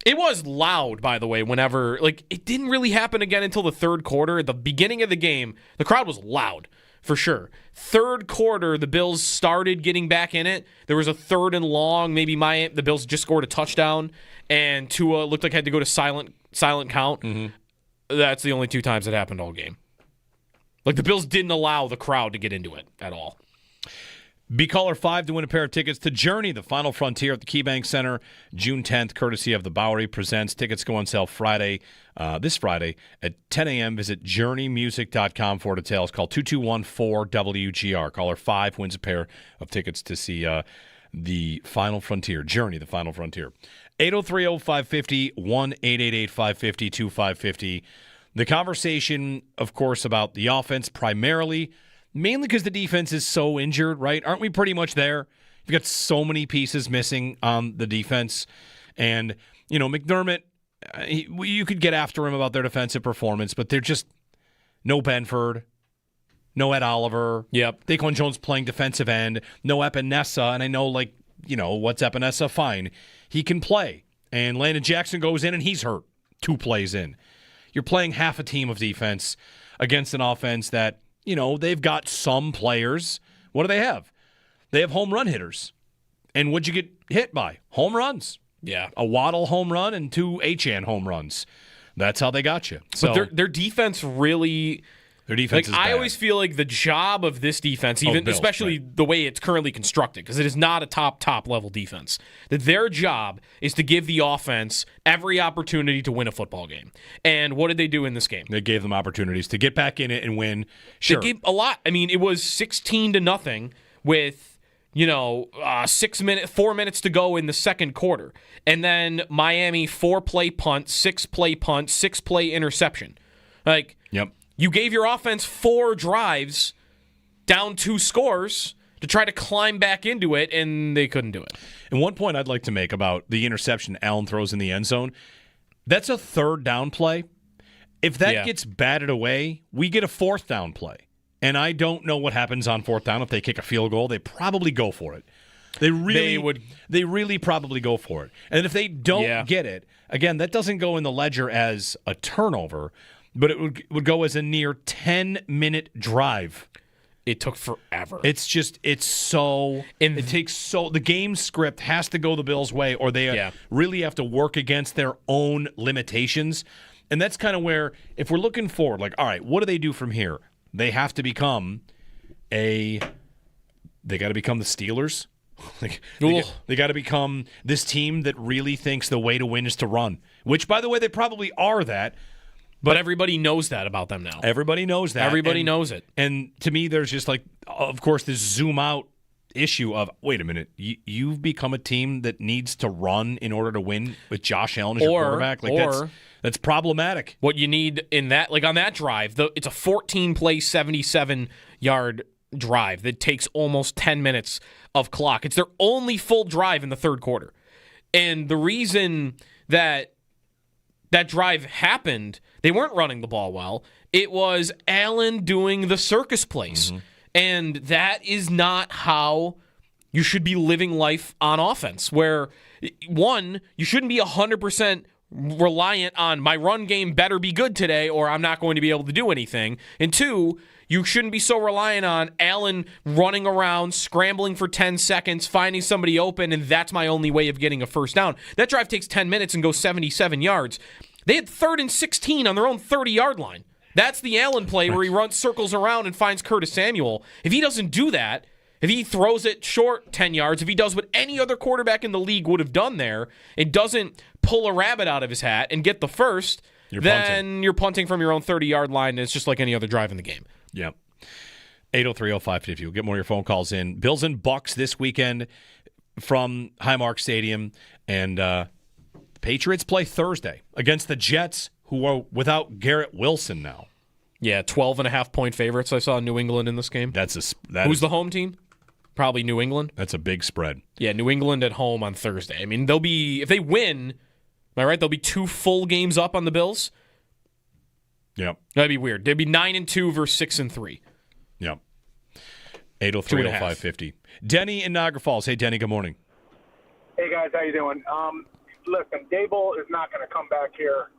It was loud, by the way, it didn't really happen again until the third quarter. At the beginning of the game, the crowd was loud. For sure. Third quarter, the Bills started getting back in it. There was a 3rd and long. Maybe the Bills just scored a touchdown, and Tua looked like had to go to silent count. Mm-hmm. That's the only 2 times it happened all game. Like, the Bills didn't allow the crowd to get into it at all. Be caller 5 to win a pair of tickets to Journey, the Final Frontier at the KeyBank Center, June 10th, courtesy of the Bowery Presents. Tickets go on sale this Friday at 10 a.m. Visit journeymusic.com for details. Call 2214-WGR. Caller 5 wins a pair of tickets to see the Final Frontier, Journey, the Final Frontier. 803-0550, 1-888-550-2550. The conversation, of course, about the offense primarily, mainly because the defense is so injured, right? Aren't we pretty much there? You've got so many pieces missing on the defense. And, McDermott, you could get after him about their defensive performance, but they're just no Benford, no Ed Oliver. Yep. Daquan Jones playing defensive end, no Epinesa. And I know, what's Epinesa? Fine. He can play. And Landon Jackson goes in and he's hurt 2 plays in. You're playing half a team of defense against an offense that, they've got some players. What do they have? They have home run hitters. And what'd you get hit by? Home runs. Yeah. A Waddle home run and 2 Achane home runs. That's how they got you. So but their defense really... Their defense is bad. I always feel like the job of this defense, especially the way it's currently constructed, because it is not a top level defense, that their job is to give the offense every opportunity to win a football game. And what did they do in this game? They gave them opportunities to get back in it and win. Sure. They gave a lot. I mean, it was 16-0 with 4 minutes to go in the second quarter. And then Miami 4-play punt, 6-play punt, 6-play interception. Yep. You gave your offense 4 drives, down 2 scores, to try to climb back into it, and they couldn't do it. And one point I'd like to make about the interception Allen throws in the end zone, that's a 3rd down play. If that gets batted away, we get a 4th down play. And I don't know what happens on 4th down. If they kick a field goal, they probably go for it. They really probably go for it. And if they don't get it, again, that doesn't go in the ledger as a turnover, but it would go as a near 10-minute drive. It took forever. The game script has to go the Bills' way, or they really have to work against their own limitations. And that's kind of where, if we're looking forward, like, all right, what do they do from here? They have to become they got to become the Steelers. They got to become this team that really thinks the way to win is to run, which, by the way, they probably are that. But everybody knows that about them now. Everybody knows that. Everybody knows it. And to me, there's just like, of course, this zoom out issue of, wait a minute, you've become a team that needs to run in order to win with Josh Allen as your quarterback? That's problematic. What you need in that, like on that drive, it's a 14-play, 77-yard drive that takes almost 10 minutes of clock. It's their only full drive in the third quarter. And the reason that drive happened, they weren't running the ball well. It was Allen doing the circus plays. Mm-hmm. And that is not how you should be living life on offense, where, one, you shouldn't be 100% reliant on my run game better be good today or I'm not going to be able to do anything. And two, you shouldn't be so reliant on Allen running around, scrambling for 10 seconds, finding somebody open, and that's my only way of getting a first down. That drive takes 10 minutes and goes 77 yards. They had 3rd and 16 on their own 30-yard line. That's the Allen play where he runs circles around and finds Curtis Samuel. If he doesn't do that, if he throws it short 10 yards, if he does what any other quarterback in the league would have done there, and doesn't pull a rabbit out of his hat and get the first, you're punting from your own 30-yard line, and it's just like any other drive in the game. Yep. 803-0550. We'll get more of your phone calls in. Bills and Bucs this weekend from Highmark Stadium, and Patriots play Thursday against the Jets, who are without Garrett Wilson now. Yeah, 12.5-point favorites I saw in New England in this game. Who's the home team? Probably New England. That's a big spread. Yeah, New England at home on Thursday. I mean, if they win, am I right? They'll be 2 full games up on the Bills. Yep. That'd be weird. They'd be 9-2 versus 6-3. Yep. 803-0550. Denny in Niagara Falls. Hey, Denny, good morning. Hey, guys, how you doing? Listen, Daboll is not going to come back here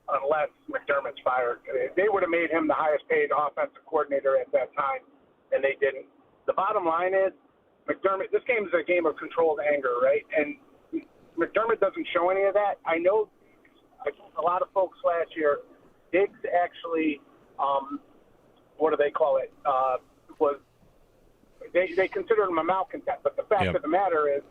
unless McDermott's fired. They would have made him the highest-paid offensive coordinator at that time, and they didn't. The bottom line is, McDermott, this game is a game of controlled anger, right? And McDermott doesn't show any of that. I know a lot of folks last year, Diggs actually, what do they call it, they considered him a malcontent. But the fact of the matter is,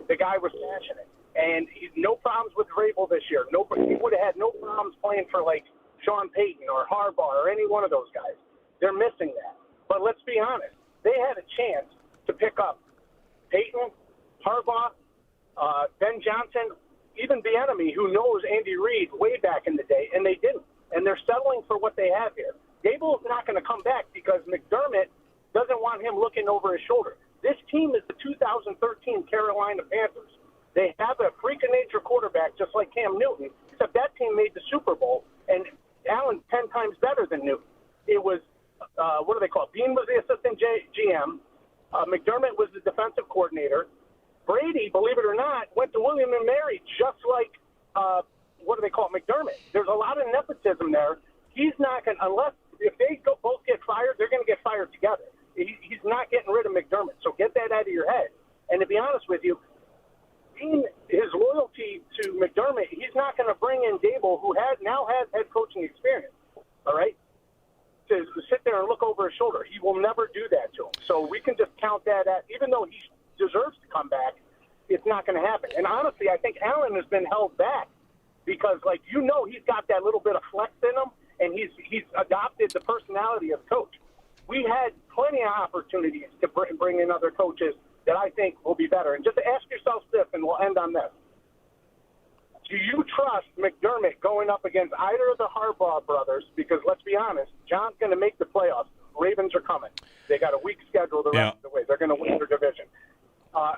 the guy was passionate. And no problems with Vrabel this year. He would have had no problems playing for, like, Sean Payton or Harbaugh or any one of those guys. They're missing that. But let's be honest. They had a chance to pick up Payton, Harbaugh, Ben Johnson, even Bieniemy, who knows Andy Reid way back in the day, and they didn't. And they're settling for what they have here. Daboll is not going to come back because McDermott doesn't want him looking over his shoulder. This team is the 2013 Carolina Panthers. They have a freak of nature quarterback just like Cam Newton, except that team made the Super Bowl, and Allen's 10 times better than Newton. It was, what do they call it? Bean was the assistant GM. McDermott was the defensive coordinator. Brady, believe it or not, went to William & Mary just like, what do they call it, McDermott. There's a lot of nepotism there. He's not going to, if they both get fired, they're going to get fired together. He's not getting rid of McDermott, so get that out of your head. And to be honest with you, his loyalty to McDermott, he's not going to bring in Daboll, who now has head coaching experience, all right, to sit there and look over his shoulder. He will never do that to him. So we can just count that at, even though he deserves to come back, it's not going to happen. And honestly, I think Allen has been held back because, like, he's got that little bit of flex in him, and he's adopted the personality of coach. We had plenty of opportunities to bring in other coaches that I think will be better. And just ask yourself this, and we'll end on this. Do you trust McDermott going up against either of the Harbaugh brothers? Because let's be honest, John's going to make the playoffs. Ravens are coming. They got a weak schedule the rest of the way. They're going to win their division.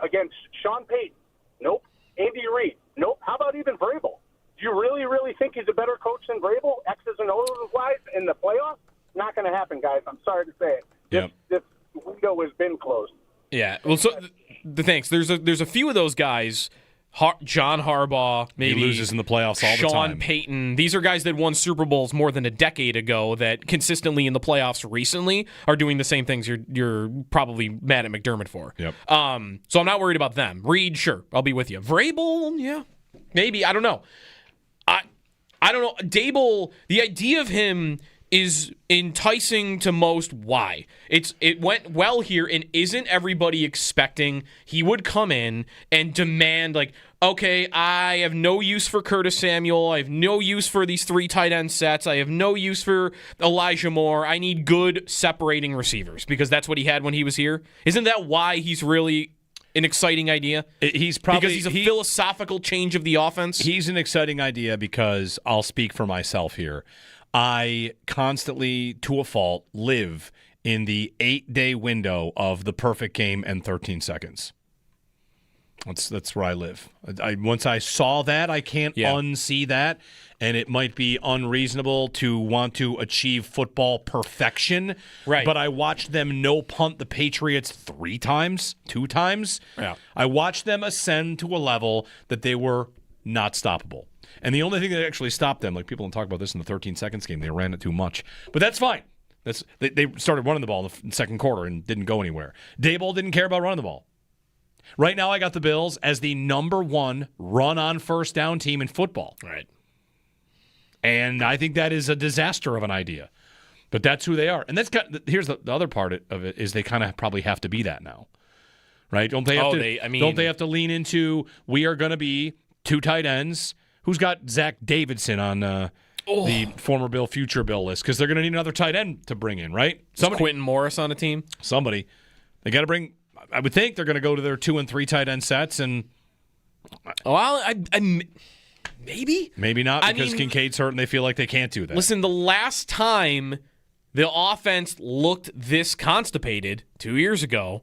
Against Sean Payton? Nope. Andy Reid? Nope. How about even Vrabel? Do you really, really think he's a better coach than Vrabel, X's and O's wise, in the playoffs? Not going to happen, guys. I'm sorry to say it. This window has been closed. Yeah. Well, so thanks. There's a few of those guys. John Harbaugh, maybe he loses in the playoffs all the time. Sean Payton. These are guys that won Super Bowls more than a decade ago that consistently in the playoffs recently are doing the same things you're probably mad at McDermott for. Yep. So I'm not worried about them. Reed, sure, I'll be with you. Vrabel, yeah, maybe. I don't know. I don't know. Daboll, the idea of him is enticing to most. Why? It went well here, and isn't everybody expecting he would come in and demand, like, okay, I have no use for Curtis Samuel. I have no use for these 3 tight end sets. I have no use for Elijah Moore. I need good separating receivers because that's what he had when he was here. Isn't that why he's really an exciting idea? He's probably because he's a philosophical change of the offense. He's an exciting idea because I'll speak for myself here. I constantly, to a fault, live in the 8-day window of the perfect game and 13 seconds. That's where I live. Once I saw that, I can't unsee that, and it might be unreasonable to want to achieve football perfection. Right. But I watched them no-punt the Patriots 2 times. Yeah. I watched them ascend to a level that they were not stoppable. And the only thing that actually stopped them, like people don't talk about this in the 13 seconds game, they ran it too much. But that's fine. They started running the ball in the second quarter and didn't go anywhere. Daboll didn't care about running the ball. Right now I got the Bills as the number 1 run-on first down team in football. Right. And I think that is a disaster of an idea. But that's who they are. And here's the other part of it is they kind of probably have to be that now. Right? Don't they have to lean into, we are going to be 2 tight ends? Who's got Zach Davidson on the former Bill, future Bill list? Because they're going to need another tight end to bring in, right? Quentin Morris on a team? Somebody. They got to bring, I would think they're going to go to their 2 and 3 tight end sets. And well, maybe? Maybe not because Kincaid's hurt and they feel like they can't do that. Listen, the last time the offense looked this constipated 2 years ago,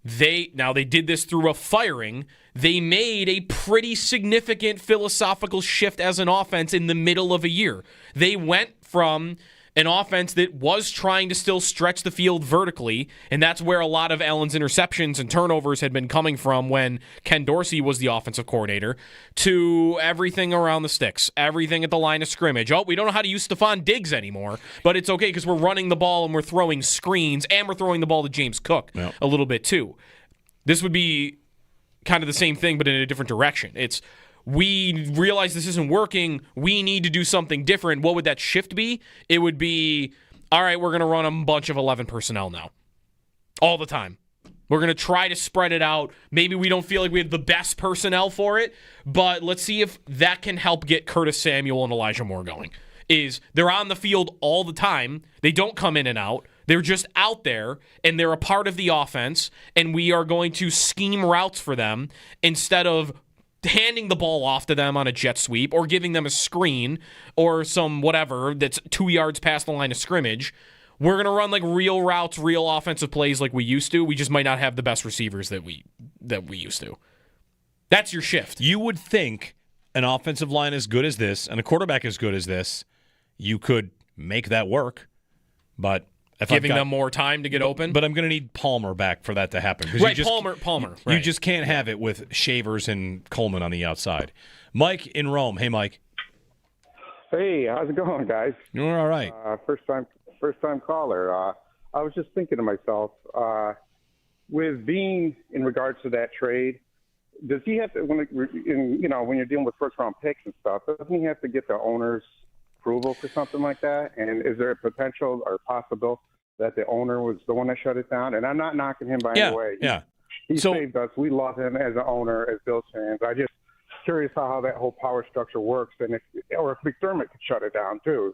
they did this through a firing. They made a pretty significant philosophical shift as an offense in the middle of a year. They went from an offense that was trying to still stretch the field vertically, and that's where a lot of Allen's interceptions and turnovers had been coming from when Ken Dorsey was the offensive coordinator, to everything around the sticks, everything at the line of scrimmage. Oh, we don't know how to use Stephon Diggs anymore, but it's okay because we're running the ball and we're throwing screens and we're throwing the ball to James Cook a little bit too. This would be kind of the same thing, but in a different direction. It's, we realize this isn't working. We need to do something different. What would that shift be? It would be, all right, we're going to run a bunch of 11 personnel now. All the time. We're going to try to spread it out. Maybe we don't feel like we have the best personnel for it, but let's see if that can help get Curtis Samuel and Elijah Moore going. They're on the field all the time. They don't come in and out. They're just out there, and they're a part of the offense, and we are going to scheme routes for them instead of handing the ball off to them on a jet sweep or giving them a screen or some whatever that's 2 yards past the line of scrimmage. We're going to run like real routes, real offensive plays like we used to. We just might not have the best receivers that we used to. That's your shift. You would think an offensive line as good as this and a quarterback as good as this, you could make that work, but giving them more time to get open. But I'm going to need Palmer back for that to happen. Right, Palmer. Right. You just can't have it with Shavers and Coleman on the outside. Mike in Rome. Hey, Mike. Hey, how's it going, guys? You're all right. First time caller. I was just thinking to myself, with being in regards to that trade, does he have to, when you're dealing with first round picks and stuff, doesn't he have to get the owner's approval for something like that? And is there a potential or possible that the owner was the one that shut it down? And I'm not knocking him by any way. He saved us. We love him as an owner, as Bills fans. I just curious how that whole power structure works, and if McDermott could shut it down too,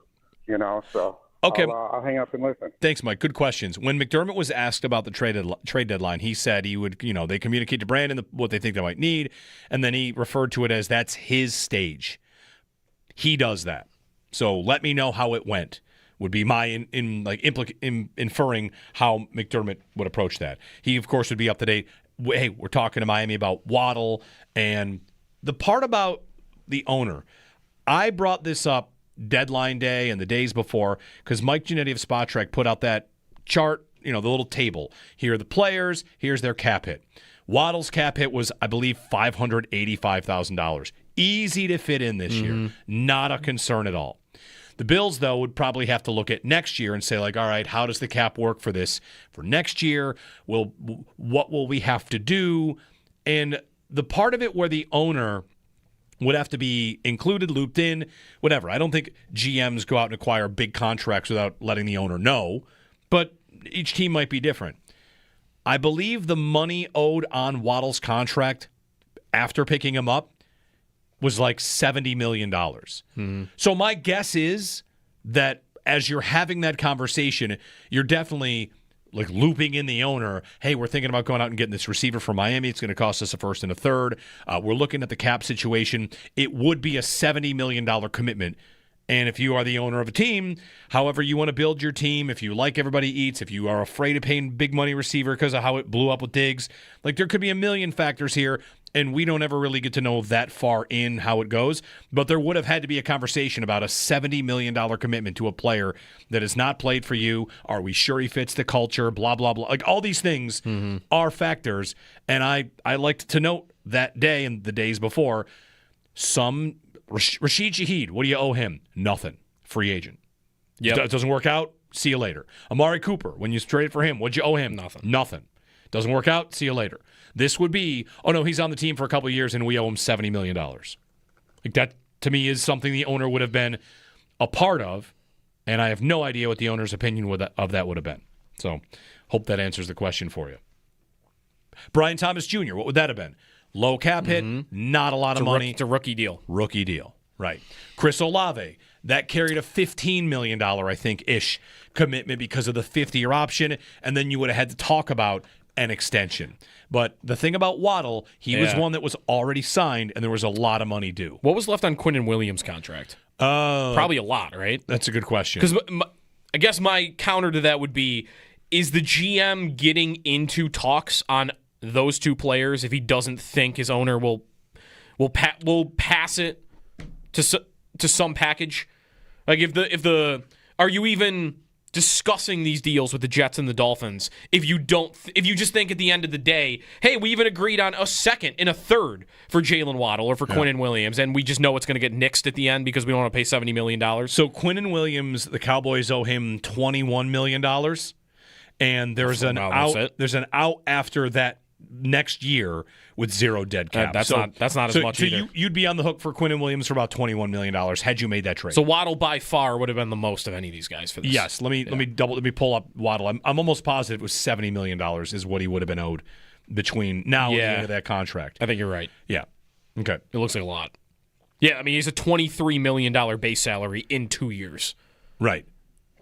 So okay, I'll hang up and listen. Thanks, Mike. Good questions. When McDermott was asked about the trade deadline, he said he would, they communicate to Brandon what they think they might need, and then he referred to it as that's his stage. He does that. So let me know how it went. Would be my inferring how McDermott would approach that. He, of course, would be up to date. Hey, we're talking to Miami about Waddle. And the part about the owner, I brought this up deadline day and the days before because Mike Giannetti of Spot Trek put out that chart the little table. Here are the players. Here's their cap hit. Waddle's cap hit was, I believe, $585,000. Easy to fit in this year. Not a concern at all. The Bills, though, would probably have to look at next year and say, like, all right, how does the cap work for this for next year? What will we have to do? And the part of it where the owner would have to be included, looped in, whatever. I don't think GMs go out and acquire big contracts without letting the owner know, but each team might be different. I believe the money owed on Waddle's contract after picking him up was like $70 million. So my guess is that as you're having that conversation, you're definitely like looping in the owner. Hey, we're thinking about going out and getting this receiver from Miami. It's going to cost us a first and a third. We're looking at the cap situation. It would be a $70 million commitment. And if you are the owner of a team, however you want to build your team, if you like everybody eats, if you are afraid of paying big money receiver because of how it blew up with Diggs, like there could be a million factors here, and we don't ever really get to know that far in how it goes. But there would have had to be a conversation about a $70 million commitment to a player that has not played for you. Are we sure he fits the culture? Blah, blah, blah. Like all these things are factors. And I liked to note that day and the days before, Rashid Shaheed, what do you owe him? Nothing. Free agent. Yep. It doesn't work out? See you later. Amari Cooper, when you traded for him, what'd you owe him? Nothing. Doesn't work out? See you later. This would be, oh no, he's on the team for a couple of years and we owe him $70 million. Like that, to me, is something the owner would have been a part of, and I have no idea what the owner's opinion of that would have been. So, hope that answers the question for you. Brian Thomas Jr., what would that have been? Low cap hit, not a lot of money. It's a rookie deal. Rookie deal, right. Chris Olave, that carried a $15 million, I think, ish commitment because of the 50-year option, and then you would have had to talk about an extension. But the thing about Waddle, he was one that was already signed, and there was a lot of money due. What was left on Quinnen Williams' contract? Probably a lot, right? That's a good question. Because I guess my counter to that would be, is the GM getting into talks on those two players if he doesn't think his owner will pass it to some package? Like are you even discussing these deals with the Jets and the Dolphins if you just think at the end of the day, hey, we even agreed on a second and a third for Jalen Waddle or for Quinnen Williams, and we just know it's going to get nixed at the end because we don't want to pay $70 million? So Quinnen Williams, the Cowboys owe him $21 million, and there's an out after that next year with zero dead cap. That's not as much either. So you'd be on the hook for Quinnen Williams for about $21 million had you made that trade. So Waddle by far would have been the most of any of these guys for this. Yes. Let me pull up Waddle. I'm almost positive it was $70 million is what he would have been owed between now and the end of that contract. I think you're right. Yeah. Okay. It looks like a lot. Yeah, I mean he's a $23 million base salary in 2 years. Right.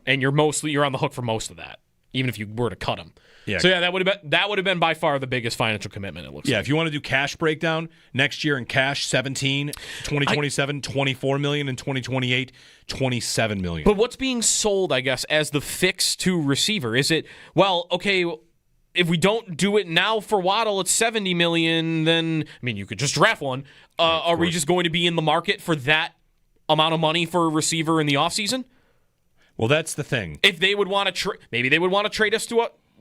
And you're on the hook for most of that, even if you were to cut him. Yeah. So that would have been by far the biggest financial commitment, it looks like. Yeah, if you want to do cash breakdown, next year in cash, 17, 2027, 24 million, and 2028, 27 million. But what's being sold, I guess, as the fix to receiver? Is it, well, okay, if we don't do it now for Waddle at $70 million, then, I mean, you could just draft one. Are we just going to be in the market for that amount of money for a receiver in the offseason? Well, that's the thing. If they would want to maybe they would want to trade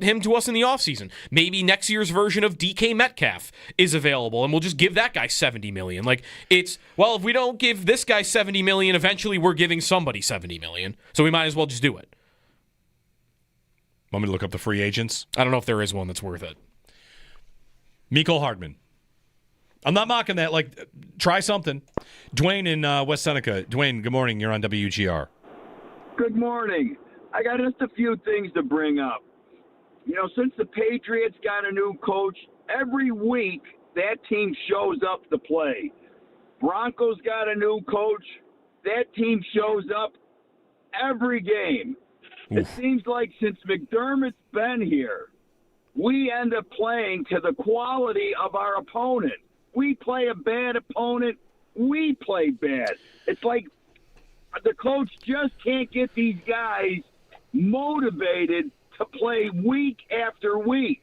him to us in the offseason. Maybe next year's version of DK Metcalf is available, and we'll just give that guy $70 million. Like, it's, well, if we don't give this guy $70 million, eventually we're giving somebody $70 million. So we might as well just do it. Want me to look up the free agents? I don't know if there is one that's worth it. Mecole Hardman. I'm not mocking that. Like, try something. Dwayne in West Seneca. Dwayne, good morning. You're on WGR. Good morning. I got just a few things to bring up. You know, since the Patriots got a new coach, every week that team shows up to play. Broncos got a new coach, that team shows up every game. It seems like since McDermott's been here, we end up playing to the quality of our opponent. We play a bad opponent, we play bad. It's like the coach just can't get these guys motivated to play week after week.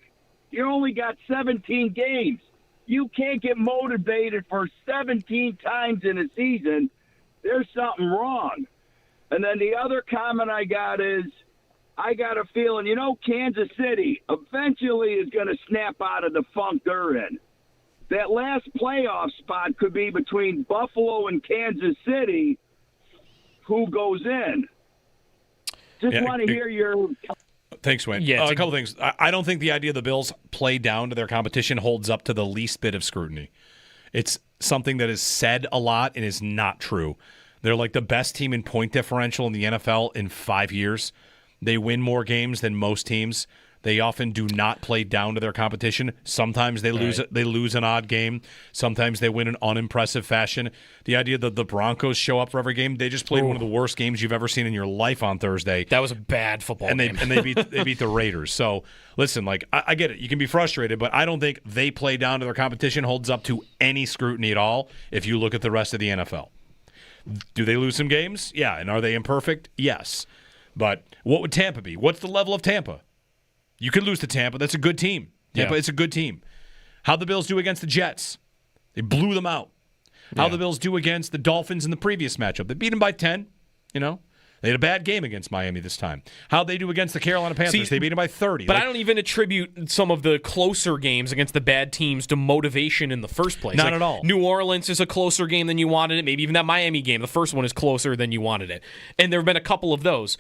You only got 17 games. You can't get motivated for 17 times in a season. There's something wrong. And then the other comment I got is, I got a feeling, Kansas City eventually is going to snap out of the funk they're in. That last playoff spot could be between Buffalo and Kansas City. Who goes in? Just want to hear your... Thanks, Wayne. Yeah, a couple things. I don't think the idea the Bills play down to their competition holds up to the least bit of scrutiny. It's something that is said a lot and is not true. They're like the best team in point differential in the NFL in 5 years. They win more games than most teams. They often do not play down to their competition. Sometimes they lose. They lose an odd game. Sometimes they win in unimpressive fashion. The idea that the Broncos show up for every game, they just played one of the worst games you've ever seen in your life on Thursday. That was a bad football game. And they beat the Raiders. So listen, I get it. You can be frustrated, but I don't think they play down to their competition holds up to any scrutiny at all. If you look at the rest of the NFL, do they lose some games? Yeah. And are they imperfect? Yes. But what would Tampa be? What's the level of Tampa? You could lose to Tampa. That's a good team. Tampa, it's a good team. How'd the Bills do against the Jets? They blew them out. How'd the Bills do against the Dolphins in the previous matchup? They beat them by 10, They had a bad game against Miami this time. How'd they do against the Carolina Panthers? They beat them by 30. But I don't even attribute some of the closer games against the bad teams to motivation in the first place. Not at all. New Orleans is a closer game than you wanted it. Maybe even that Miami game, the first one is closer than you wanted it. And there have been a couple of those.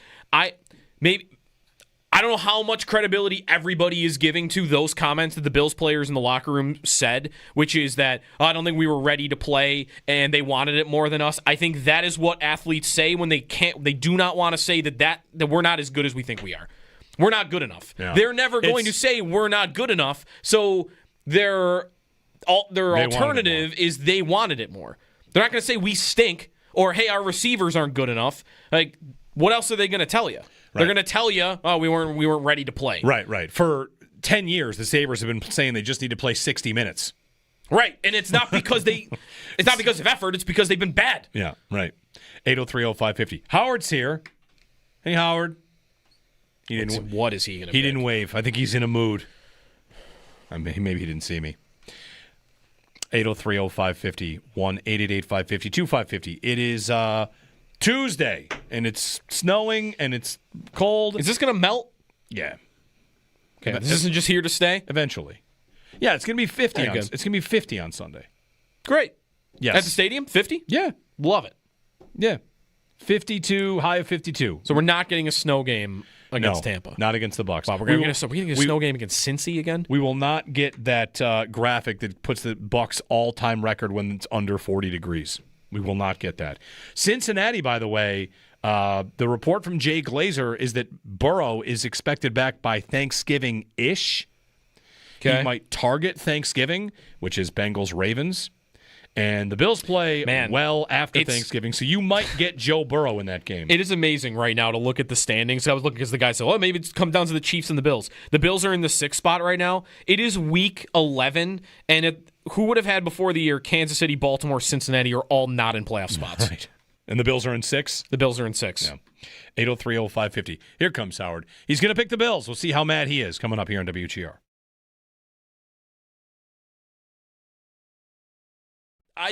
I don't know how much credibility everybody is giving to those comments that the Bills players in the locker room said, which is that, I don't think we were ready to play and they wanted it more than us. I think that is what athletes say when they do not want to say that we're not as good as we think we are. We're not good enough. Yeah. They're never going to say we're not good enough. So their alternative is they wanted it more. They're not going to say we stink or, hey, our receivers aren't good enough. Like, what else are they going to tell you? They're going to tell you, we weren't ready to play. Right. For 10 years, the Sabres have been saying they just need to play 60 minutes. Right, and it's not because it's not because of effort. It's because they've been bad. Yeah, right. 803-0550. Howard's here. Hey, Howard. What is he going to? He didn't wave. I think he's in a mood. Maybe he didn't see me. 803-0550. 1-888-550-2550. It is Tuesday, and it's snowing, and it's cold. Is this going to melt? Yeah. Okay. This isn't just here to stay? Eventually. Yeah, it's going to be 50. It's going to be 50 on Sunday. Great. Yes. At the stadium? 50? Yeah. Love it. Yeah. 52, high of 52. So we're not getting a snow game against Tampa. Not against the Bucs. Wow, we're going to get a snow game against Cincy again? We will not get that graphic that puts the Bucs all-time record when it's under 40 degrees. We will not get that. Cincinnati, by the way, the report from Jay Glazer is that Burrow is expected back by Thanksgiving-ish. Okay. He might target Thanksgiving, which is Bengals-Ravens. And the Bills play well after Thanksgiving, so you might get Joe Burrow in that game. It is amazing right now to look at the standings. I was looking because the guy said, maybe it's come down to the Chiefs and the Bills. The Bills are in the 6th spot right now. It is week 11, and who would have had before the year Kansas City, Baltimore, Cincinnati are all not in playoff spots. Right. And the Bills are in 6? The Bills are in 6. Yeah. 803-0550. Here comes Howard. He's going to pick the Bills. We'll see how mad he is coming up here on WGR.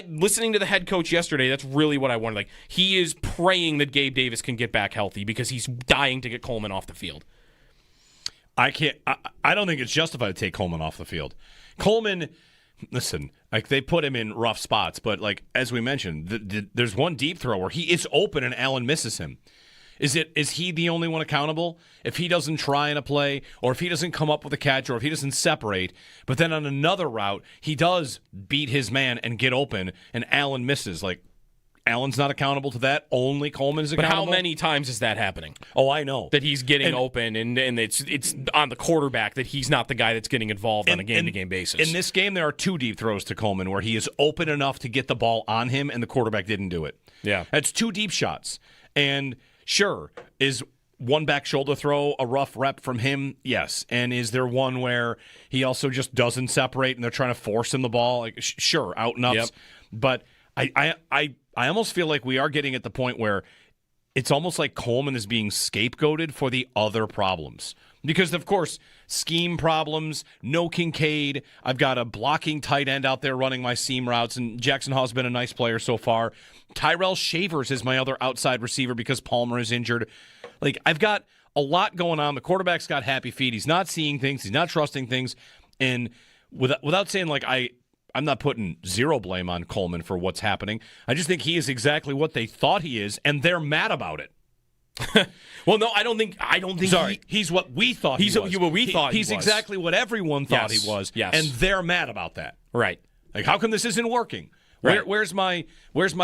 Listening to the head coach yesterday, that's really what I wanted. Like, he is praying that Gabe Davis can get back healthy because he's dying to get Coleman off the field. I don't think it's justified to take Coleman off the field. Coleman, listen, like they put him in rough spots, but like as we mentioned, there's one deep throw where he is open and Allen misses him. Is he the only one accountable? If he doesn't try in a play, or if he doesn't come up with a catch, or if he doesn't separate, but then on another route, he does beat his man and get open, and Allen misses. Like, Allen's not accountable to that. Only Coleman is accountable. But how many times is that happening? Oh, I know. That he's getting open, and it's on the quarterback that he's not the guy that's getting involved on a game-to-game basis. In this game, there are 2 deep throws to Coleman where he is open enough to get the ball on him, and the quarterback didn't do it. Yeah. That's 2 deep shots. And sure, is one back shoulder throw a rough rep from him? Yes. And is there one where he also just doesn't separate and they're trying to force him the ball? Like, sure, out and ups. Yep. But I almost feel like we are getting at the point where it's almost like Coleman is being scapegoated for the other problems. Because, of course, scheme problems, no Kincaid. I've got a blocking tight end out there running my seam routes, and Jackson Hall's been a nice player so far. Tyrell Shavers is my other outside receiver because Palmer is injured. Like, I've got a lot going on. The quarterback's got happy feet. He's not seeing things. He's not trusting things. And without saying, like, I'm not putting zero blame on Coleman for what's happening. I just think he is exactly what they thought he is, and they're mad about it. Well, no, I don't think. Sorry, he's what we thought he was. What we thought he was. He's exactly what everyone thought he was. Yes. And they're mad about that. Right. Like, how come this isn't working? Right. Where's my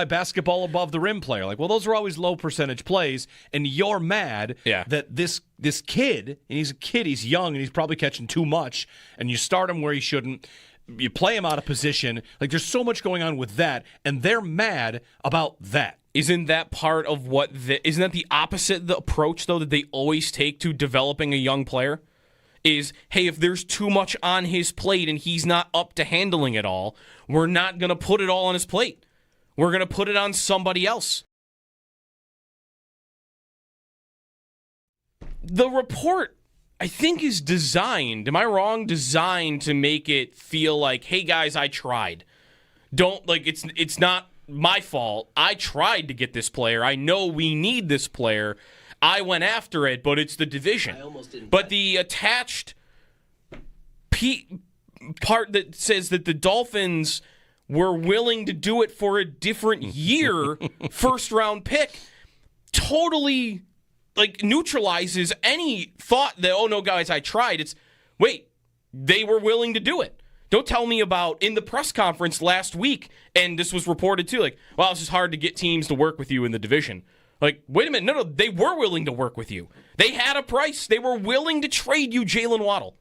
basketball above the rim player? Like, well, those are always low percentage plays, and you're mad that this kid, and he's a kid, he's young, and he's probably catching too much, and you start him where he shouldn't. You play him out of position. Like, there's so much going on with that, and they're mad about that. Isn't that part of isn't that the opposite, the approach, though, that they always take to developing a young player? Is, hey, if there's too much on his plate and he's not up to handling it all, we're not going to put it all on his plate. We're going to put it on somebody else. The report, I think, is designed, am I wrong, designed to make it feel like, hey, guys, I tried. It's not my fault. I tried to get this player. I know we need this player. I went after it, but it's the division. But the attached part that says that the Dolphins were willing to do it for a different year, first-round pick, totally neutralizes any thought that, oh, no, guys, I tried. It's, wait, they were willing to do it. Don't tell me about in the press conference last week, and this was reported too, like, well, it's just hard to get teams to work with you in the division. Like, wait a minute. No, they were willing to work with you. They had a price. They were willing to trade you Jalen Waddle.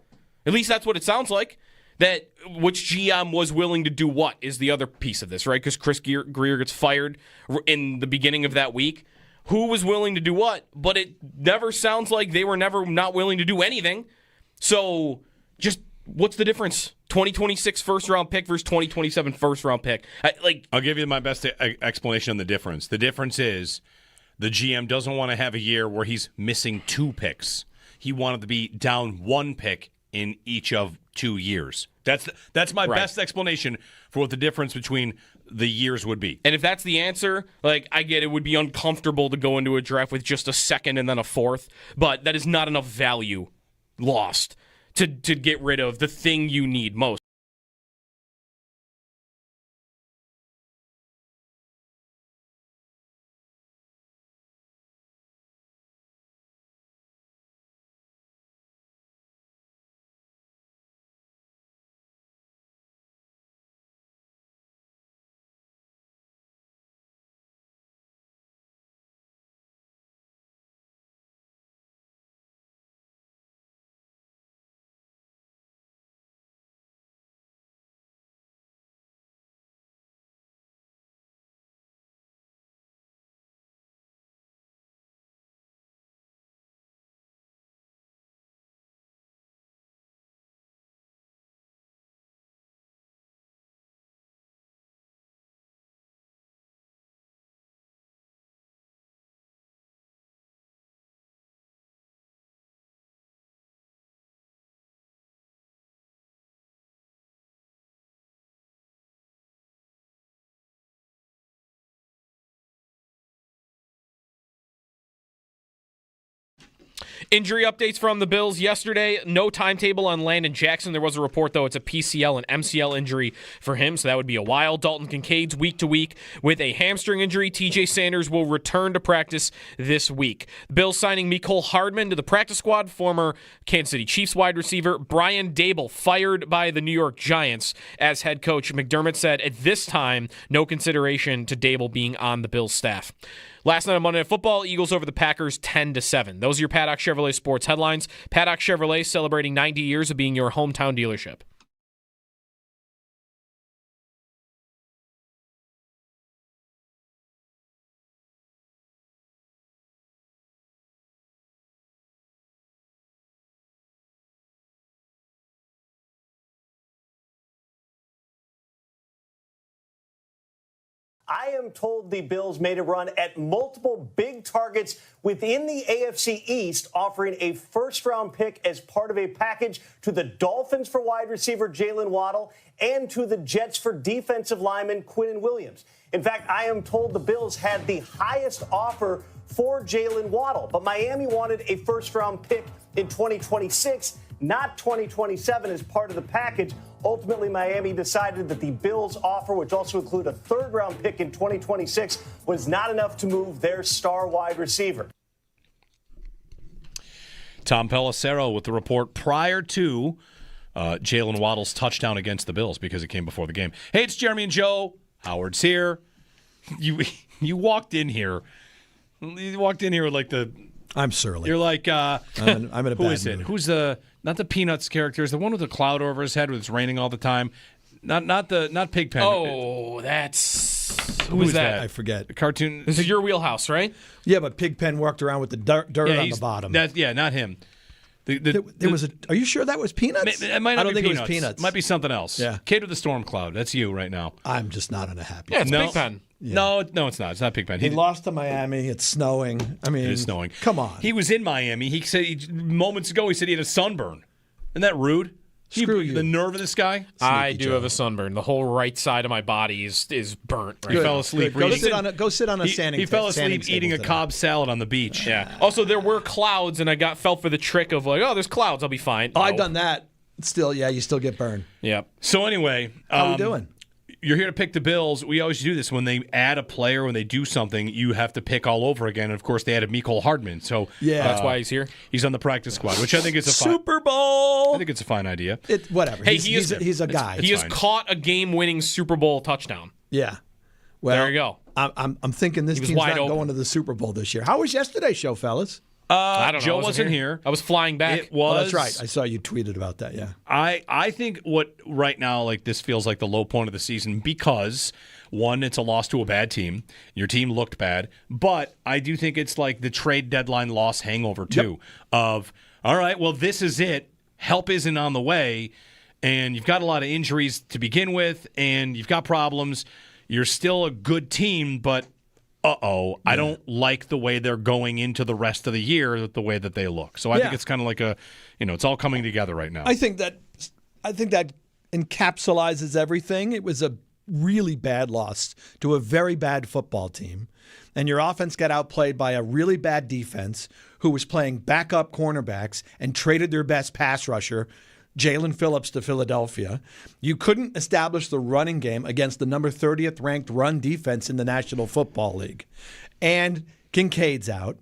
At least that's what it sounds like. That which GM was willing to do what is the other piece of this, right? Because Chris Greer gets fired in the beginning of that week. Who was willing to do what? But it never sounds like they were never not willing to do anything. So just what's the difference? 2026 first-round pick versus 2027 first-round pick. I'll give you my best explanation on the difference. The difference is the GM doesn't want to have a year where he's missing 2 picks. He wanted to be down 1 pick in each of 2 years. That's my best explanation for what the difference between the years would be. And if that's the answer, I get it would be uncomfortable to go into a draft with just a second and then a fourth, but that is not enough value lost to get rid of the thing you need most. Injury updates from the Bills yesterday. No timetable on Landon Jackson. There was a report, though, it's a PCL and MCL injury for him, so that would be a while. Dalton Kincaid's week to week with a hamstring injury. TJ Sanders will return to practice this week. The Bills signing Mecole Hardman to the practice squad. Former Kansas City Chiefs wide receiver Brian Daboll fired by the New York Giants as head coach. McDermott said at this time, no consideration to Daboll being on the Bills staff. Last night on Monday Night Football, Eagles over the Packers 10-7. Those are your Paddock Chevrolet sports headlines. Paddock Chevrolet celebrating 90 years of being your hometown dealership. I am told the Bills made a run at multiple big targets within the AFC East, offering a first-round pick as part of a package to the Dolphins for wide receiver Jalen Waddle and to the Jets for defensive lineman Quinnen Williams. In fact, I am told the Bills had the highest offer for Jalen Waddle. But Miami wanted a first-round pick in 2026, not 2027 as part of the package. Ultimately, Miami decided that the Bills' offer, which also included a third-round pick in 2026, was not enough to move their star wide receiver. Tom Pelissero with the report prior to Jalen Waddle's touchdown against the Bills because it came before the game. Hey, it's Jeremy and Joe. Howard's here. You walked in here. You walked in here with like the... I'm surly. You're like... I'm in a who bad is it? mood. Who's the... Not the Peanuts character. Is the one with the cloud over his head when it's raining all the time? Not Pigpen. Oh, that's... Who is that? I forget. The cartoon... This is your wheelhouse, right? Yeah, but Pigpen walked around with the dirt on the bottom. Not him. There was a. Are you sure that was Peanuts? It might not I don't be think Peanuts. it was Peanuts. It might be something else. Yeah. Kid with the storm cloud. That's you right now. I'm just not in a happy. Yeah, it's No. Pigpen. Yeah. No, it's not. It's not Pigpen. He lost to Miami. It's snowing. I mean, It is snowing. Come on. He was in Miami. He said moments ago he said he had a sunburn. Isn't that rude? Screw you. The nerve of this guy. I do have a sunburn. The whole right side of my body is burnt. Right He now. fell asleep. Go sit on a sanding. He fell sanding asleep eating a table Cobb salad on the beach. Yeah. Also, there were clouds, and I fell for the trick of like, oh, there's clouds. I'll be fine. today. Oh, I've done that. Still, yeah, you still get burned. Yep. So anyway, How we doing? You're here to pick the Bills. We always do this when they add a player, when they do something, you have to pick all over again. And of course, they added Mecole Hardman, so Yeah. That's why he's here. he's on the practice squad, which I think is a fine, Super Bowl. I think it's a fine idea. Whatever. Hey, he's a guy. He has fine. caught a game-winning Super Bowl touchdown. Yeah. Well, There you go. I'm thinking this He was team's wide not open. going to the Super Bowl this year. How was yesterday's show, fellas? I don't know. Joe I wasn't here. I was flying back. It was. Oh, that's right. I saw you tweeted about that. Yeah. I think what right now, like this feels like the low point of the season because one, it's a loss to a bad team. Your team looked bad, but I do think it's like the trade deadline loss hangover too. Of all right, well, this is it. Help isn't on the way, and you've got a lot of injuries to begin with, and you've got problems. You're still a good team, but I don't like the way they're going into the rest of the year, the way that they look. So I think it's kind of like it's all coming together right now. I think that encapsulates everything. It was a really bad loss to a very bad football team, and your offense got outplayed by a really bad defense who was playing backup cornerbacks and traded their best pass rusher, Jalen Phillips, to Philadelphia. You couldn't establish the running game against the number 30th ranked run defense in the National Football League. And Kincaid's out,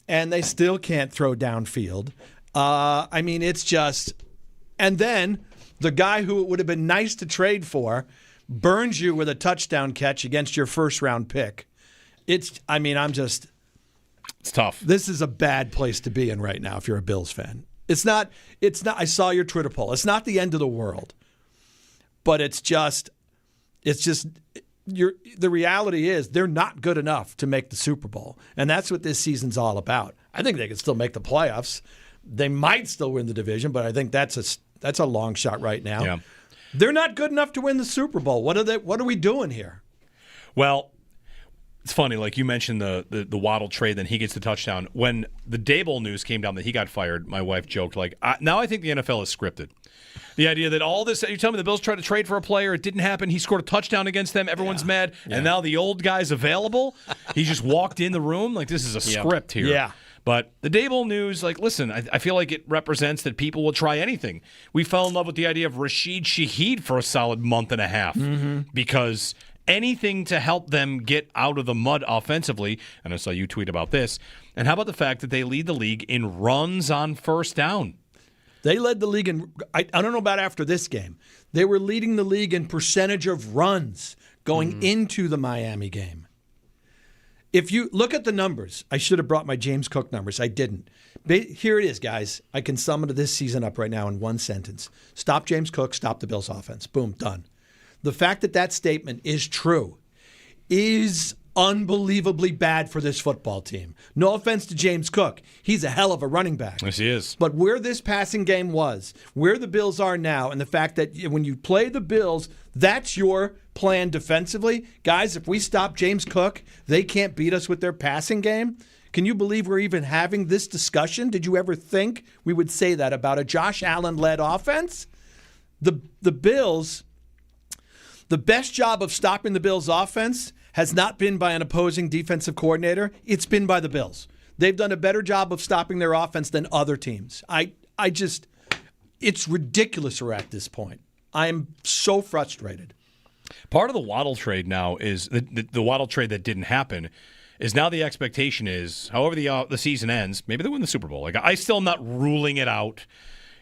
and they still can't throw downfield. I mean, it's just... And then the guy who it would have been nice to trade for burns you with a touchdown catch against your first-round pick. It's tough. This is a bad place to be in right now if you're a Bills fan. It's not. I saw your Twitter poll. It's not the end of the world, but it's just. The reality is they're not good enough to make the Super Bowl, and that's what this season's all about. I think they can still make the playoffs. They might still win the division, but I think that's a long shot right now. Yeah. They're not good enough to win the Super Bowl. What are we doing here? Well, it's funny, like you mentioned the Waddle trade, then he gets the touchdown. When the Daboll news came down that he got fired, my wife joked, now I think the NFL is scripted. The idea that all this, you tell me the Bills tried to trade for a player, it didn't happen, he scored a touchdown against them, everyone's mad, and now the old guy's available? He just walked in the room? Like, this is a script here. Yeah. But the Daboll news, listen, I feel like it represents that people will try anything. We fell in love with the idea of Rashid Shaheed for a solid month and a half because anything to help them get out of the mud offensively, and I saw you tweet about this, and how about the fact that they lead the league in runs on first down? They led the league in, I don't know about after this game, they were leading the league in percentage of runs going into the Miami game. If you look at the numbers, I should have brought my James Cook numbers. I didn't. Here it is, guys. I can sum this season up right now in one sentence. Stop James Cook, stop the Bills offense. Boom, done. The fact that statement is true is unbelievably bad for this football team. No offense to James Cook. He's a hell of a running back. Yes, he is. But where this passing game was, where the Bills are now, and the fact that when you play the Bills, that's your plan defensively. Guys, if we stop James Cook, they can't beat us with their passing game. Can you believe we're even having this discussion? Did you ever think we would say that about a Josh Allen-led offense? The Bills, the best job of stopping the Bills' offense has not been by an opposing defensive coordinator. It's been by the Bills. They've done a better job of stopping their offense than other teams. It's ridiculous we're at this point. I am so frustrated. Part of the Waddle trade now is the Waddle trade that didn't happen is now the expectation is, however the season ends, maybe they win the Super Bowl. Like, I still am not ruling it out.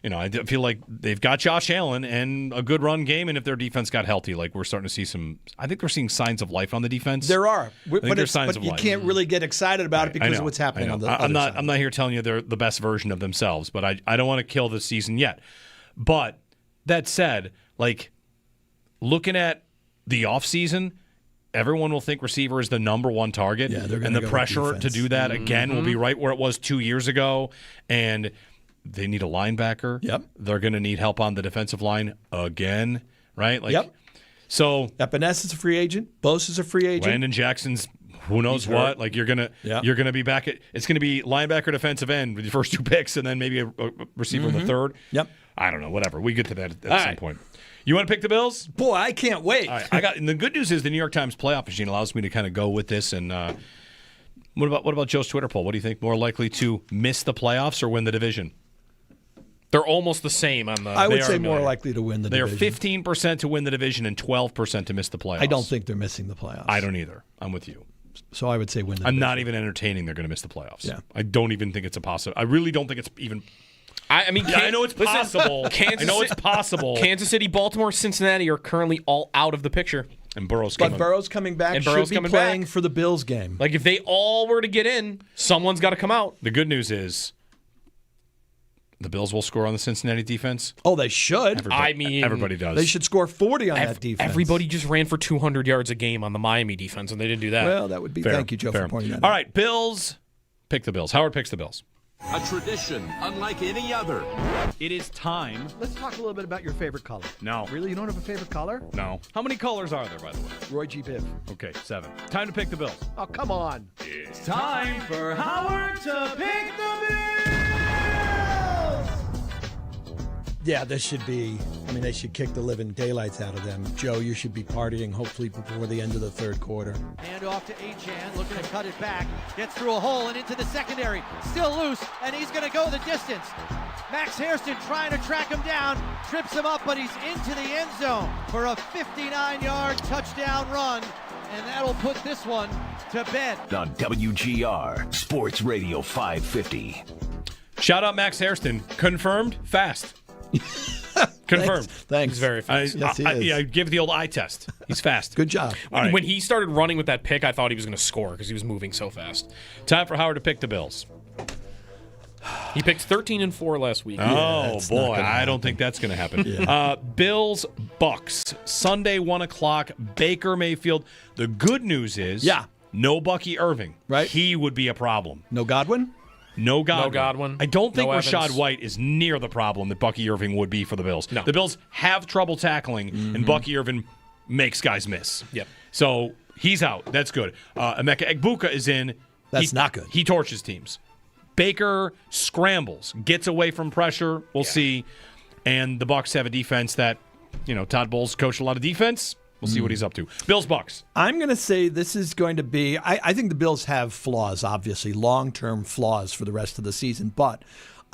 You know, I feel like they've got Josh Allen and a good run game, and if their defense got healthy, like we're starting to see some. I think we're seeing signs of life on the defense. There are, but you can't really get excited about it because of what's happening on the other side. I'm not here telling you they're the best version of themselves, but I don't want to kill the season yet. But that said, like looking at the offseason, everyone will think receiver is the number one target, and the pressure to do that again will be right where it was 2 years ago, and they need a linebacker. Yep. They're going to need help on the defensive line again, right? Like, yep. So Epinesa is a free agent. Bose is a free agent. Landon Jackson's who knows what. Like you're gonna be back at. It's gonna be linebacker, defensive end with your first 2 picks, and then maybe a receiver in the third. Yep. I don't know. Whatever. We get to that at some point. You want to pick the Bills? Boy, I can't wait. All right, and the good news is the New York Times playoff machine allows me to kind of go with this. And what about Joe's Twitter poll? What do you think? More likely to miss the playoffs or win the division? They're almost the same on the. I would say more likely to win the division. They're 15% to win the division and 12% to miss the playoffs. I don't think they're missing the playoffs. I don't either. I'm with you. So I would say win the division. I'm not even entertaining they're going to miss the playoffs. Yeah. I don't even think it's a possibility. I really don't think it's even. I mean, I know it's possible. I know it's possible. Kansas City, Baltimore, Cincinnati are currently all out of the picture. And Burrow's coming back. And Burrow's should be playing for the Bills game. Like if they all were to get in, someone's got to come out. The good news is the Bills will score on the Cincinnati defense. Oh, they should. Everybody does. They should score 40 on that defense. Everybody just ran for 200 yards a game on the Miami defense, and they didn't do that. Well, that would be. Thank you, Joe, for pointing that out. All right, Bills. Pick the Bills. Howard picks the Bills. A tradition unlike any other. It is time. Let's talk a little bit about your favorite color. No. Really? You don't have a favorite color? No. How many colors are there, by the way? Roy G. Biv. Okay, 7. Time to pick the Bills. Oh, come on. It's time for Howard to pick the Bills! Yeah, this should be, they should kick the living daylights out of them. Joe, you should be partying hopefully before the end of the third quarter. Hand off to Achane, looking to cut it back. Gets through a hole and into the secondary. Still loose, and he's going to go the distance. Max Hairston trying to track him down. Trips him up, but he's into the end zone for a 59-yard touchdown run. And that'll put this one to bed. On WGR, Sports Radio 550. Shout out Max Hairston. Confirmed fast. Confirmed. Thanks. He's very fast. Yes, he is. Yeah, give the old eye test. He's fast. Good job. All right. When he started running with that pick, I thought he was going to score because he was moving so fast. Time for Howard to pick the Bills. He picked 13-4 last week. Oh, boy. I don't think that's going to happen. Yeah. Bills, Bucs. Sunday, 1 o'clock. Baker Mayfield. The good news is no Bucky Irving. Right. He would be a problem. No Godwin? No Godwin. No Godwin. I don't think No Rashad Evans. White is near the problem that Bucky Irving would be for the Bills. No. The Bills have trouble tackling, and Bucky Irving makes guys miss. Yep. So he's out. That's good. Emeka Egbuka is in. That's not good. He torches teams. Baker scrambles, gets away from pressure. We'll see. And the Bucs have a defense that, Todd Bowles coached a lot of defense. We'll see what he's up to. Bills, Bucs. I'm going to say this is going to be, I think the Bills have flaws, obviously, long-term flaws for the rest of the season, but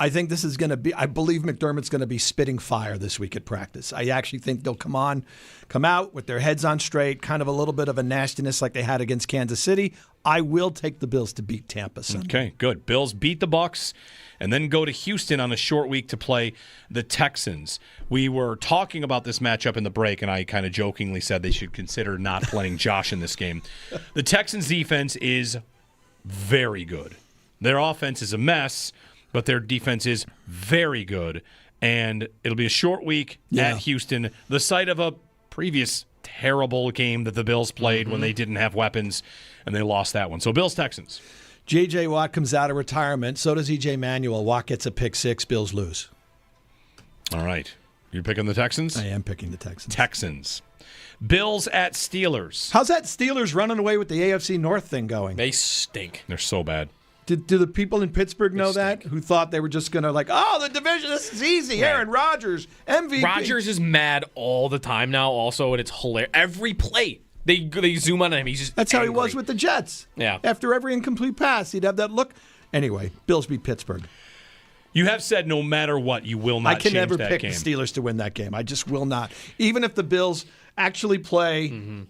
I think this is going to be, I believe McDermott's going to be spitting fire this week at practice. I actually think they'll come out with their heads on straight, kind of a little bit of a nastiness like they had against Kansas City. I will take the Bills to beat Tampa Sunday. Okay, good. Bills beat the Bucs and then go to Houston on a short week to play the Texans. We were talking about this matchup in the break, and I kind of jokingly said they should consider not playing Josh in this game. The Texans' defense is very good. Their offense is a mess, but their defense is very good. And it'll be a short week at Houston, the site of a previous terrible game that the Bills played when they didn't have weapons, and they lost that one. So Bills, Texans. J.J. Watt comes out of retirement. So does E.J. Manuel. Watt gets a pick 6. Bills lose. All right. You're picking the Texans? I am picking the Texans. Texans. Bills at Steelers. How's that Steelers running away with the AFC North thing going? They stink. They're so bad. Do the people in Pittsburgh know that? Who thought they were just going to the division, this is easy. Right. Aaron Rodgers, MVP. Rodgers is mad all the time now also, and it's hilarious. Every play, They zoom on him. He's just That's angry. how he was with the Jets. Yeah. After every incomplete pass, he'd have that look. Anyway, Bills beat Pittsburgh. You have said no matter what, you will not I can change never that pick game. the Steelers to win that game. I just will not. Even if the Bills actually play,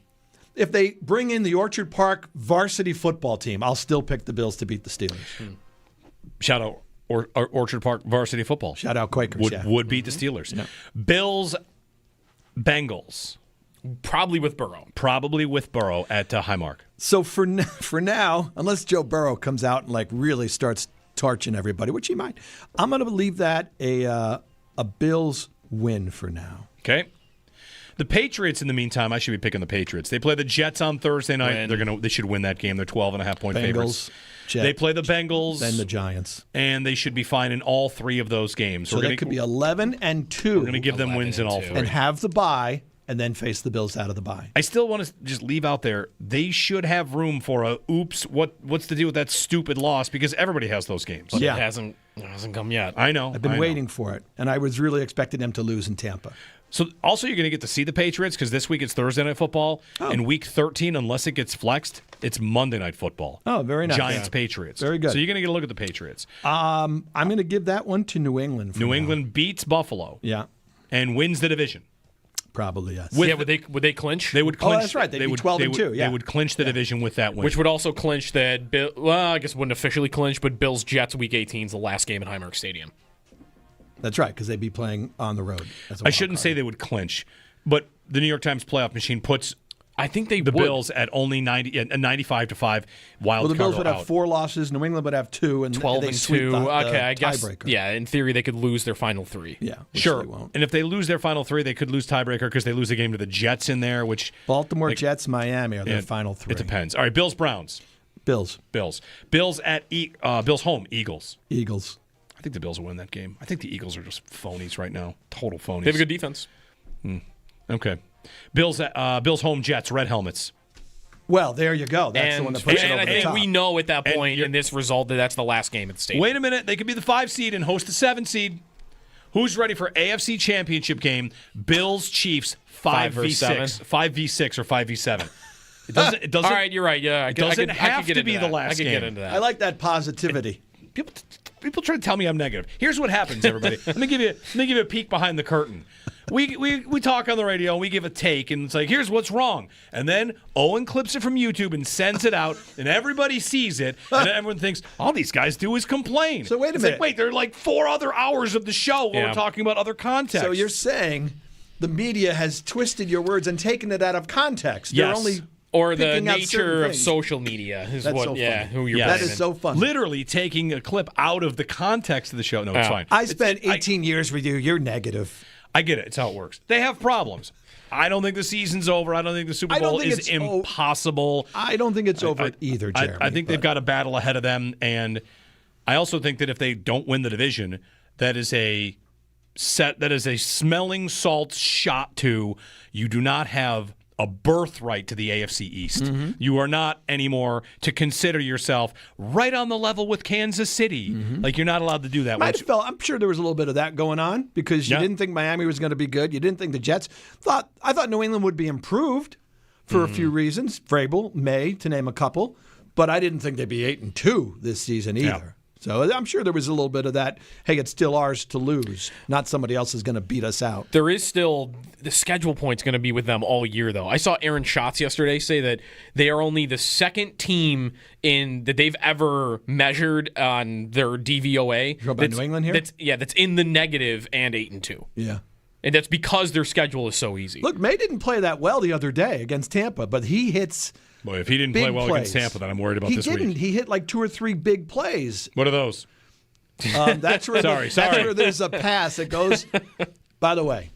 if they bring in the Orchard Park varsity football team, I'll still pick the Bills to beat the Steelers. Shout out Orchard Park varsity football. Shout out Quakers. Would beat the Steelers. Yeah. Bills, Bengals. Probably with Burrow. At Highmark. So for now, unless Joe Burrow comes out and like really starts torching everybody, which he might, I'm going to leave that a Bills win for now. Okay. The Patriots, in the meantime, I should be picking the Patriots. They play the Jets on Thursday night. They should win that game. They're 12.5-point favorites. Jets, they play the Bengals, then the Giants, and they should be fine in all three of those games. So they could be 11-2. We're going to give them wins in all three and have the bye, and then face the Bills out of the bye. I still want to just leave out there, they should have room for a oops, what's the deal with that stupid loss? Because everybody has those games. But it hasn't come yet. I know. I've been waiting for it, and I was really expecting them to lose in Tampa. So also you're going to get to see the Patriots because this week it's Thursday Night Football. In Week 13, unless it gets flexed, it's Monday Night Football. Oh, very nice. Giants, Patriots. Very good. So you're going to get a look at the Patriots. I'm going to give that one to New England. New England beats Buffalo. Yeah. And wins the division. Probably, yes. Would they clinch? They would clinch. Oh, that's right. They'd be 12-2. They would clinch the division with that win. Which would also clinch that. I guess it wouldn't officially clinch, but Bills Jets Week 18 is the last game at Highmark Stadium. That's right, because they'd be playing on the road. I shouldn't say they would clinch, but the New York Times playoff machine puts. I think the Bills at only 95-5 wild Well, the Bills card would have 4 losses. New England would have 2, and 12-2. Okay, I guess. Tiebreaker. Yeah, in theory, they could lose their final 3. Yeah, sure. They won't. And if they lose their final 3, they could lose tiebreaker because they lose a game to the Jets in there, which Baltimore, Jets, Miami are their final 3. It depends. All right, Bills, Browns. Bills at Bills home. Eagles. I think the Bills will win that game. I think the Eagles are just phonies right now. Total phonies. They have a good defense. Okay. Bills home. Jets. Red helmets. Well, there you go. That's the one that puts it over I the think top. we know at that point in this result that's the last game at the stadium. Wait a minute. They could be the 5 seed and host the 7 seed. Who's ready for AFC Championship game? Bills Chiefs 5v6. 5v6 or 5v7. It doesn't. All right, you're right. Yeah, it doesn't have to be the last I could game. get into that. I like that positivity. People try to tell me I'm negative. Here's what happens, everybody. Let me give you a peek behind the curtain. We talk on the radio and we give a take and it's like, here's what's wrong. And then Owen clips it from YouTube and sends it out and everybody sees it and everyone thinks all these guys do is complain. So wait a It's minute. like, wait, there are like 4 other hours of the show where we're talking about other context. So you're saying the media has twisted your words and taken it out of context. Yes. They're only or the picking out nature certain of things. social media is That's what, so funny. who you're That blaming. is so funny. Literally taking a clip out of the context of the show. No, it's fine. I spent 18 years with you. You're negative. I get it. It's how it works. They have problems. I don't think the season's over. I don't think the Super Bowl is impossible. I don't think it's over either, Jeremy. I think they've got a battle ahead of them, and I also think that if they don't win the division, that is a smelling salt shot to you do not have a birthright to the AFC East. Mm-hmm. You are not anymore to consider yourself right on the level with Kansas City. Mm-hmm. Like you're not allowed to do that. I'm sure there was a little bit of that going on because you didn't think Miami was going to be good. You didn't think the Jets. I thought New England would be improved for a few reasons. Vrabel, May, to name a couple. But I didn't think they'd be 8-2 this season either. Yeah. So I'm sure there was a little bit of that, hey, it's still ours to lose. Not somebody else is going to beat us out. There is still the schedule point's going to be with them all year, though. I saw Aaron Schatz yesterday say that they are only the second team that they've ever measured on their DVOA. You're about New England here? That's in the negative and 8-2. Yeah. And that's because their schedule is so easy. Look, May didn't play that well the other day against Tampa, but he hits Boy, if he didn't play well against Tampa, then I'm worried about this week. He hit like 2 or 3 big plays. What are those? That's where That's where there's a pass that goes. By the way,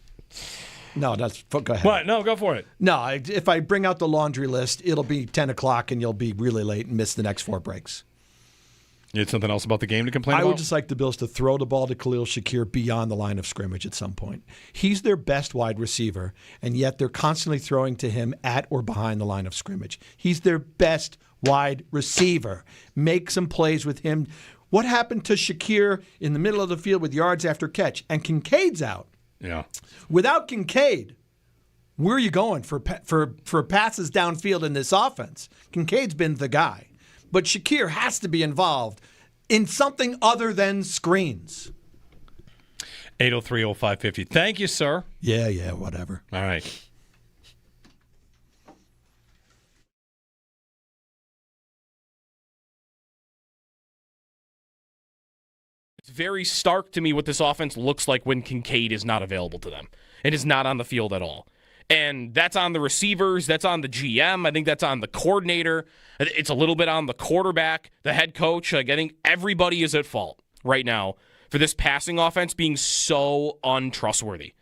no, go ahead. What? No, go for it. No, if I bring out the laundry list, it'll be 10 o'clock and you'll be really late and miss the next 4 breaks. You had something else about the game to complain about? I would just like the Bills to throw the ball to Khalil Shakir beyond the line of scrimmage at some point. He's their best wide receiver, and yet they're constantly throwing to him at or behind the line of scrimmage. He's their best wide receiver. Make some plays with him. What happened to Shakir in the middle of the field with yards after catch? And Kincaid's out. Yeah. Without Kincaid, Where are you going for passes downfield in this offense? Kincaid's been the guy. But Shakir has to be involved in something other than screens. 803-0550. Thank you, sir. Yeah, whatever. All right. It's very stark to me what this offense looks like when Kincaid is not available to them and is not on the field at all. And that's on the receivers, that's on the GM, I think that's on the coordinator, it's a little bit on the quarterback, the head coach. Like, I think everybody is at fault right now for this passing offense being so untrustworthy.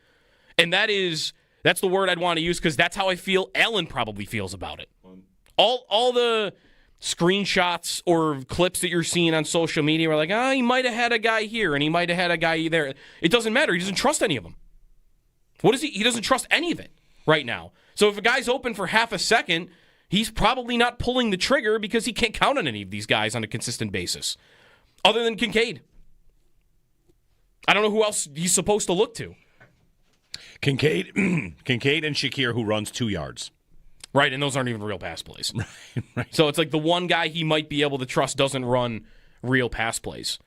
And that's the word I'd want to use because that's how I feel Allen probably feels about it. All the screenshots or clips that you're seeing on social media are like, he might have had a guy here and he might have had a guy there. It doesn't matter. He doesn't trust any of them. What is he? He doesn't trust any of it right now. So if a guy's open for half a second, he's probably not pulling the trigger because he can't count on any of these guys on a consistent basis. Other than Kincaid. I don't know who else he's supposed to look to. Kincaid and Shakir, who runs 2 yards. Right, and those aren't even real pass plays. Right. So it's like the one guy he might be able to trust doesn't run real pass plays.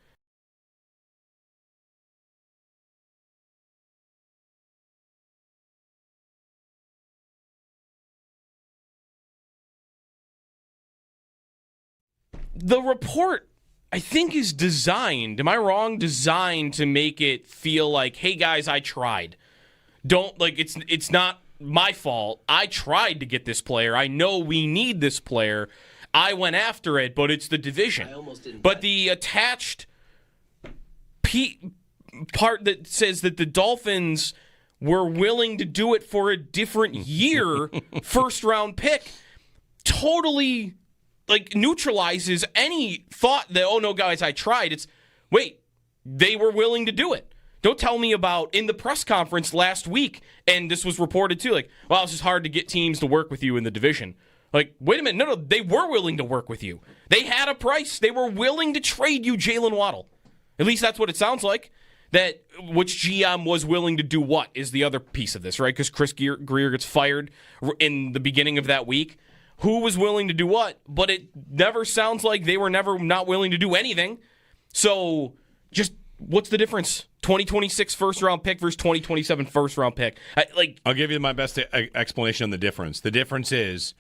The report, I think, is designed, am I wrong? Designed to make it feel like, hey guys, I tried. It's not my fault. I tried to get this player. I know we need this player. I went after it, but it's the division. But the attached part that says that the Dolphins were willing to do it for a different year, first-round pick, totally neutralizes any thought that, oh, no, guys, I tried. It's, wait, they were willing to do it. Don't tell me about in the press conference last week, and this was reported too, well, it's just hard to get teams to work with you in the division. Wait a minute. No, they were willing to work with you. They had a price. They were willing to trade you Jalen Waddle. At least that's what it sounds like. That which GM was willing to do what is the other piece of this, right? Because Chris Greer gets fired in the beginning of that week. Who was willing to do what? But it never sounds like they were never not willing to do anything. So just what's the difference? 2026 first-round pick versus 2027 first-round pick. I'll give you my best explanation on the difference. The difference is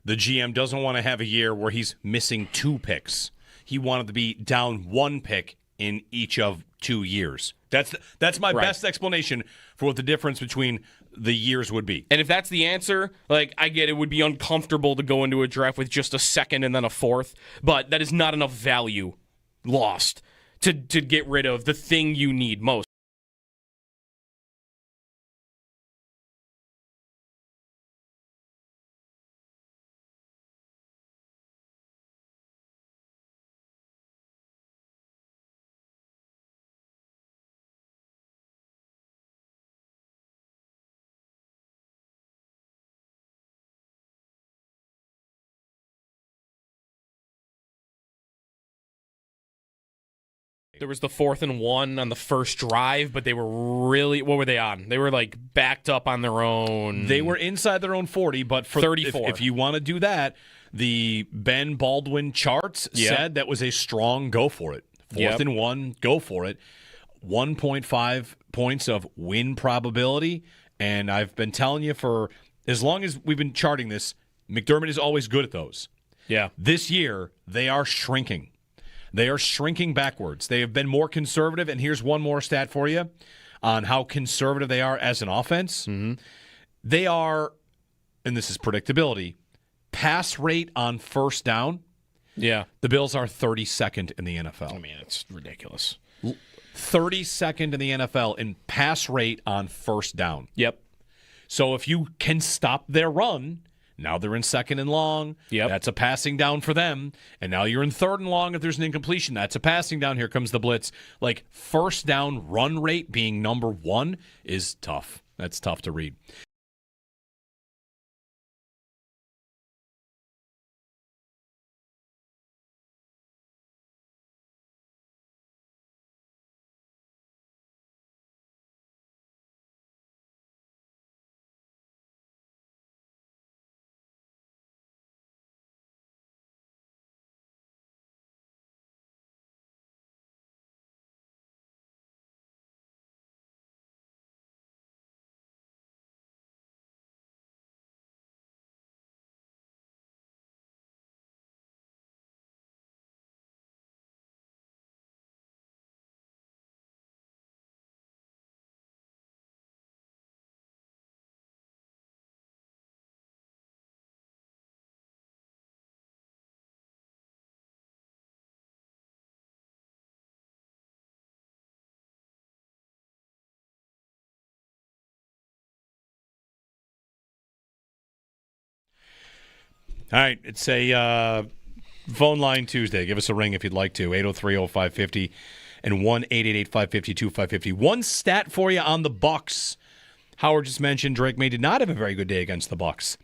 the GM doesn't want to have a year where he's missing 2 picks. He wanted to be down 1 pick in each of 2 years. That's my best explanation for what the difference between the years would be. And if that's the answer, I get it would be uncomfortable to go into a draft with just a second and then a fourth, but that is not enough value lost to get rid of the thing you need most. There was the 4th and 1 on the first drive, but they were really, what were they on? They were backed up on their own. They were inside their own 40, but for 34. If you want to do that, the Ben Baldwin charts said that was a strong go for it. 4th and 1, go for it. 1.5 points of win probability, and I've been telling you for as long as we've been charting this, McDermott is always good at those. Yeah. This year, they are shrinking. They are shrinking backwards. They have been more conservative, and here's one more stat for you on how conservative they are as an offense. Mm-hmm. They are, and this is predictability, pass rate on first down. Yeah. The Bills are 32nd in the NFL. I mean, it's ridiculous. 32nd in the NFL in pass rate on first down. Yep. So if you can stop their run, now they're in 2nd and long. Yep. That's a passing down for them. And now you're in 3rd and long if there's an incompletion. That's a passing down. Here comes the blitz. First down run rate being number 1 is tough. That's tough to read. All right, it's a phone line Tuesday. Give us a ring if you'd like to. 803-0550 and 1-888-550-2550. One stat for you on the Bucs. Howard just mentioned Drake May did not have a very good day against the Bucs.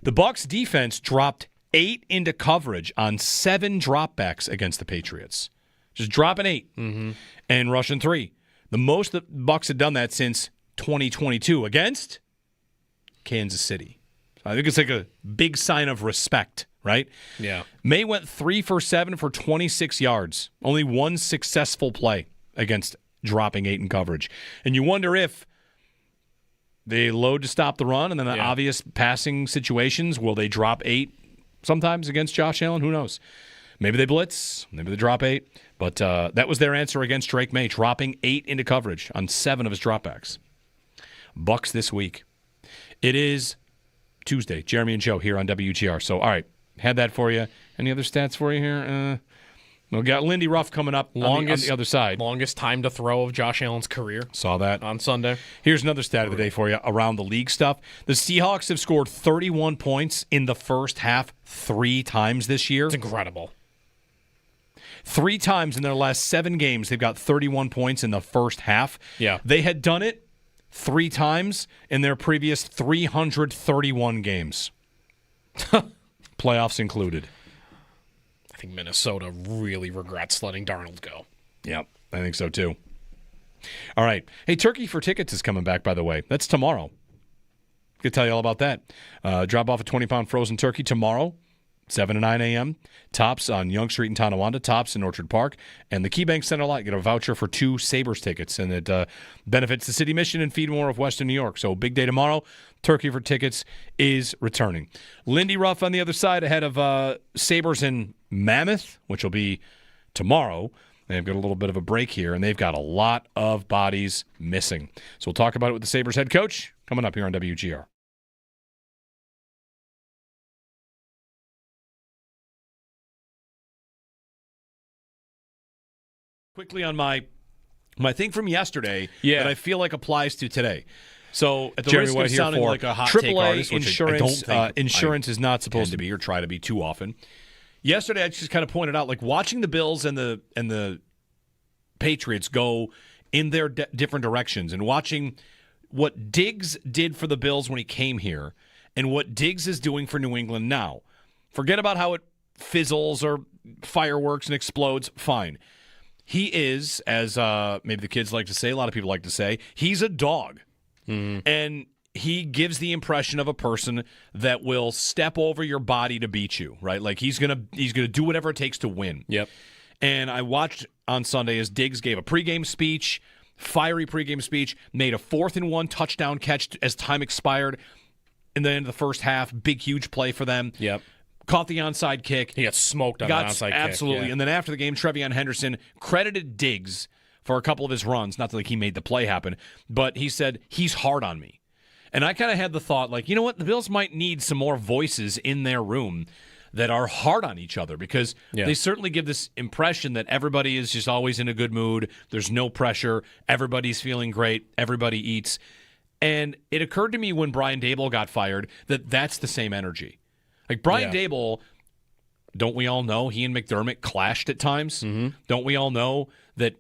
The Bucs defense dropped 8 into coverage on 7 dropbacks against the Patriots. Just dropping 8 and rushing 3. The most the Bucs had done that since 2022 against Kansas City. I think it's like a big sign of respect, right? Yeah. May went 3 for 7 for 26 yards. Only one successful play against dropping 8 in coverage. And you wonder if they load to stop the run and then the obvious passing situations, will they drop 8 sometimes against Josh Allen? Who knows? Maybe they blitz. Maybe they drop 8. But that was their answer against Drake May, dropping 8 into coverage on 7 of his dropbacks. Bucs this week. It is Tuesday. Jeremy and Joe here on WGR. So, all right, had that for you. Any other stats for you here? We got Lindy Ruff coming up on the other side. Longest time to throw of Josh Allen's career. Saw that on Sunday. Here's another stat of the day for you around the league stuff. The Seahawks have scored 31 points in the first half 3 times this year. It's incredible. 3 times in their last 7 games, they've got 31 points in the first half. Yeah. They had done it 3 times in their previous 331 games. Playoffs included. I think Minnesota really regrets letting Darnold go. Yep, I think so too. All right. Hey, Turkey for Tickets is coming back, by the way. That's tomorrow. I could tell you all about that. Drop off a 20-pound frozen turkey tomorrow, 7 to 9 a.m. Tops on Yonge Street in Tonawanda, Tops in Orchard Park, and the KeyBank Center Lot. Get a voucher for 2 Sabres tickets, and it benefits the city mission and Feed More of Western New York. So big day tomorrow. Turkey for Tickets is returning. Lindy Ruff on the other side ahead of Sabres in Mammoth, which will be tomorrow. They've got a little bit of a break here, and they've got a lot of bodies missing. So we'll talk about it with the Sabres head coach coming up here on WGR. Quickly on my thing from yesterday that I feel like applies to today. So at the Jeremy risk of sounding like a hot take artist, which insurance, I don't think insurance is not supposed to be or try to be too often. Yesterday, I just kind of pointed out, like watching the Bills and the Patriots go in their different directions, and watching what Diggs did for the Bills when he came here, and what Diggs is doing for New England now. Forget about how it fizzles or fireworks and explodes. Fine. He is, as maybe the kids like to say, a lot of people like to say, he's a dog. And he gives the impression of a person that will step over your body to beat you, right? Like he's gonna do whatever it takes to win. Yep. And I watched on Sunday as Diggs gave a pregame speech, fiery pregame speech, made a 4th and 1 touchdown catch as time expired in the end of the first half. Big, huge play for them. Yep. Caught the onside kick. He got smoked on the onside kick. Absolutely. Yeah. And then after the game, Trevion Henderson credited Diggs for a couple of his runs. Not that like he made the play happen, but he said, he's hard on me. And I kind of had the thought, like, you know what? The Bills might need some more voices in their room that are hard on each other, because they certainly give this impression that everybody is just always in a good mood. There's no pressure. Everybody's feeling great. Everybody eats. And it occurred to me when Brian Daboll got fired that that's the same energy. Like Brian Daboll, don't we all know he and McDermott clashed at times? Don't we all know that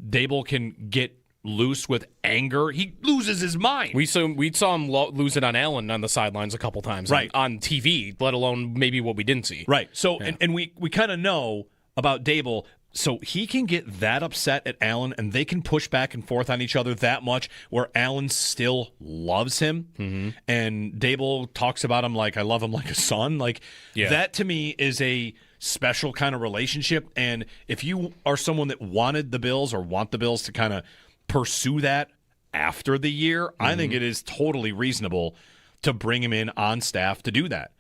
Daboll can get loose with anger? He loses his mind. We saw him lose it on Allen on the sidelines a couple times, right, on TV, let alone maybe what we didn't see. Right. So, and we kind of know about Daboll, so he can get that upset at Allen, and they can push back and forth on each other that much where Allen still loves him, and Daboll talks about him like, I love him like a son. Like, that to me is a special kind of relationship, and if you are someone that wanted the Bills or want the Bills to kind of pursue that after the year, I think it is totally reasonable to bring him in on staff to do that.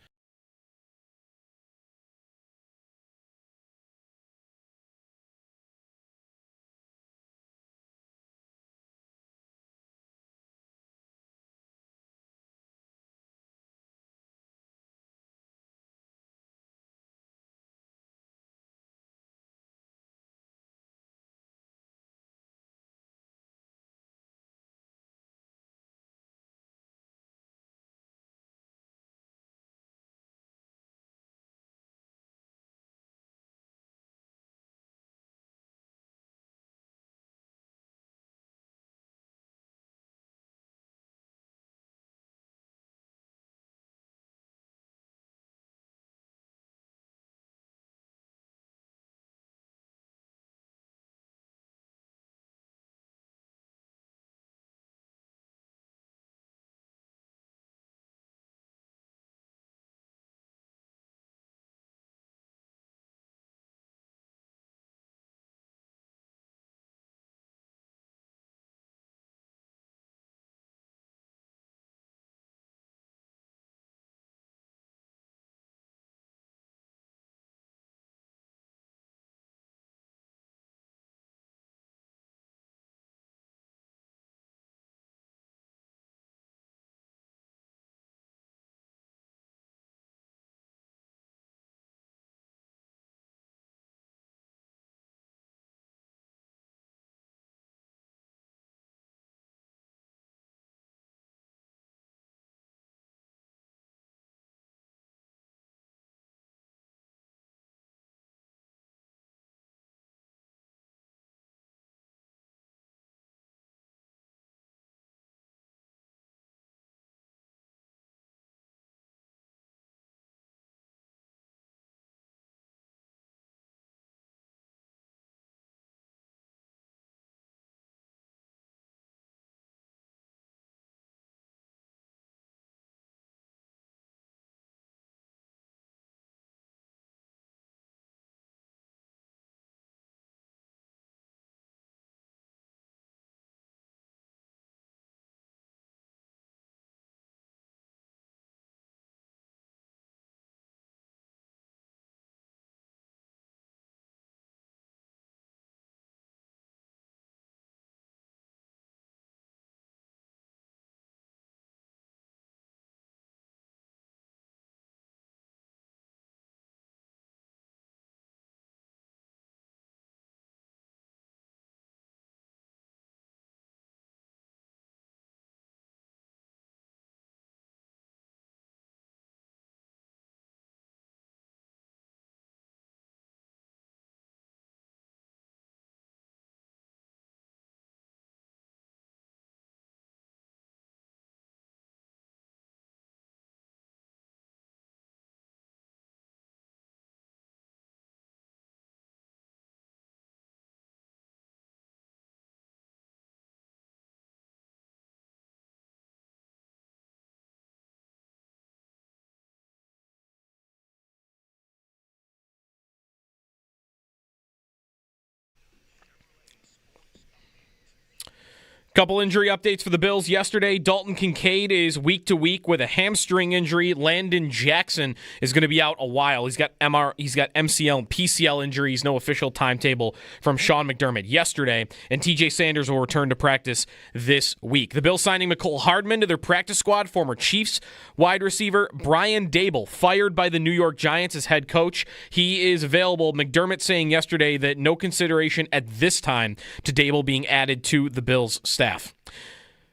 Couple injury updates for the Bills yesterday. Dalton Kincaid is week to week with a hamstring injury. Landon Jackson is going to be out a while. He's got MCL and PCL injuries. No official timetable from Sean McDermott yesterday. And TJ Sanders will return to practice this week. The Bills signing Mecole Hardman to their practice squad. Former Chiefs wide receiver Brian Daboll fired by the New York Giants as head coach. He is available. McDermott saying yesterday that no consideration at this time to Daboll being added to the Bills staff.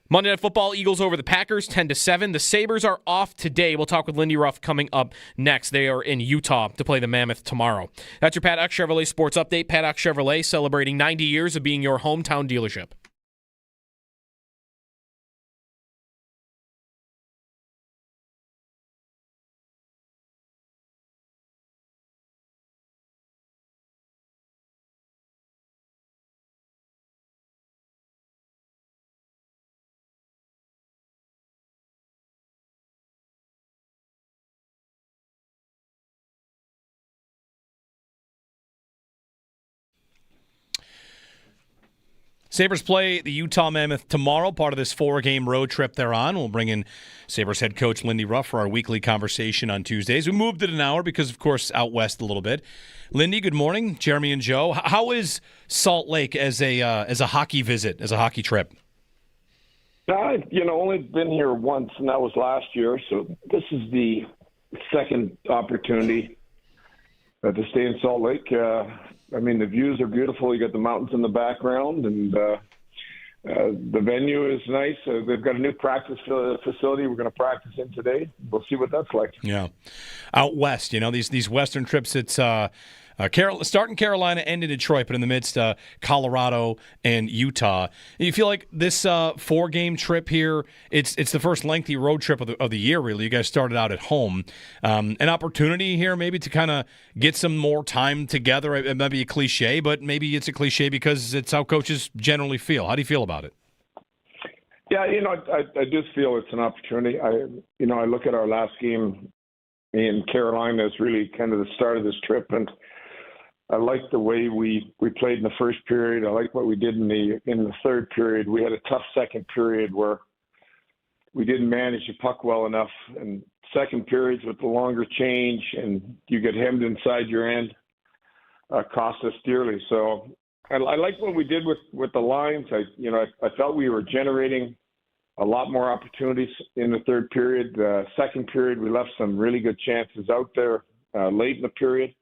Monday Night Football, Eagles over the Packers 10-7. The Sabres are off today. We'll talk with Lindy Ruff coming up next. They are in Utah to play the Mammoth tomorrow. That's your Paddock Chevrolet Sports Update. Paddock Chevrolet celebrating 90 years of being your hometown dealership. Sabres play the Utah Mammoth tomorrow, part of this 4-game road trip they're on. We'll bring in Sabres head coach Lindy Ruff for our weekly conversation on Tuesdays. We moved it an hour because, of course, out west a little bit. Lindy, good morning. Jeremy and Joe. How is Salt Lake as a hockey visit, as a hockey trip? I've only been here once, and that was last year. So this is the second opportunity to stay in Salt Lake. The views are beautiful. You got the mountains in the background, and the venue is nice. They've got a new practice facility we're going to practice in today. We'll see what that's like. Yeah. Out west, these western trips, it's start in Carolina, end in Detroit, but in the midst, Colorado and Utah. You feel like this 4-game trip here, it's the first lengthy road trip of the year, really. You guys started out at home. An opportunity here maybe to kind of get some more time together. It might be a cliche, but maybe it's a cliche because it's how coaches generally feel. How do you feel about it? Yeah, I do feel it's an opportunity. I look at our last game in Carolina as really kind of the start of this trip, and I like the way we played in the first period. I like what we did in the third period. We had a tough second period where we didn't manage the puck well enough. And second periods with the longer change and you get hemmed inside your end cost us dearly. So I like what we did with the lines. I felt we were generating a lot more opportunities in the third period. Second period, we left some really good chances out there late in the period.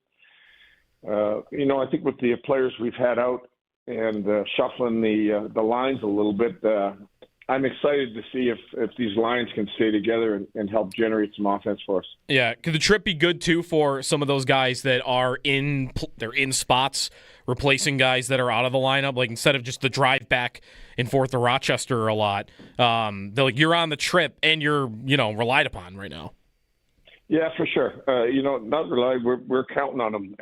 I think with the players we've had out and shuffling the lines a little bit, I'm excited to see if these lines can stay together and help generate some offense for us. Yeah, could the trip be good too for some of those guys that are in spots, replacing guys that are out of the lineup? Like instead of just the drive back and forth to Rochester a lot, they're like you're on the trip and you're relied upon right now. Yeah, for sure. Not relied. We're counting on them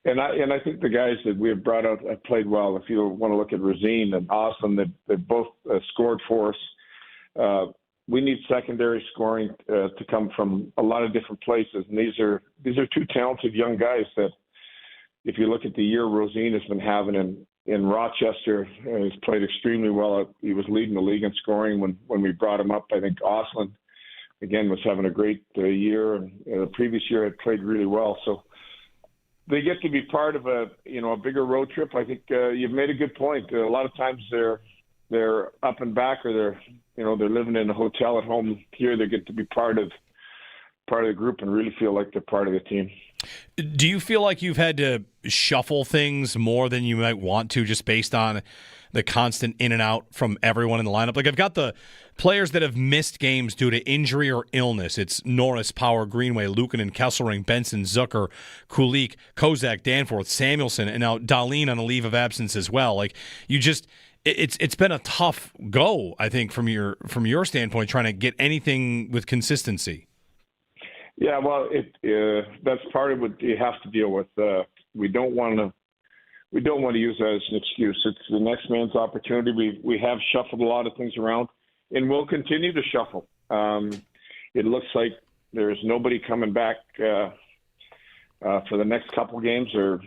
And I think the guys that we have brought out have played well. If you want to look at Rosine and Austin, they both scored for us. We need secondary scoring to come from a lot of different places, and these are two talented young guys that, if you look at the year Rosine has been having in Rochester, he's played extremely well. He was leading the league in scoring when we brought him up. I think Austin, again, was having a great year, and the previous year had played really well. So they get to be part of a bigger road trip. I think you've made a good point. A lot of times they're up and back, or they're living in a hotel at home. Here they get to be part of the group and really feel like they're part of the team. Do you feel like you've had to shuffle things more than you might want to, just based on the constant in and out from everyone in the lineup? Like, I've got the players that have missed games due to injury or illness. It's Norris, Power, Greenway, Luukkonen, Kesselring, Benson, Zucker, Kulik, Kozak, Danforth, Samuelson, and now Dahlin on a leave of absence as well. Like, it's been a tough go, I think, from your standpoint, trying to get anything with consistency. Yeah, well, that's part of what you have to deal with. We don't want to use that as an excuse. It's the next man's opportunity. We have shuffled a lot of things around, and we'll continue to shuffle. It looks like there's nobody coming back for the next couple games, or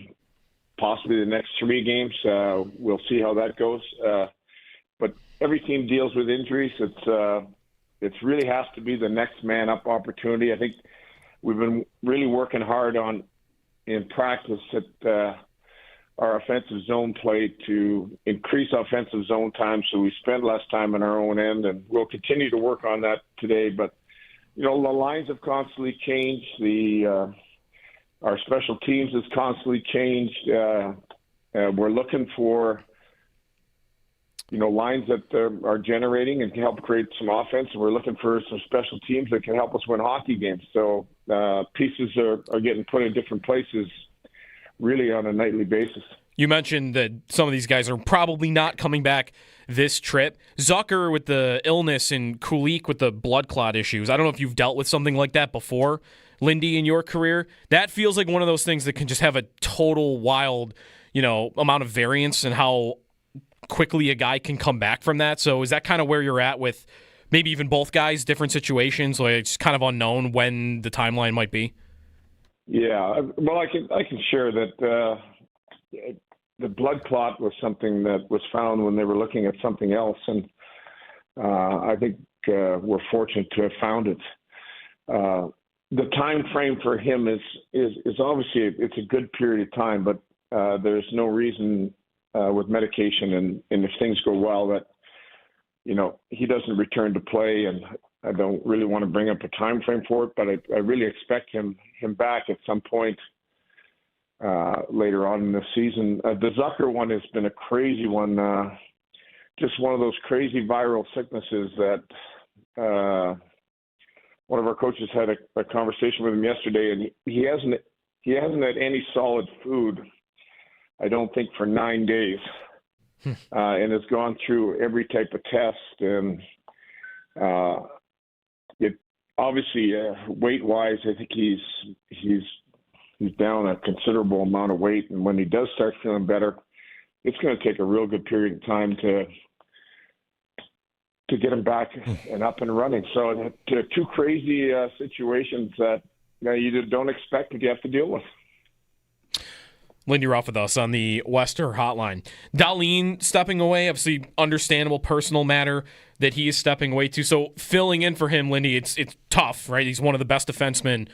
possibly the next 3 games. We'll see how that goes. but every team deals with injuries. It really has to be the next man up opportunity. I think we've been really working hard in practice at our offensive zone play to increase offensive zone time, so we spend less time on our own end, and we'll continue to work on that today. But the lines have constantly changed. Our special teams has constantly changed. We're looking for lines that are generating and can help create some offense, and we're looking for some special teams that can help us win hockey games. So pieces are getting put in different places really on a nightly basis. You mentioned that some of these guys are probably not coming back this trip. Zucker with the illness and Kulik with the blood clot issues. I don't know if you've dealt with something like that before, Lindy, in your career. That feels like one of those things that can just have a total wild, amount of variance in how quickly a guy can come back from that. So is that kind of where you're at with maybe even both guys, different situations? Like it's kind of unknown when the timeline might be? Yeah, well, I can share that the blood clot was something that was found when they were looking at something else, and I think we're fortunate to have found it. The time frame for him is obviously it's a good period of time, but there's no reason with medication and if things go well that he doesn't return to play, and I don't really want to bring up a time frame for it, but I really expect him back at some point later on in the season. The Zucker one has been a crazy one, just one of those crazy viral sicknesses that one of our coaches had a conversation with him yesterday, and he hasn't had any solid food, I don't think, for 9 days, and has gone through every type of test, and it obviously weight-wise, I think he's down a considerable amount of weight, and when he does start feeling better, it's going to take a real good period of time to get him back and up and running. So two crazy situations that you just don't expect that you have to deal with. Lindy Ruff with us on the Wester Hotline. Dahlin stepping away, obviously understandable personal matter that he is stepping away to. So filling in for him, Lindy, it's tough, right? He's one of the best defensemen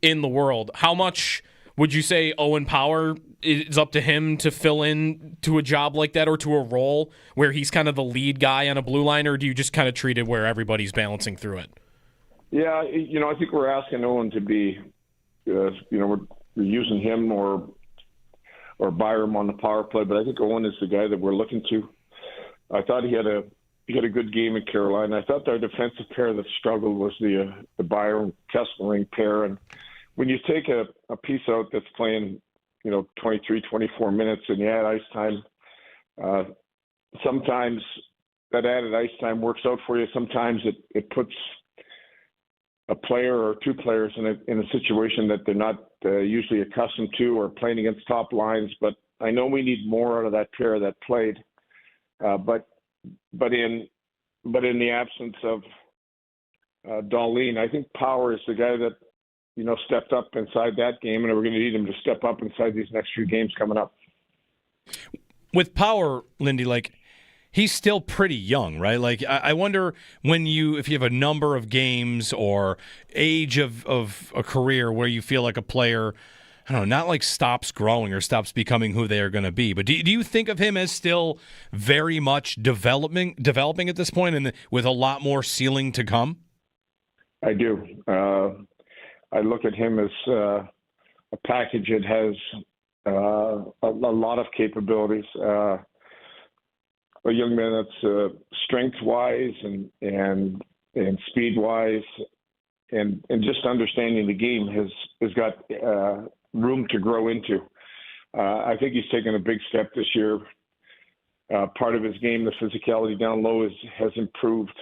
in the world. How much would you say Owen Power is up to him to fill in to a job like that or to a role where he's kind of the lead guy on a blue line, or do you just kind of treat it where everybody's balancing through it? Yeah, I think we're asking Owen to be, we're using him or Byram on the power play, but I think Owen is the guy that we're looking to. I thought he had a good game in Carolina. I thought our defensive pair that struggled was the Byram Kesselring pair, and when you take a piece out that's playing 23, 24 minutes and you add ice time, sometimes that added ice time works out for you. Sometimes it puts a player or two players in a situation that they're not usually accustomed to or playing against top lines. But I know we need more out of that pair that played. But in the absence of Dahlin, I think Power is the guy that stepped up inside that game, and we're going to need him to step up inside these next few games coming up. With Power, Lindy, he's still pretty young, right? I wonder if you have a number of games or age of a career where you feel like a player, I don't know, not stops growing or stops becoming who they are going to be. But do you think of him as still very much developing at this point and with a lot more ceiling to come? I do. I look at him as a package that has a lot of capabilities. A young man that's strength-wise and speed-wise and just understanding the game has got room to grow into. I think he's taken a big step this year. Part of his game, the physicality down low, has improved.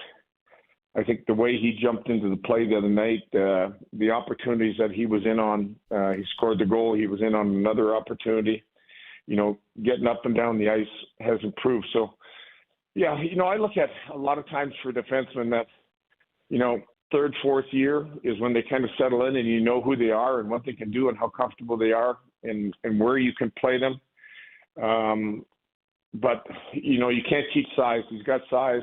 I think the way he jumped into the play the other night, the opportunities that he was in on, he scored the goal, he was in on another opportunity. Getting up and down the ice has improved. So, yeah, I look at a lot of times for defensemen that, third, fourth year is when they kind of settle in and you know who they are and what they can do and how comfortable they are and where you can play them. but you can't teach size. He's got size,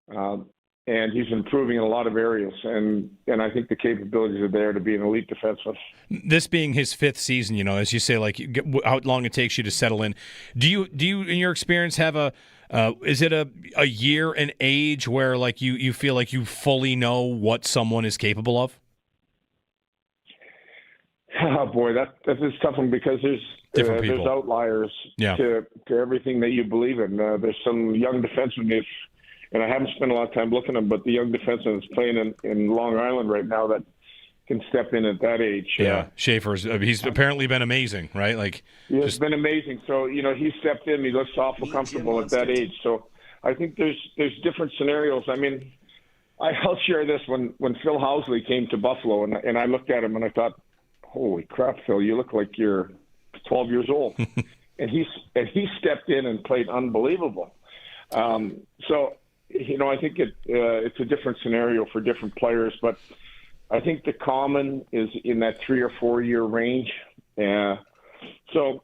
and he's improving in a lot of areas. And I think the capabilities are there to be an elite defenseman. This being his 5th season, as you say, like how long it takes you to settle in. Do you in your experience have is it a year and age where like you feel like you fully know what someone is capable of? Oh boy, that is a tough one because there's outliers to everything that you believe in. There's some young defensemen, and I haven't spent a lot of time looking at them, but the young defenseman that's playing in Long Island right now that can step in at that age. Yeah, Schaefer's. He's apparently been amazing, right? Like, it's been amazing. So he stepped in. He looks awful comfortable at that age. So I think there's different scenarios. I mean, I'll share this when Phil Housley came to Buffalo, and I looked at him and I thought, holy crap, Phil, you look like you're 12 years old. and he stepped in and played unbelievable. So I think it's a different scenario for different players, but I think the common is in that 3 or 4 year range. So,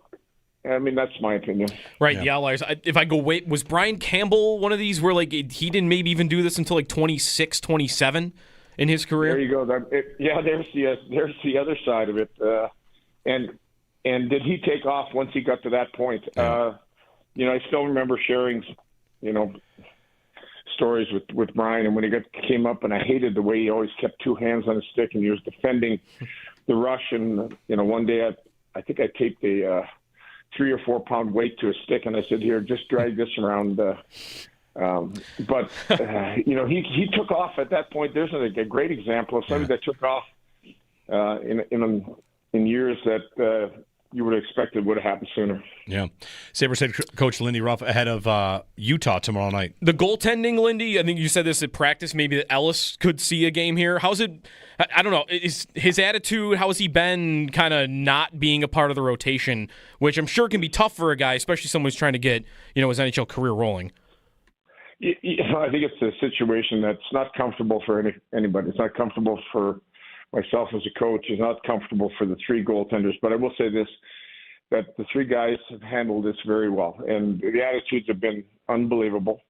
I mean, that's my opinion. Right, the outliers. If I go was Brian Campbell one of these where like he didn't maybe even do this until like 26, 27 in his career? There you go. There's the other side of it. And did he take off once he got to that point? I still remember sharing, stories with Brian, and when he came up, and I hated the way he always kept 2 hands on his stick, and he was defending the rush. And one day I think I taped a 3 or 4 pound weight to a stick, and I said, "Here, just drag this around." But he took off at that point. There's a great example of somebody that took off in years that you would have expected would have happened sooner. Yeah. Sabres head coach Lindy Ruff ahead of Utah tomorrow night. The goaltending, Lindy, I think you said this at practice, maybe that Ellis could see a game here. How's it, I don't know, is his attitude, how has he been kind of not being a part of the rotation, which I'm sure can be tough for a guy, especially someone who's trying to get, his NHL career rolling? I think it's a situation that's not comfortable for anybody. It's not comfortable for myself as a coach. It's not comfortable for the 3 goaltenders. But I will say this, that the 3 guys have handled this very well. And the attitudes have been unbelievable.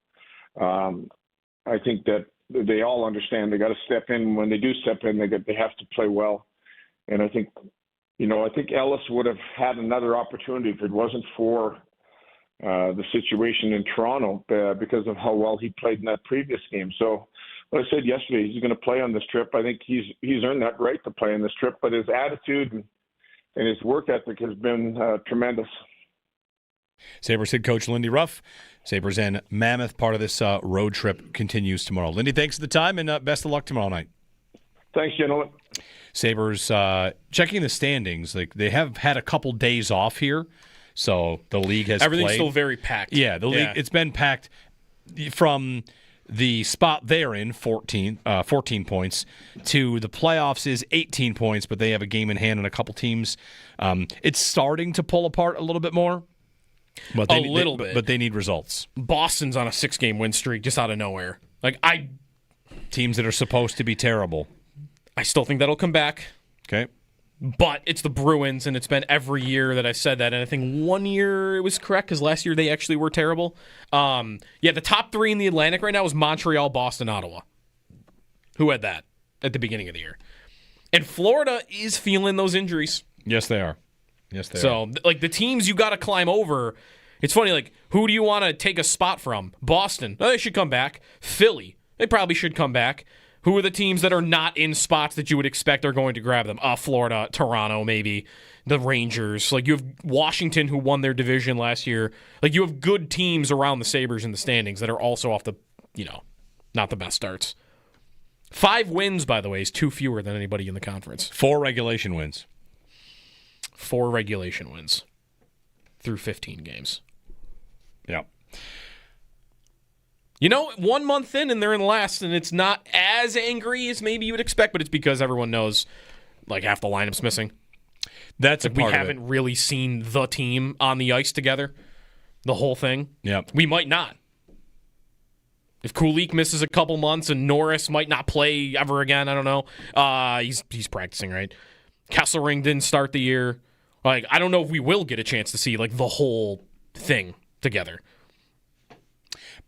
I think that they all understand they got to step in. When they do step in, they have to play well. And I think, I think Ellis would have had another opportunity if it wasn't for the situation in Toronto because of how well he played in that previous game. So, what I said yesterday, he's going to play on this trip. I think he's earned that right to play on this trip, but his attitude and his work ethic has been tremendous. Sabres head coach Lindy Ruff. Sabres in Mammoth, part of this road trip, continues tomorrow. Lindy, thanks for the time, and best of luck tomorrow night. Thanks, gentlemen. Sabres checking the standings. Like, they have had a couple days off here, so the league has Everything's played. Still very packed. Yeah, the league, it's been packed from the spot they're in, 14 points, to the playoffs is 18 points, but they have a game in hand on a couple teams. It's starting to pull apart a little bit more. But a little bit. But they need results. Boston's on a 6-game win streak just out of nowhere. Teams that are supposed to be terrible. I still think that'll come back. Okay. But it's the Bruins, and it's been every year that I've said that. And I think one year it was correct because last year they actually were terrible. The top 3 in the Atlantic right now is Montreal, Boston, Ottawa. Who had that at the beginning of the year? And Florida is feeling those injuries. Yes, they are. So, the teams you got to climb over, it's funny, who do you want to take a spot from? Boston, they should come back. Philly, they probably should come back. Who are the teams that are not in spots that you would expect are going to grab them? Florida, Toronto, maybe. The Rangers. You have Washington, who won their division last year. You have good teams around the Sabres in the standings that are also off the, not the best starts. 5 wins, by the way, is 2 fewer than anybody in the conference. 4 regulation wins. 4 regulation wins through 15 games. Yeah. 1 month in and they're in last, and it's not as angry as maybe you would expect, but it's because everyone knows half the lineup's missing. That's a part of it. We haven't really seen the team on the ice together, the whole thing. Yeah. We might not. If Kulik misses a couple months and Norris might not play ever again, I don't know. He's practicing, right? Kesselring didn't start the year. I don't know if we will get a chance to see the whole thing together.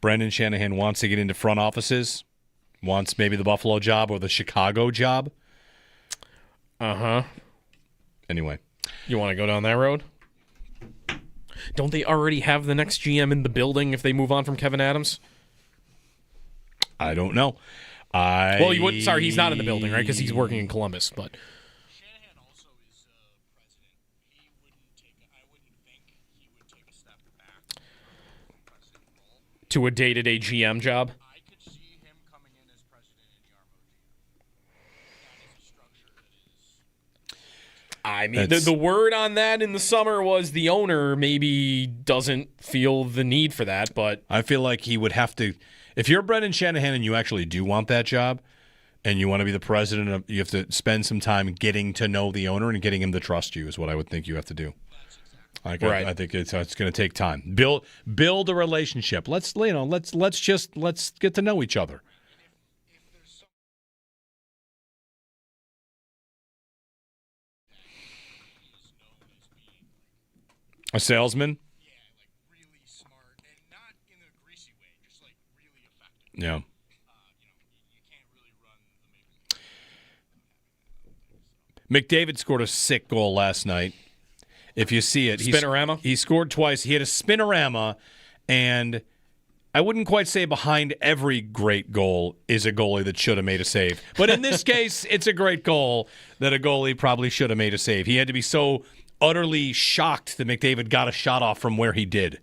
Brendan Shanahan wants to get into front offices, wants maybe the Buffalo job or the Chicago job. Anyway. You want to go down that road? Don't they already have the next GM in the building if they move on from Kevin Adams? I don't know. Well, he's not in the building, right? Because he's working in Columbus. But Shanahan also is president. I wouldn't think he would take a step back from the president role. to a day-to-day GM job? I could see him coming in as president in Yarmo GM. That is a structure that is... I mean, the word on that in the summer was the owner maybe doesn't feel the need for that, but... I feel like he would have to... If you're Brendan Shanahan and you actually do want that job and you want to be the president, you have to spend some time getting to know the owner and getting him to trust you is what I would think you have to do. I think it's going to take time. Build a relationship. Let's get to know each other. A salesman? Yeah. McDavid scored a sick goal last night. If you see it, spinorama? He scored twice. He had a spinorama, and I wouldn't quite say behind every great goal is a goalie that should have made a save. But in this case, it's a great goal that a goalie probably should have made a save. He had to be so utterly shocked that McDavid got a shot off from where he did.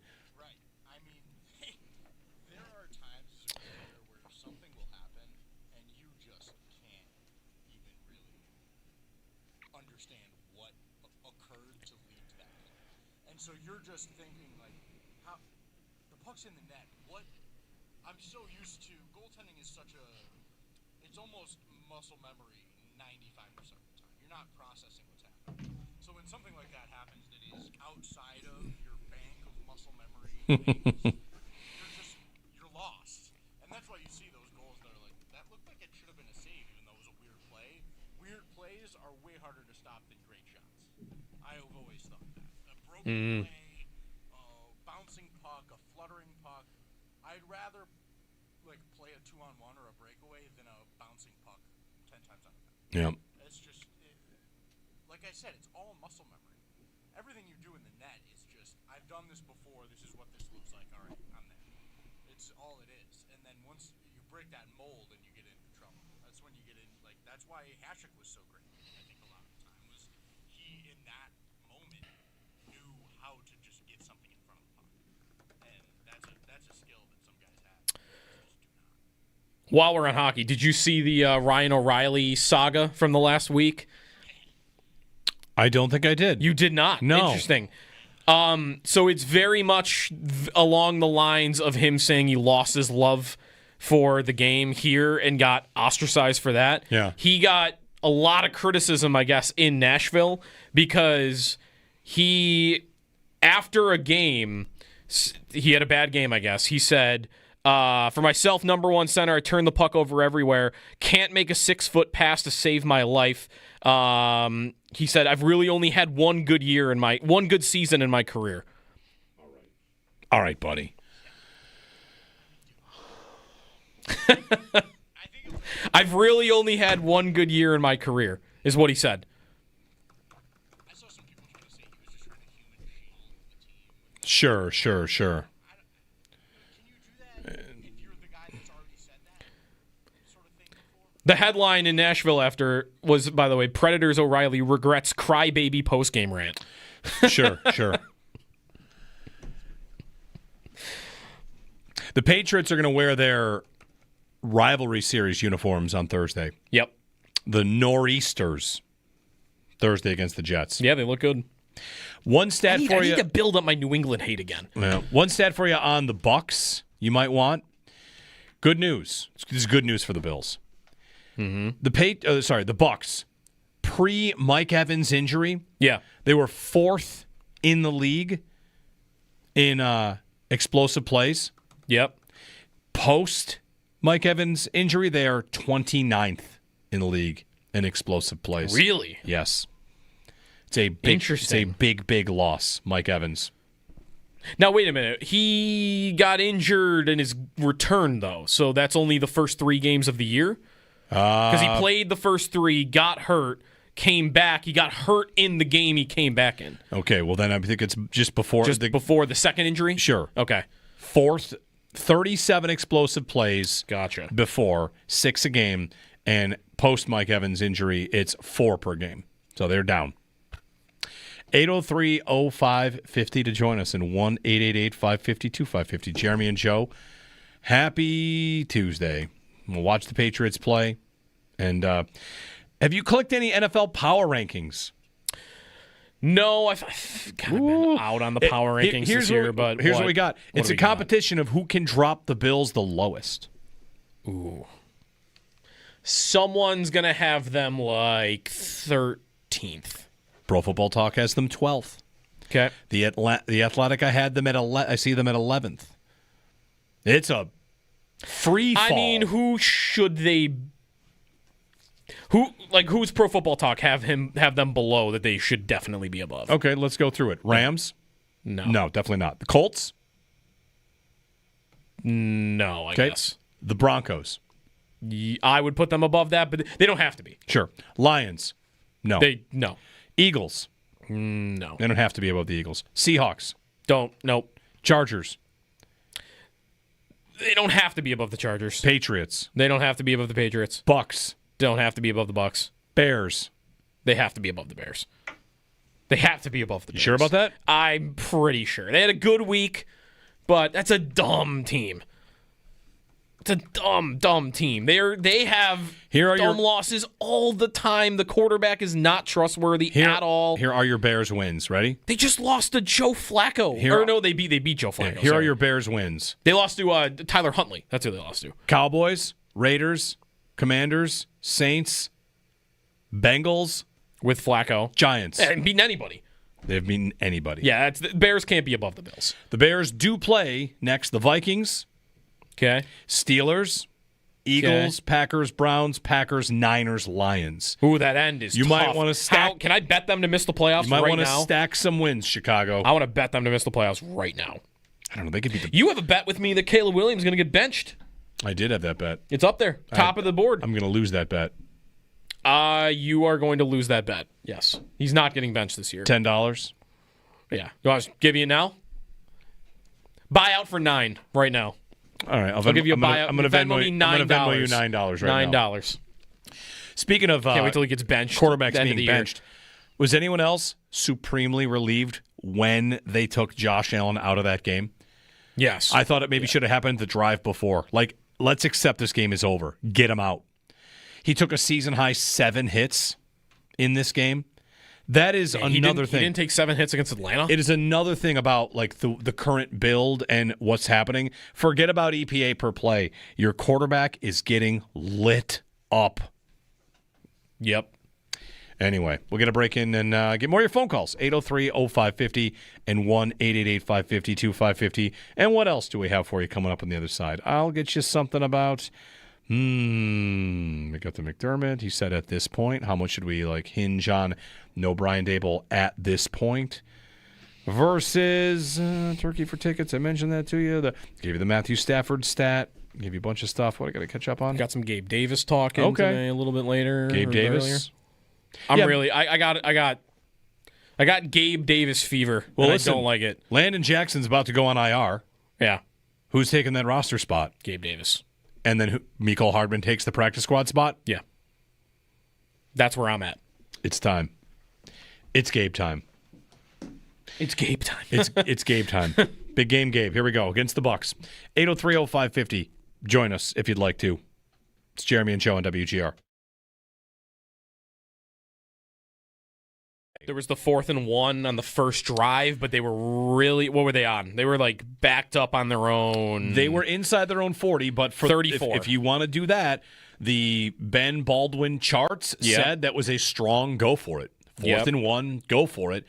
So you're just thinking, like, how the puck's in the net. What I'm so used to, goaltending is such a, it's almost muscle memory 95% of the time. You're not processing what's happening. So when something like that happens that is outside of your bank of muscle memory, you're lost. And that's why you see those goals that are like, that looked like it should have been a save, even though it was a weird play. Weird plays are way harder to stop than great shots. I have always thought that. Play, bouncing puck, a fluttering puck. I'd rather play a 2-on-1 or a breakaway than a bouncing puck 10 times out of 10. Yeah. It's just, like I said, it's all muscle memory. Everything you do in the net is just, I've done this before, this is what this looks like, all right, I'm there. It's all it is. And then once you break that mold and you get into trouble, that's when you get in, that's why Hasek was so great, I think a lot of the time, was he, in that moment, knew how to just get something in front of the puck. And that's a skill that some guys have. While we're on hockey, did you see the Ryan O'Reilly saga from the last week? I don't think I did. You did not? No. Interesting. So it's very much along the lines of him saying he lost his love for the game here and got ostracized for that. Yeah. He got a lot of criticism, I guess, in Nashville because he, after a game, he had a bad game, I guess. He said, for myself, number one center, I turn the puck over everywhere. Can't make a 6-foot pass to save my life. He said, I've really only had one good season in my career. All right, buddy. I've really only had one good year in my career, is what he said. Sure. The headline in Nashville after was, by the way, Predators O'Reilly regrets crybaby postgame rant. Sure. The Patriots are going to wear their rivalry series uniforms on Thursday. Yep. The Nor'easters. Thursday against the Jets. Yeah, they look good. One stat for you. I need to build up my New England hate again. Yeah. One stat for you on the Bucs you might want. Good news. This is good news for the Bills. Mm-hmm. The Bucs, pre-Mike Evans injury, yeah, they were 4th in the league in explosive plays. Yep. Post Mike Evans injury, they are 29th in the league in explosive plays. Really? Yes. It's a big loss, Mike Evans. Now, wait a minute. He got injured in his return, though, so that's only the first 3 games of the year? Because he played the first 3, got hurt, came back. He got hurt in the game he came back in. Okay, well, then I think it's just before the second injury? Sure. Okay. 37 explosive plays. Gotcha. Before, 6 a game, and post Mike Evans injury, it's 4 per game. So they're down. 803-0550 to join us, and 1-888-550-2550. Jeremy and Joe, happy Tuesday. We'll watch the Patriots play. And have you clicked any NFL power rankings? No, I've kind of been out on the power rankings this year. But here's what we got. It's a competition of who can drop the Bills the lowest. Ooh. Someone's going to have them like 13th. Pro Football Talk has them 12th. Okay. The Athletic, I had them at I see them at 11th. It's a free fall. I mean, who should they? Who's Pro Football Talk have them below that they should definitely be above? Okay, let's go through it. Rams? No, definitely not. The Colts? No, I guess. The Broncos? I would put them above that, but they don't have to be. Sure. Lions? No. No. Eagles? No. They don't have to be above the Eagles. Seahawks? Nope. Chargers? They don't have to be above the Chargers. Patriots? They don't have to be above the Patriots. Bucs? Don't have to be above the Bucs. Bears? They have to be above the Bears. They have to be above the Bears. You sure about that? I'm pretty sure. They had a good week, but that's a dumb team. It's a dumb team. They have dumb losses all the time. The quarterback is not trustworthy at all. Here are your Bears wins. Ready? They just lost to Joe Flacco. They beat Joe Flacco. Here are your Bears wins. They lost to Tyler Huntley. That's who they lost to. Cowboys, Raiders, Commanders, Saints, Bengals. With Flacco. Giants. They haven't beaten anybody. They've beaten anybody. Yeah, the Bears can't be above the Bills. The Bears do play next the Vikings. Okay. Steelers, Eagles, Packers, Browns, Packers, Niners, Lions. Ooh, that end is You tough. might want to stack. Can I bet them to miss the playoffs right now? You might want to stack some wins, Chicago. I want to bet them to miss the playoffs right now. I don't know. They could beat the. You have a bet with me that Caleb Williams is going to get benched. I did have that bet. It's up there, top of the board. I'm going to lose that bet. You are going to lose that bet. Yes, he's not getting benched this year. $10. Yeah, you want to give you it now? Buy out for $9 right now. All right, I'll give you a buyout. I'm going to Venmo you $9 right now. $9. Speaking of, can't wait till he gets benched. Quarterbacks being benched. Was anyone else supremely relieved when they took Josh Allen out of that game? Yes. I thought it maybe should have happened the drive before. Like, let's accept this game is over. Get him out. He took a season-high 7 hits in this game. That is another thing. He didn't take 7 hits against Atlanta? It is another thing about like the current build and what's happening. Forget about EPA per play. Your quarterback is getting lit up. Yep. Anyway, we'll get a break in and get more of your phone calls. 803-0550 and 1-888-550-2550. And what else do we have for you coming up on the other side? I'll get you something about... we got the McDermott. He said at this point, how much should we hinge on no Brian Daboll at this point? Versus Turkey for tickets. I mentioned that to you. Gave you the Matthew Stafford stat. Gave you a bunch of stuff. What I got to catch up on? Got some Gabe Davis talking today a little bit later. Gabe Davis. Earlier. I got Gabe Davis fever. Well, listen, I don't like it. Landon Jackson's about to go on IR. Yeah. Who's taking that roster spot? Gabe Davis. And then Mecole Hardman takes the practice squad spot? Yeah. That's where I'm at. It's time. It's Gabe time. It's Gabe time. It's Gabe time. Big game Gabe. Here we go. Against the Bucs. 803-0550. Join us if you'd like to. It's Jeremy and Joe on WGR. There was the 4th and 1 on the first drive, but they were really... What were they on? They were backed up on their own... They were inside their own 40, but for 34. If you want to do that, the Ben Baldwin charts said that was a strong go for it. 4th and 1, go for it.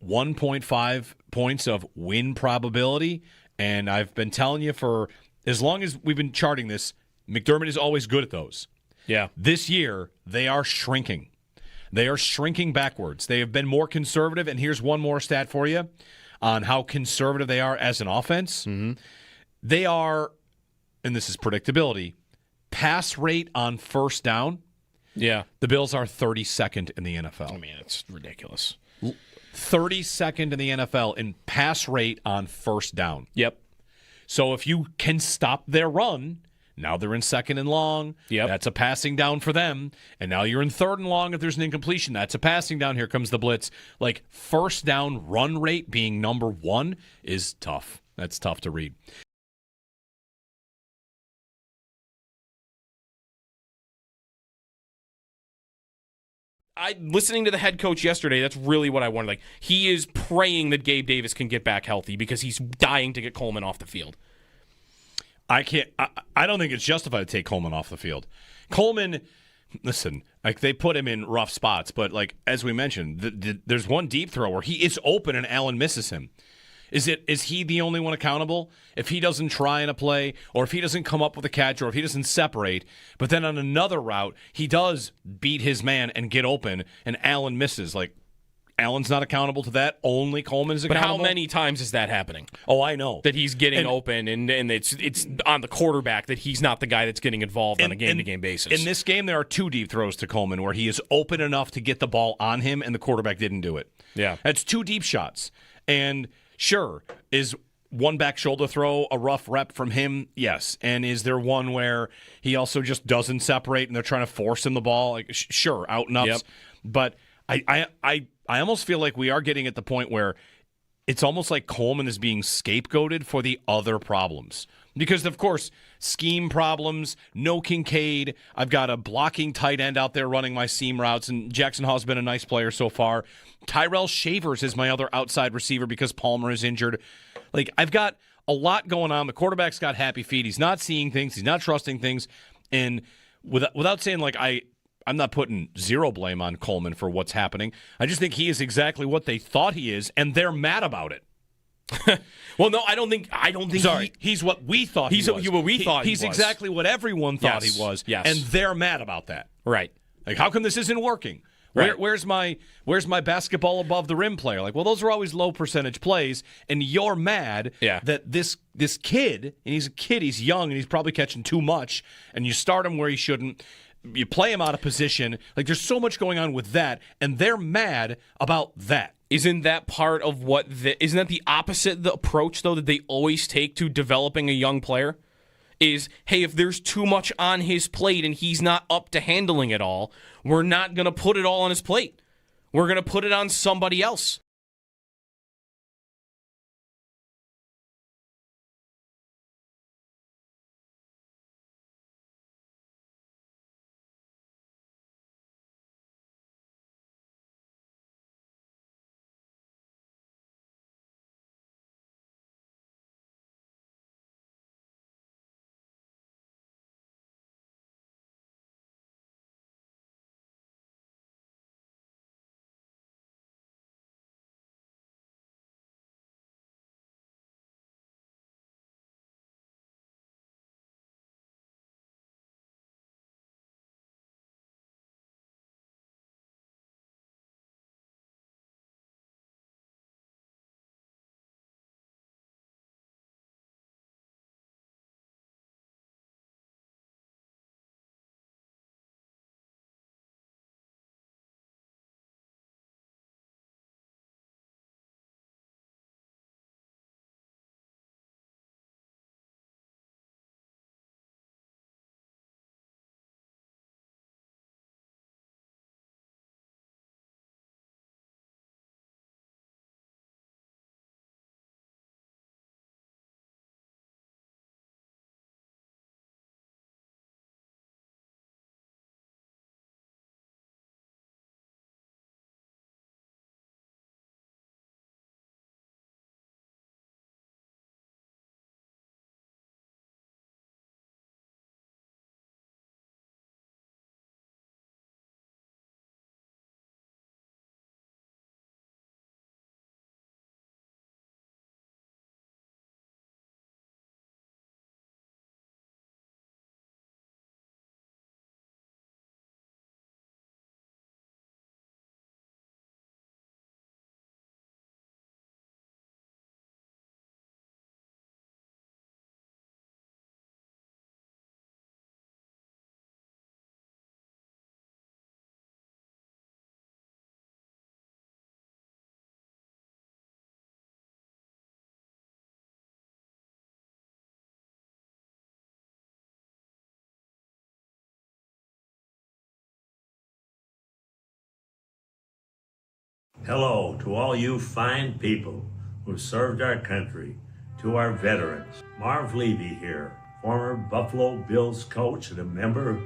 1.5 points of win probability, and I've been telling you for as long as we've been charting this, McDermott is always good at those. Yeah. This year, they are shrinking. They are shrinking backwards. They have been more conservative, and here's one more stat for you. on how conservative they are as an offense. They are, and this is predictability, pass rate on first down. Yeah. The Bills are 32nd in the NFL. I mean, it's ridiculous. 32nd in the NFL in pass rate on first down. Yep. So if you can stop their run, now they're in second and long. Yep. That's a passing down for them. And now you're in third and long if there's an incompletion. That's a passing down. Here comes the blitz. Like, first down run rate being number one is tough. That's tough to read. Listening to the head coach yesterday, that's really what I wanted. Like, he is praying that Gabe Davis can get back healthy because he's dying to get Coleman off the field. I don't think it's justified to take Coleman off the field. Coleman, listen, like, they put him in rough spots, but like, as we mentioned, there's one deep throw where he is open and Allen misses him. Is he the only one accountable? If he doesn't try in a play, or if he doesn't come up with a catch, or if he doesn't separate, but then on another route, he does beat his man and get open, and Allen misses. Like, Allen's not accountable to that. Only Coleman's accountable. But how many times is that happening? Oh, I know. That he's getting open, and it's on the quarterback that he's not the guy that's getting involved on a game-to-game basis. In this game, there are two deep throws to Coleman where he is open enough to get the ball on him, and the quarterback didn't do it. Yeah. That's two deep shots. And sure, is one back shoulder throw a rough rep from him? Yes. And is there one where he also just doesn't separate and they're trying to force him the ball? Like, sure, out and ups. Yep. But I almost feel like we are getting at the point where it's almost like Coleman is being scapegoated for the other problems. Because, of course, scheme problems, no Kincaid. I've got a blocking tight end out there running my seam routes, and Jackson Hall's been a nice player so far. Tyrell Shavers is my other outside receiver because Palmer is injured. Like, I've got a lot going on. The quarterback's got happy feet. He's not seeing things. He's not trusting things. And without saying, like, I'm not putting zero blame on Coleman for what's happening. I just think he is exactly what they thought he is, and they're mad about it. Well, no, I don't think. Sorry, he's what we thought he was. What we thought he's he was. exactly what everyone thought he was. Yes. And they're mad about that. Right. Like, how come this isn't working? Right. Where's my basketball above the rim player? Like, well, those are always low percentage plays, and you're mad that this kid, and he's a kid, he's young, and he's probably catching too much, and you start him where he shouldn't. You play him out of position. Like, there's so much going on with that, and they're mad about that. Isn't that part of isn't that the opposite, the approach, though, that they always take to developing a young player? Is, hey, if there's too much on his plate and he's not up to handling it all, we're not going to put it all on his plate. We're going to put it on somebody else. Hello to all you fine people who served our country, to our veterans. Marv Levy here, former Buffalo Bills coach and a member of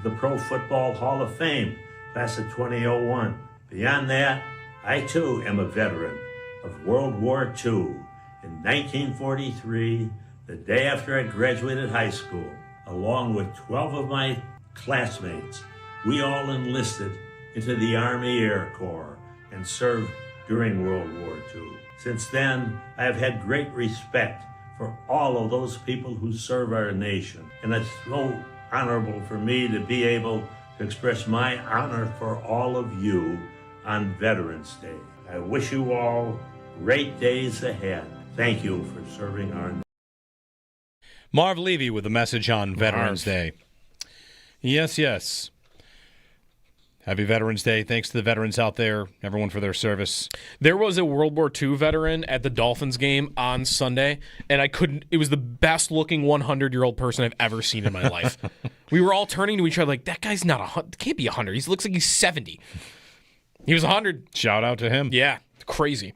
the Pro Football Hall of Fame, class of 2001. Beyond that, I too am a veteran of World War II. In 1943, the day after I graduated high school, along with 12 of my classmates, we all enlisted into the Army Air Corps and served during World War II. Since then, I have had great respect for all of those people who serve our nation. And it's so honorable for me to be able to express my honor for all of you on Veterans Day. I wish you all great days ahead. Thank you for serving our nation. Marv Levy with a message on Veterans Day. Yes, yes. Happy Veterans Day. Thanks to the veterans out there, everyone for their service. There was a World War II veteran at the Dolphins game on Sunday, and it was the best looking 100-year-old person I've ever seen in my life. We were all turning to each other like, that guy's not can't be 100. He looks like he's 70. He was 100. Shout out to him. Yeah, crazy.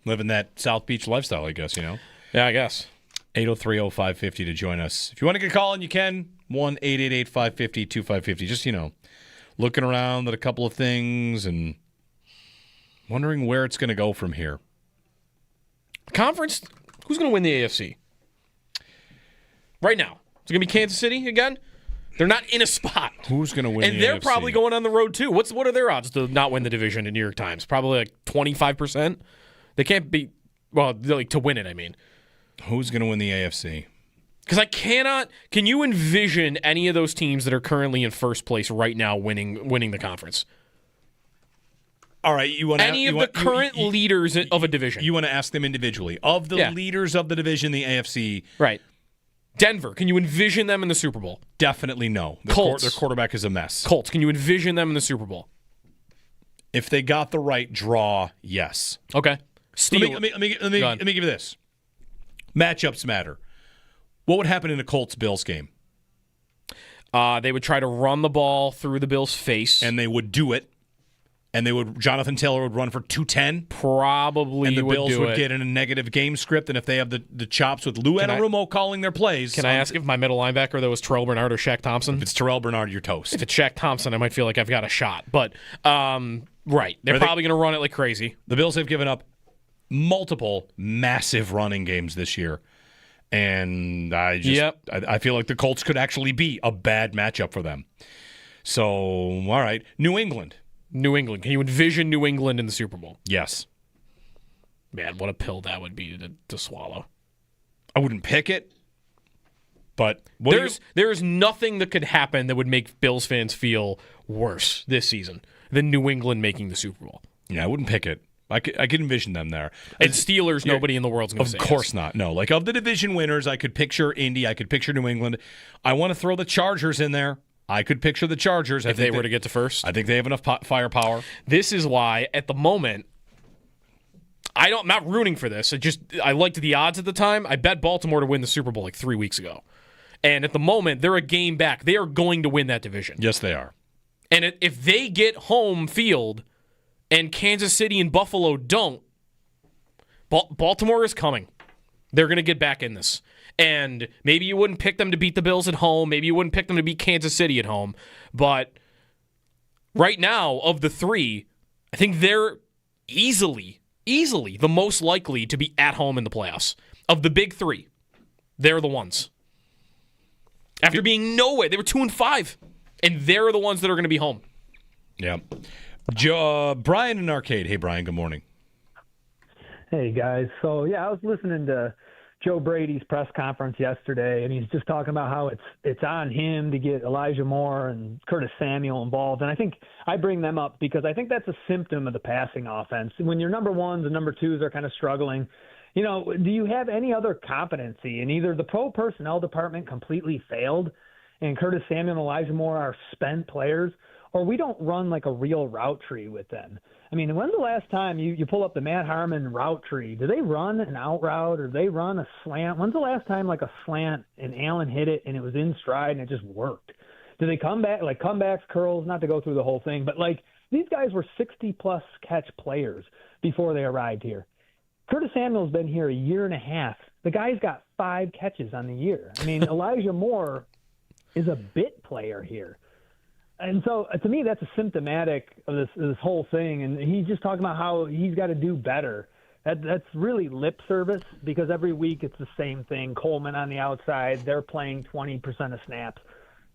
Living that South Beach lifestyle, I guess, Yeah, I guess. 803-0550 to join us. If you want to get calling, you can. 1-888-550-2550. Just, looking around at a couple of things and wondering where it's going to go from here. Conference, who's going to win the AFC? Right now. Is it going to be Kansas City again? They're not in a spot. Who's going to win and the they're AFC? probably going on the road, too. What are their odds to not win the division in New York Times? Probably like 25%. They can't be, to win it, I mean. Who's going to win the AFC? Because can you envision any of those teams that are currently in first place right now winning the conference? All right, any of the current leaders of a division. You want to ask them individually. Of the leaders of the division, the AFC. Right. Denver, can you envision them in the Super Bowl? Definitely no. Colts. Their quarterback is a mess. Colts, can you envision them in the Super Bowl? If they got the right draw, yes. Okay. Let me give you this. Matchups matter. What would happen in a Colts-Bills game? They would try to run the ball through the Bills' face. And they would do it. And Jonathan Taylor would run for 210. Probably. And the Bills would get in a negative game script. And if they have the chops with Lou Anarumo calling their plays. Can I ask if my middle linebacker, though, is Terrell Bernard or Shaq Thompson? If it's Terrell Bernard, you're toast. If it's Shaq Thompson, I might feel like I've got a shot. But, right. They're probably going to run it like crazy. The Bills have given up multiple massive running games this year. And I feel like the Colts could actually be a bad matchup for them. So, all right. New England. Can you envision New England in the Super Bowl? Yes. Man, what a pill that would be to swallow. I wouldn't pick it, but there's nothing that could happen that would make Bills fans feel worse this season than New England making the Super Bowl. Yeah, I wouldn't pick it. I could envision them there. And Steelers, nobody in the world's going to say Of course not. No. Like, of the division winners, I could picture Indy. I could picture New England. I want to throw the Chargers in there. I could picture the Chargers. If they were to get to first? I think they have enough firepower. This is why, at the moment, I'm not rooting for this. I liked the odds at the time. I bet Baltimore to win the Super Bowl like 3 weeks ago. And at the moment, they're a game back. They are going to win that division. Yes, they are. And if they get home field and Kansas City and Buffalo don't, Baltimore is coming. They're going to get back in this. And maybe you wouldn't pick them to beat the Bills at home. Maybe you wouldn't pick them to beat Kansas City at home. But right now, of the three, I think they're easily the most likely to be at home in the playoffs. Of the big three, they're the ones. After being nowhere, they were 2-5. And they're the ones that are going to be home. Yeah. Brian in Arcade. Hey, Brian, good morning. Hey, guys. So, I was listening to Joe Brady's press conference yesterday, and he's just talking about how it's on him to get Elijah Moore and Curtis Samuel involved. And I think I bring them up because I think that's a symptom of the passing offense. When your number ones and number twos are kind of struggling, do you have any other competency? And either the pro personnel department completely failed and Curtis Samuel and Elijah Moore are spent players, or we don't run like a real route tree with them. I mean, when's the last time you pull up the Matt Harmon route tree? Do they run an out route or do they run a slant? When's the last time like a slant and Allen hit it and it was in stride and it just worked? Do they come back, like comebacks, curls, not to go through the whole thing, but like These guys were 60-plus catch players before they arrived here. Curtis Samuel's been here a year and a half. The guy's got 5 catches on the year. I mean, Elijah Moore is a bit player here. And so, to me, that's a symptomatic of this whole thing. And he's just talking about how he's got to do better. That's really lip service, because every week it's the same thing. Coleman on the outside, they're playing 20% of snaps.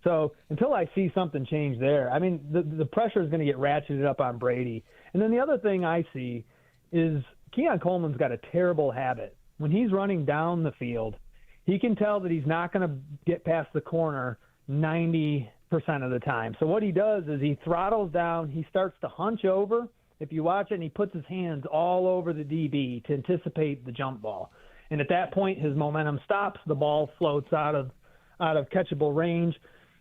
So until I see something change there, I mean, the pressure is going to get ratcheted up on Brady. And then the other thing I see is Keon Coleman's got a terrible habit. When he's running down the field, he can tell that he's not going to get past the corner 90% of the time. So what he does is he throttles down, he starts to hunch over. If you watch it, and he puts his hands all over the DB to anticipate the jump ball. And at that point, his momentum stops, the ball floats out of catchable range.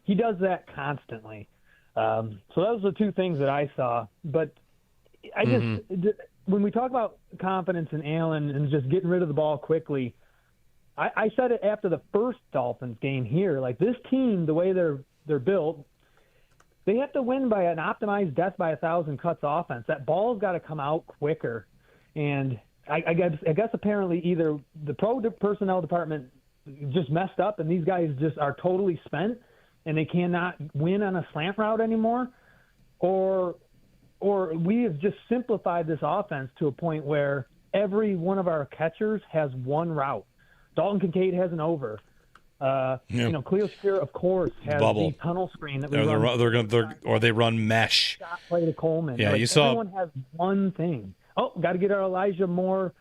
He does that constantly. So those are the 2 things that I saw. But I when we talk about confidence in Allen and just getting rid of the ball quickly, I said it after the first Dolphins game here. Like, this team, the way they're built, they have to win by an optimized death by 1,000 cuts offense. That ball's got to come out quicker. And I guess apparently either the personnel department just messed up and these guys just are totally spent and they cannot win on a slant route anymore, or we have just simplified this offense to a point where every one of our catchers has one route. Dalton Kincaid has an over. Cleo Spear, of course, has Bubble. the tunnel screen that we run. Or they run mesh. Shot play to Coleman. Yeah, like, you saw. Everyone has one thing. Oh, got to get our Elijah Moore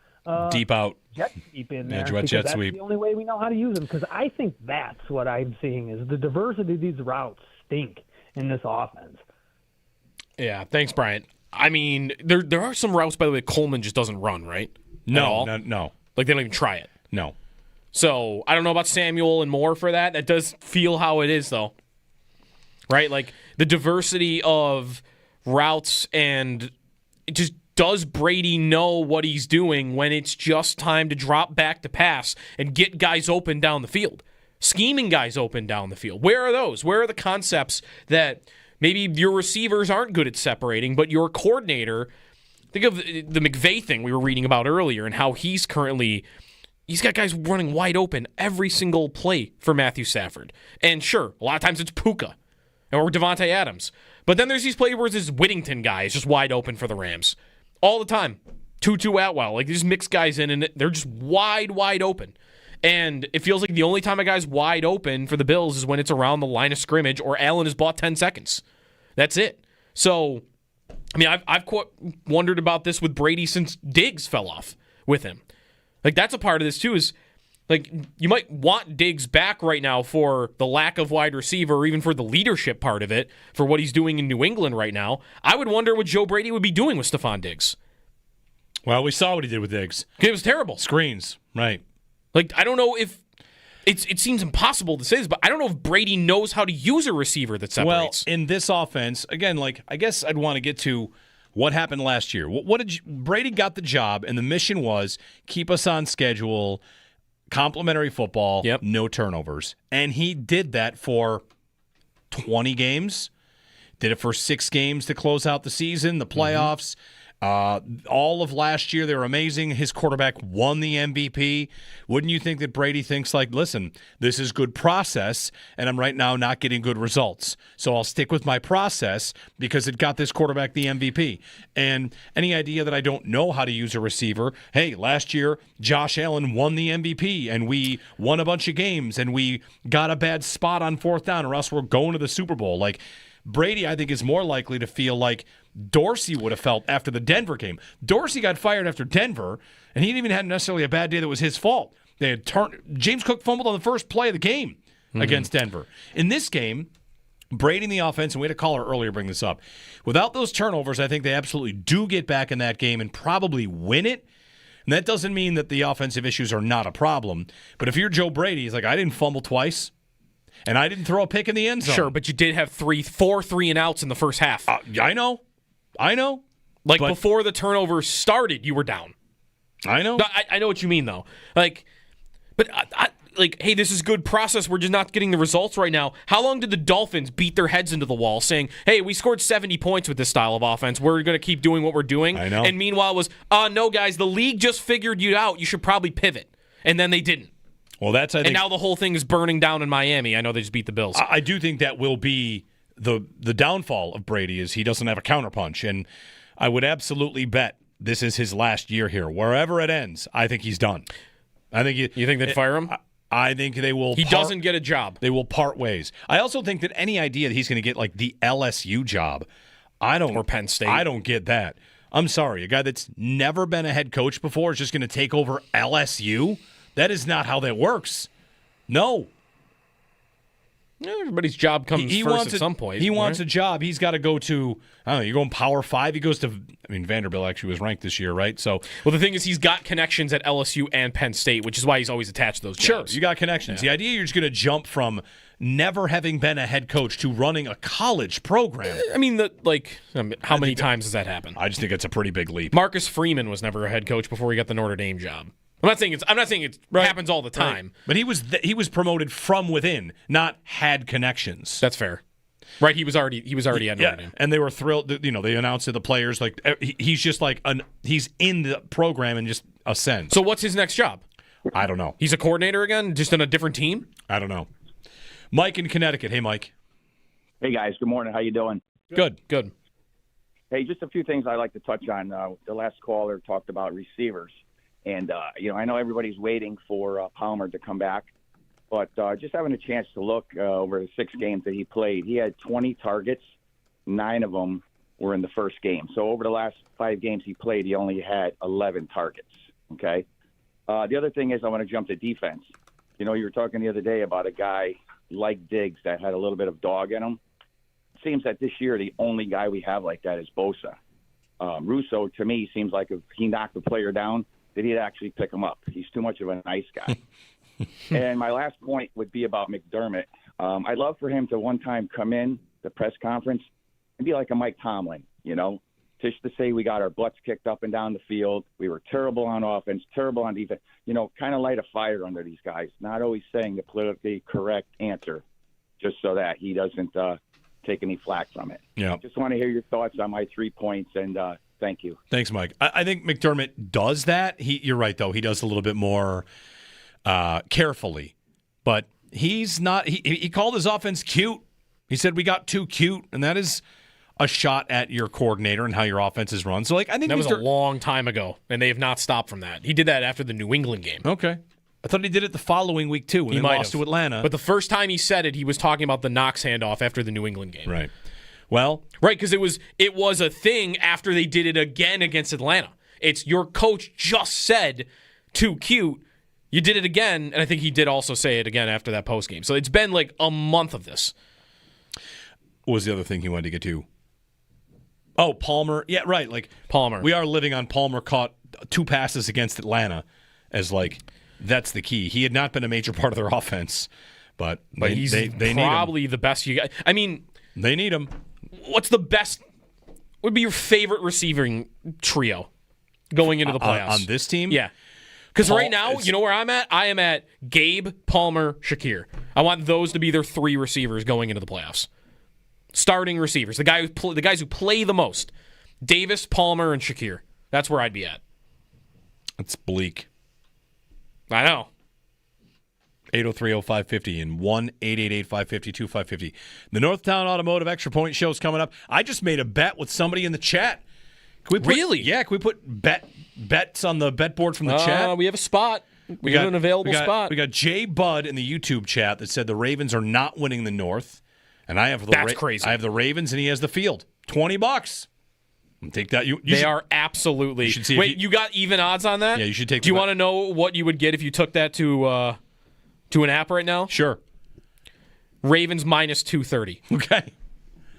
deep out. Jet sweep in there. Yeah, jet that's sweep. the only way we know how to use them, because I think that's what I'm seeing is the diversity of these routes stink in this offense. Yeah, thanks, Brian. I mean, there are some routes, by the way, Coleman just doesn't run, right? No. Like, they don't even try it. No. So I don't know about Samuel and Moore for that. That does feel how it is, though. Right? Like, the diversity of routes, and it just, does Brady know what he's doing when it's just time to drop back to pass and get guys open down the field? Scheming guys open down the field. Where are those? Where are the concepts that maybe your receivers aren't good at separating, but your coordinator, think of the McVay thing we were reading about earlier and how he's got guys running wide open every single play for Matthew Stafford. And sure, a lot of times it's Puka or Devontae Adams. But then there's these plays where this Whittington guy is just wide open for the Rams. All the time. Tutu Atwell. Like, they just mix guys in, and they're just wide open. And it feels like the only time a guy's wide open for the Bills is when it's around the line of scrimmage or Allen has bought 10 seconds. That's it. So, I mean, I've wondered about this with Brady since Diggs fell off with him. Like, that's a part of this, too, is, like, you might want Diggs back right now for the lack of wide receiver or even for the leadership part of it, for what he's doing in New England right now. I would wonder what Joe Brady would be doing with Stephon Diggs. Well, we saw what he did with Diggs. It was terrible. Screens, right. Like, I don't know if it seems impossible to say this, but I don't know if Brady knows how to use a receiver that separates. Well, in this offense, again, like, I guess I'd want to get to what happened last year. Brady got the job, and the mission was keep us on schedule, complimentary football, no turnovers. And he did that for 20 games, did it for 6 games to close out the season, the playoffs. All of last year, they were amazing. His quarterback won the MVP. Wouldn't you think that Brady thinks like, listen, this is good process, and I'm right now not getting good results. So I'll stick with my process because it got this quarterback the MVP. And any idea that I don't know how to use a receiver, hey, last year, Josh Allen won the MVP, and we won a bunch of games, and we got a bad spot on 4th down, or else we're going to the Super Bowl. Like, Brady, I think, is more likely to feel like Dorsey would have felt after the Denver game. Dorsey got fired after Denver, and he didn't even have necessarily a bad day that was his fault. They had James Cook fumbled on the first play of the game against Denver. In this game, Brady in the offense, and we had a caller earlier bring this up, without those turnovers, I think they absolutely do get back in that game and probably win it. And that doesn't mean that the offensive issues are not a problem. But if you're Joe Brady, he's like, I didn't fumble twice. And I didn't throw a pick in the end zone. Sure, but you did have 4 3-and-outs in the first half. I know. Like, before the turnover started, you were down. I know. I know what you mean, though. Like, but like, hey, this is good process. We're just not getting the results right now. How long did the Dolphins beat their heads into the wall saying, hey, we scored 70 points with this style of offense. We're going to keep doing what we're doing. I know. And meanwhile was, no, guys, the league just figured you out. You should probably pivot. And then they didn't. Well, I think. And now the whole thing is burning down in Miami. I know they just beat the Bills. I do think that will be the downfall of Brady is he doesn't have a counterpunch. And I would absolutely bet this is his last year here. Wherever it ends, I think he's done. I think you think they'd fire him? I think they will. He doesn't get a job. They will part ways. I also think that any idea that he's going to get like the LSU job, or Penn State. I don't get that. I'm sorry, a guy that's never been a head coach before is just going to take over LSU? That is not how that works. No. Everybody's job comes first at some point. He wants a job. He's got to go to, I don't know, you're going Power 5. He goes to, Vanderbilt actually was ranked this year, right? So, well, the thing is he's got connections at LSU and Penn State, which is why he's always attached to those jobs. Sure, you got connections. Yeah. The idea you're just going to jump from never having been a head coach to running a college program. How many times does that happen? I just think it's a pretty big leap. Marcus Freeman was never a head coach before he got the Notre Dame job. I'm not saying it happens all the time. Right. But he was promoted from within, not had connections. That's fair. Right, he was already at Notre Dame. And they were thrilled. They announced to the players he's just he's in the program and just ascends. So what's his next job? I don't know. He's a coordinator again, just on a different team? I don't know. Mike in Connecticut. Hey, Mike. Hey, guys. Good morning. How you doing? Good. Hey, just a few things I'd like to touch on. The last caller talked about receivers. And, I know everybody's waiting for Palmer to come back. But just having a chance to look over the 6 games that he played, he had 20 targets. 9 of them were in the first game. So over the last 5 games he played, he only had 11 targets. Okay? The other thing is I want to jump to defense. You were talking the other day about a guy like Diggs that had a little bit of dog in him. It seems that this year the only guy we have like that is Bosa. Russo, to me, seems like if he knocked a player down, that he'd actually pick him up. He's too much of a nice guy. And my last point would be about McDermott. I'd love for him to one time come in the press conference and be like a Mike Tomlin, just to say we got our butts kicked up and down the field. We were terrible on offense, terrible on defense. Kind of light a fire under these guys, not always saying the politically correct answer just so that he doesn't take any flack from it. Yeah. Just want to hear your thoughts on my 3 points, and thank you. Thanks, Mike. I think McDermott does that. You're right, though. He does a little bit more carefully. But he's not – he called his offense cute. He said we got too cute, and that is a shot at your coordinator and how your offense is run. So, I think that was a long time ago, and they have not stopped from that. He did that after the New England game. Okay. I thought he did it the following week, too, when he lost to Atlanta. But the first time he said it, he was talking about the Knox handoff after the New England game. Right. Well, right, because it was a thing after they did it again against Atlanta. It's your coach just said too cute. You did it again, and I think he did also say it again after that post game. So it's been like a month of this. What was the other thing he wanted to get to? Oh, Palmer. Yeah, right. Palmer. We are living on Palmer caught 2 passes against Atlanta as that's the key. He had not been a major part of their offense, but he's they probably need him. The best you got. I mean, they need him. What's the best? Would be your favorite receiving trio going into the playoffs on this team? Yeah, because right now, you know where I'm at. I am at Gabe, Palmer, Shakir. I want those to be their 3 receivers going into the playoffs. Starting receivers, the guys who play the most: Davis, Palmer, and Shakir. That's where I'd be at. It's bleak. I know. 803-0550 and 1-888-550-2550. The Northtown Automotive Extra Point Show is coming up. I just made a bet with somebody in the chat. Really? Yeah, can we put bets on the bet board from the chat? We have a spot. We got an available spot. We got Jay Budd in the YouTube chat that said the Ravens are not winning the North. And I have That's crazy. I have the Ravens, and he has the field. $20. Take that. They are absolutely. Wait, you got even odds on that? Yeah, you should take. Do you want to know what you would get if you took that to an app right now? Sure. Ravens minus 230. Okay.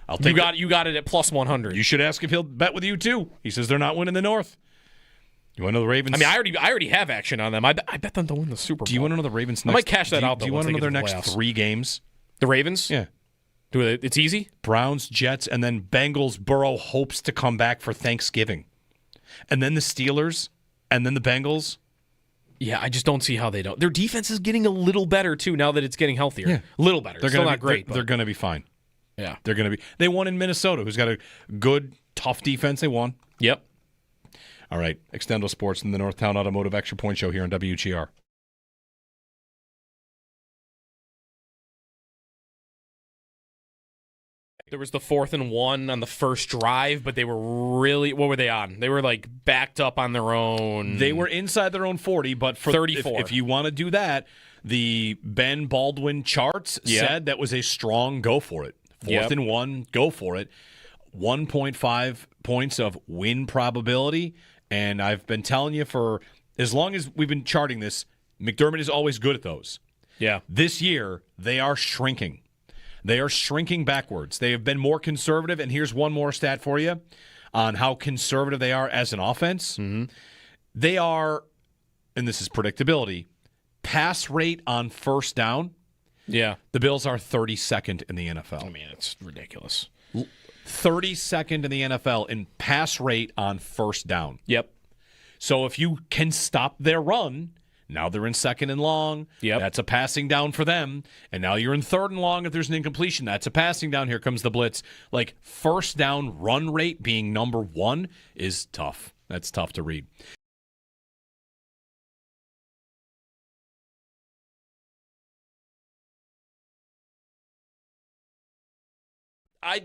I'll take. You got it at plus 100. You should ask if he'll bet with you too. He says they're not winning the North. You want to know the Ravens? I mean, I already have action on them. I bet them to win the Super Bowl. Do you want to know the Ravens? I might cash that out. Do you want to know their next 3 games? The Ravens? Yeah. It's easy? Browns, Jets, and then Bengals. Burrow hopes to come back for Thanksgiving. And then the Steelers, and then the Bengals. Yeah, I just don't see how they don't. Their defense is getting a little better, too, now that it's getting healthier. Yeah. A little better. They're Still gonna not be, great. They're going to be fine. Yeah. They're going to be. They won in Minnesota, who's got a good, tough defense. They won. Yep. All right. Extendo Sports and the Northtown Automotive Extra Point Show here on WGR. There was the 4th and 1 on the first drive, but they were really, what were they on? They were like backed up on their own. They were inside their own 40, but for 34. If you want to do that, the Ben Baldwin charts said that was a strong go for it. 4th and 1, go for it. 1.5 points of win probability, and I've been telling you for as long as we've been charting this, McDermott is always good at those. Yeah. This year, they are shrinking. They are shrinking backwards. They have been more conservative, and here's one more stat for you on how conservative they are as an offense. Mm-hmm. They are, and this is predictability, pass rate on first down. Yeah. The Bills are 32nd in the NFL. I mean, it's ridiculous. 32nd in the NFL in pass rate on first down. Yep. So if you can stop their run, now they're in 2nd and long. Yep. That's a passing down for them. And now you're in 3rd and long if there's an incompletion. That's a passing down. Here comes the blitz. Like, first down run rate being number 1 is tough. That's tough to read.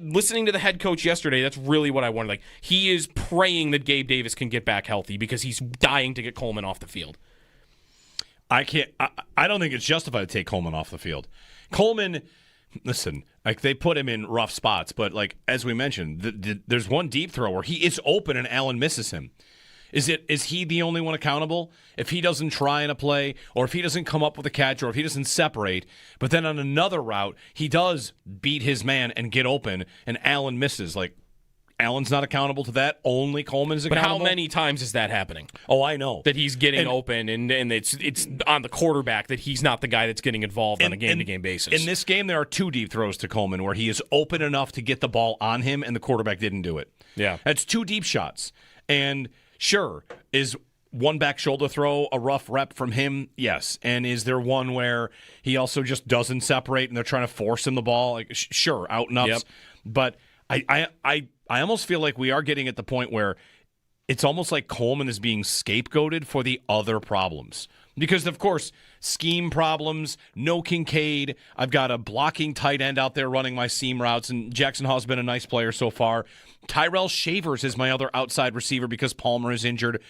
Listening to the head coach yesterday, that's really what I wanted. Like, he is praying that Gabe Davis can get back healthy because he's dying to get Coleman off the field. I don't think it's justified to take Coleman off the field. Coleman, listen, like they put him in rough spots, but like as we mentioned, there's one deep throw where he is open and Allen misses him. Is he the only one accountable? If he doesn't try in a play, or if he doesn't come up with a catch, or if he doesn't separate, but then on another route, he does beat his man and get open, and Allen misses. Like, Allen's not accountable to that. Only Coleman is accountable. But how many times is that happening? Oh, I know. That he's getting open, and it's on the quarterback that he's not the guy that's getting involved on a game-to-game basis. In this game, there are 2 deep throws to Coleman where he is open enough to get the ball on him, and the quarterback didn't do it. Yeah. That's 2 deep shots. And sure, is one back shoulder throw a rough rep from him? Yes. And is there one where he also just doesn't separate and they're trying to force him the ball? Like, sure, out and ups. Yep. But I almost feel like we are getting at the point where it's almost like Coleman is being scapegoated for the other problems. Because, of course, scheme problems, no Kincaid. I've got a blocking tight end out there running my seam routes, and Jackson Hall's been a nice player so far. Tyrell Shavers is my other outside receiver because Palmer is injured.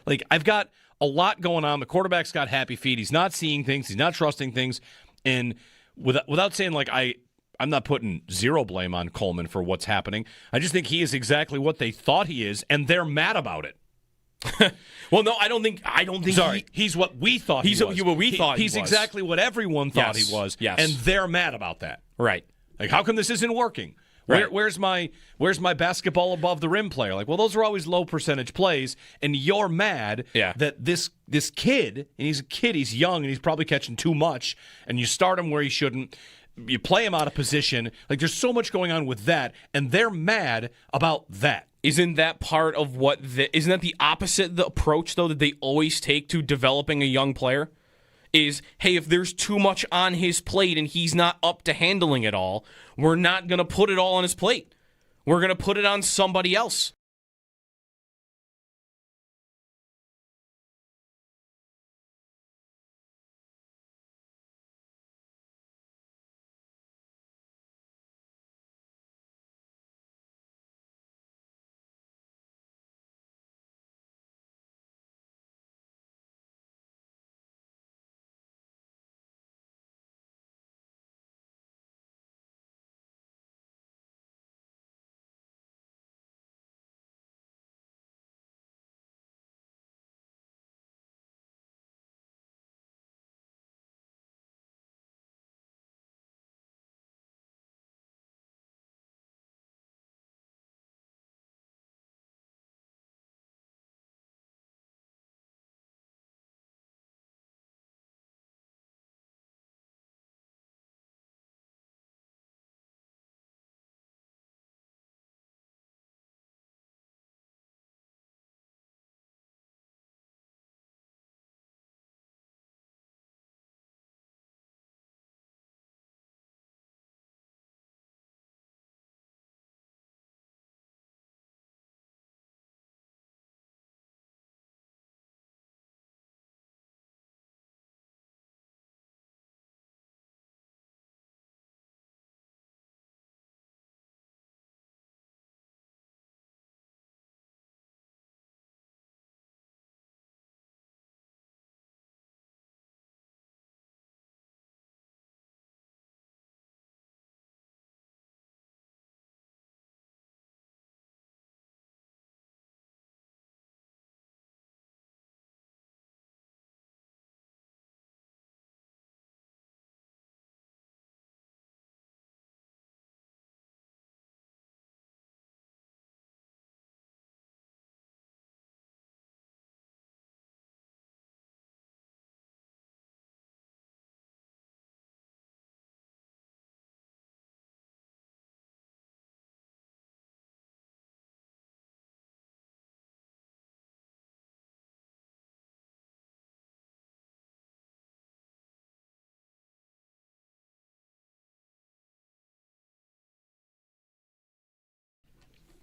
Like, I've got a lot going on. The quarterback's got happy feet. He's not seeing things. He's not trusting things. And without saying, like, I'm not putting zero blame on Coleman for what's happening. I just think he is exactly what they thought he is, and they're mad about it. Well, no, I don't think. Sorry, he's what we thought he was. What we thought he's he was. exactly what everyone thought he was. Yes. And they're mad about that. Right. Like, how come this isn't working? Right. Where's my basketball above the rim player? Like, well, those are always low percentage plays, and you're mad that this kid, and he's a kid, he's young, and he's probably catching too much, and you start him where he shouldn't. You play him out of position. Like, there's so much going on with that, and they're mad about that. Isn't that part of isn't that the opposite, the approach, though, that they always take to developing a young player? Is, hey, if there's too much on his plate and he's not up to handling it all, we're not going to put it all on his plate. We're going to put it on somebody else.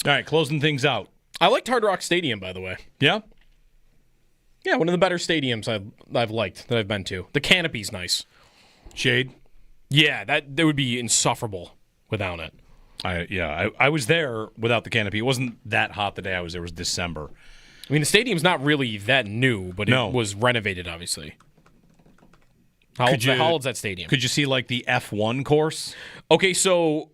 All right, closing things out. I liked Hard Rock Stadium, by the way. Yeah? Yeah, one of the better stadiums I've liked that I've been to. The canopy's nice. Shade? Yeah, that would be insufferable without it. I was there without the canopy. It wasn't that hot the day I was there. It was December. I mean, the stadium's not really that new, but No. it was renovated, obviously. How old's that stadium? Could you see, like, the F1 course? Okay, so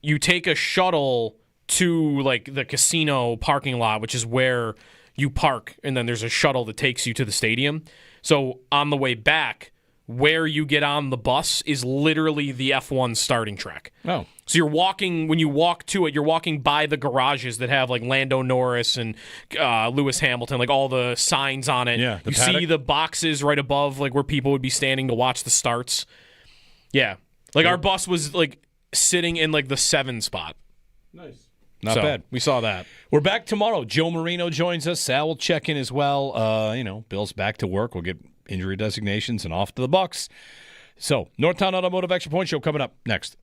you take a shuttle to, like, the casino parking lot, which is where you park, and then there's a shuttle that takes you to the stadium. So on the way back, where you get on the bus is literally the F1 starting track. Oh. So you're walking, when you walk to it, you're walking by the garages that have like Lando Norris and Lewis Hamilton, like all the signs on it. Yeah, the you paddock. see the boxes right above, like where people would be standing to watch the starts. Yeah. Like our bus was like sitting in like the 7 spot. Nice. Not So, bad. We saw that. We're back tomorrow. Joe Marino joins us. Sal will check in as well. Bill's back to work. We'll get injury designations and off to the Bucs. So, Northtown Automotive Extra Point Show coming up next.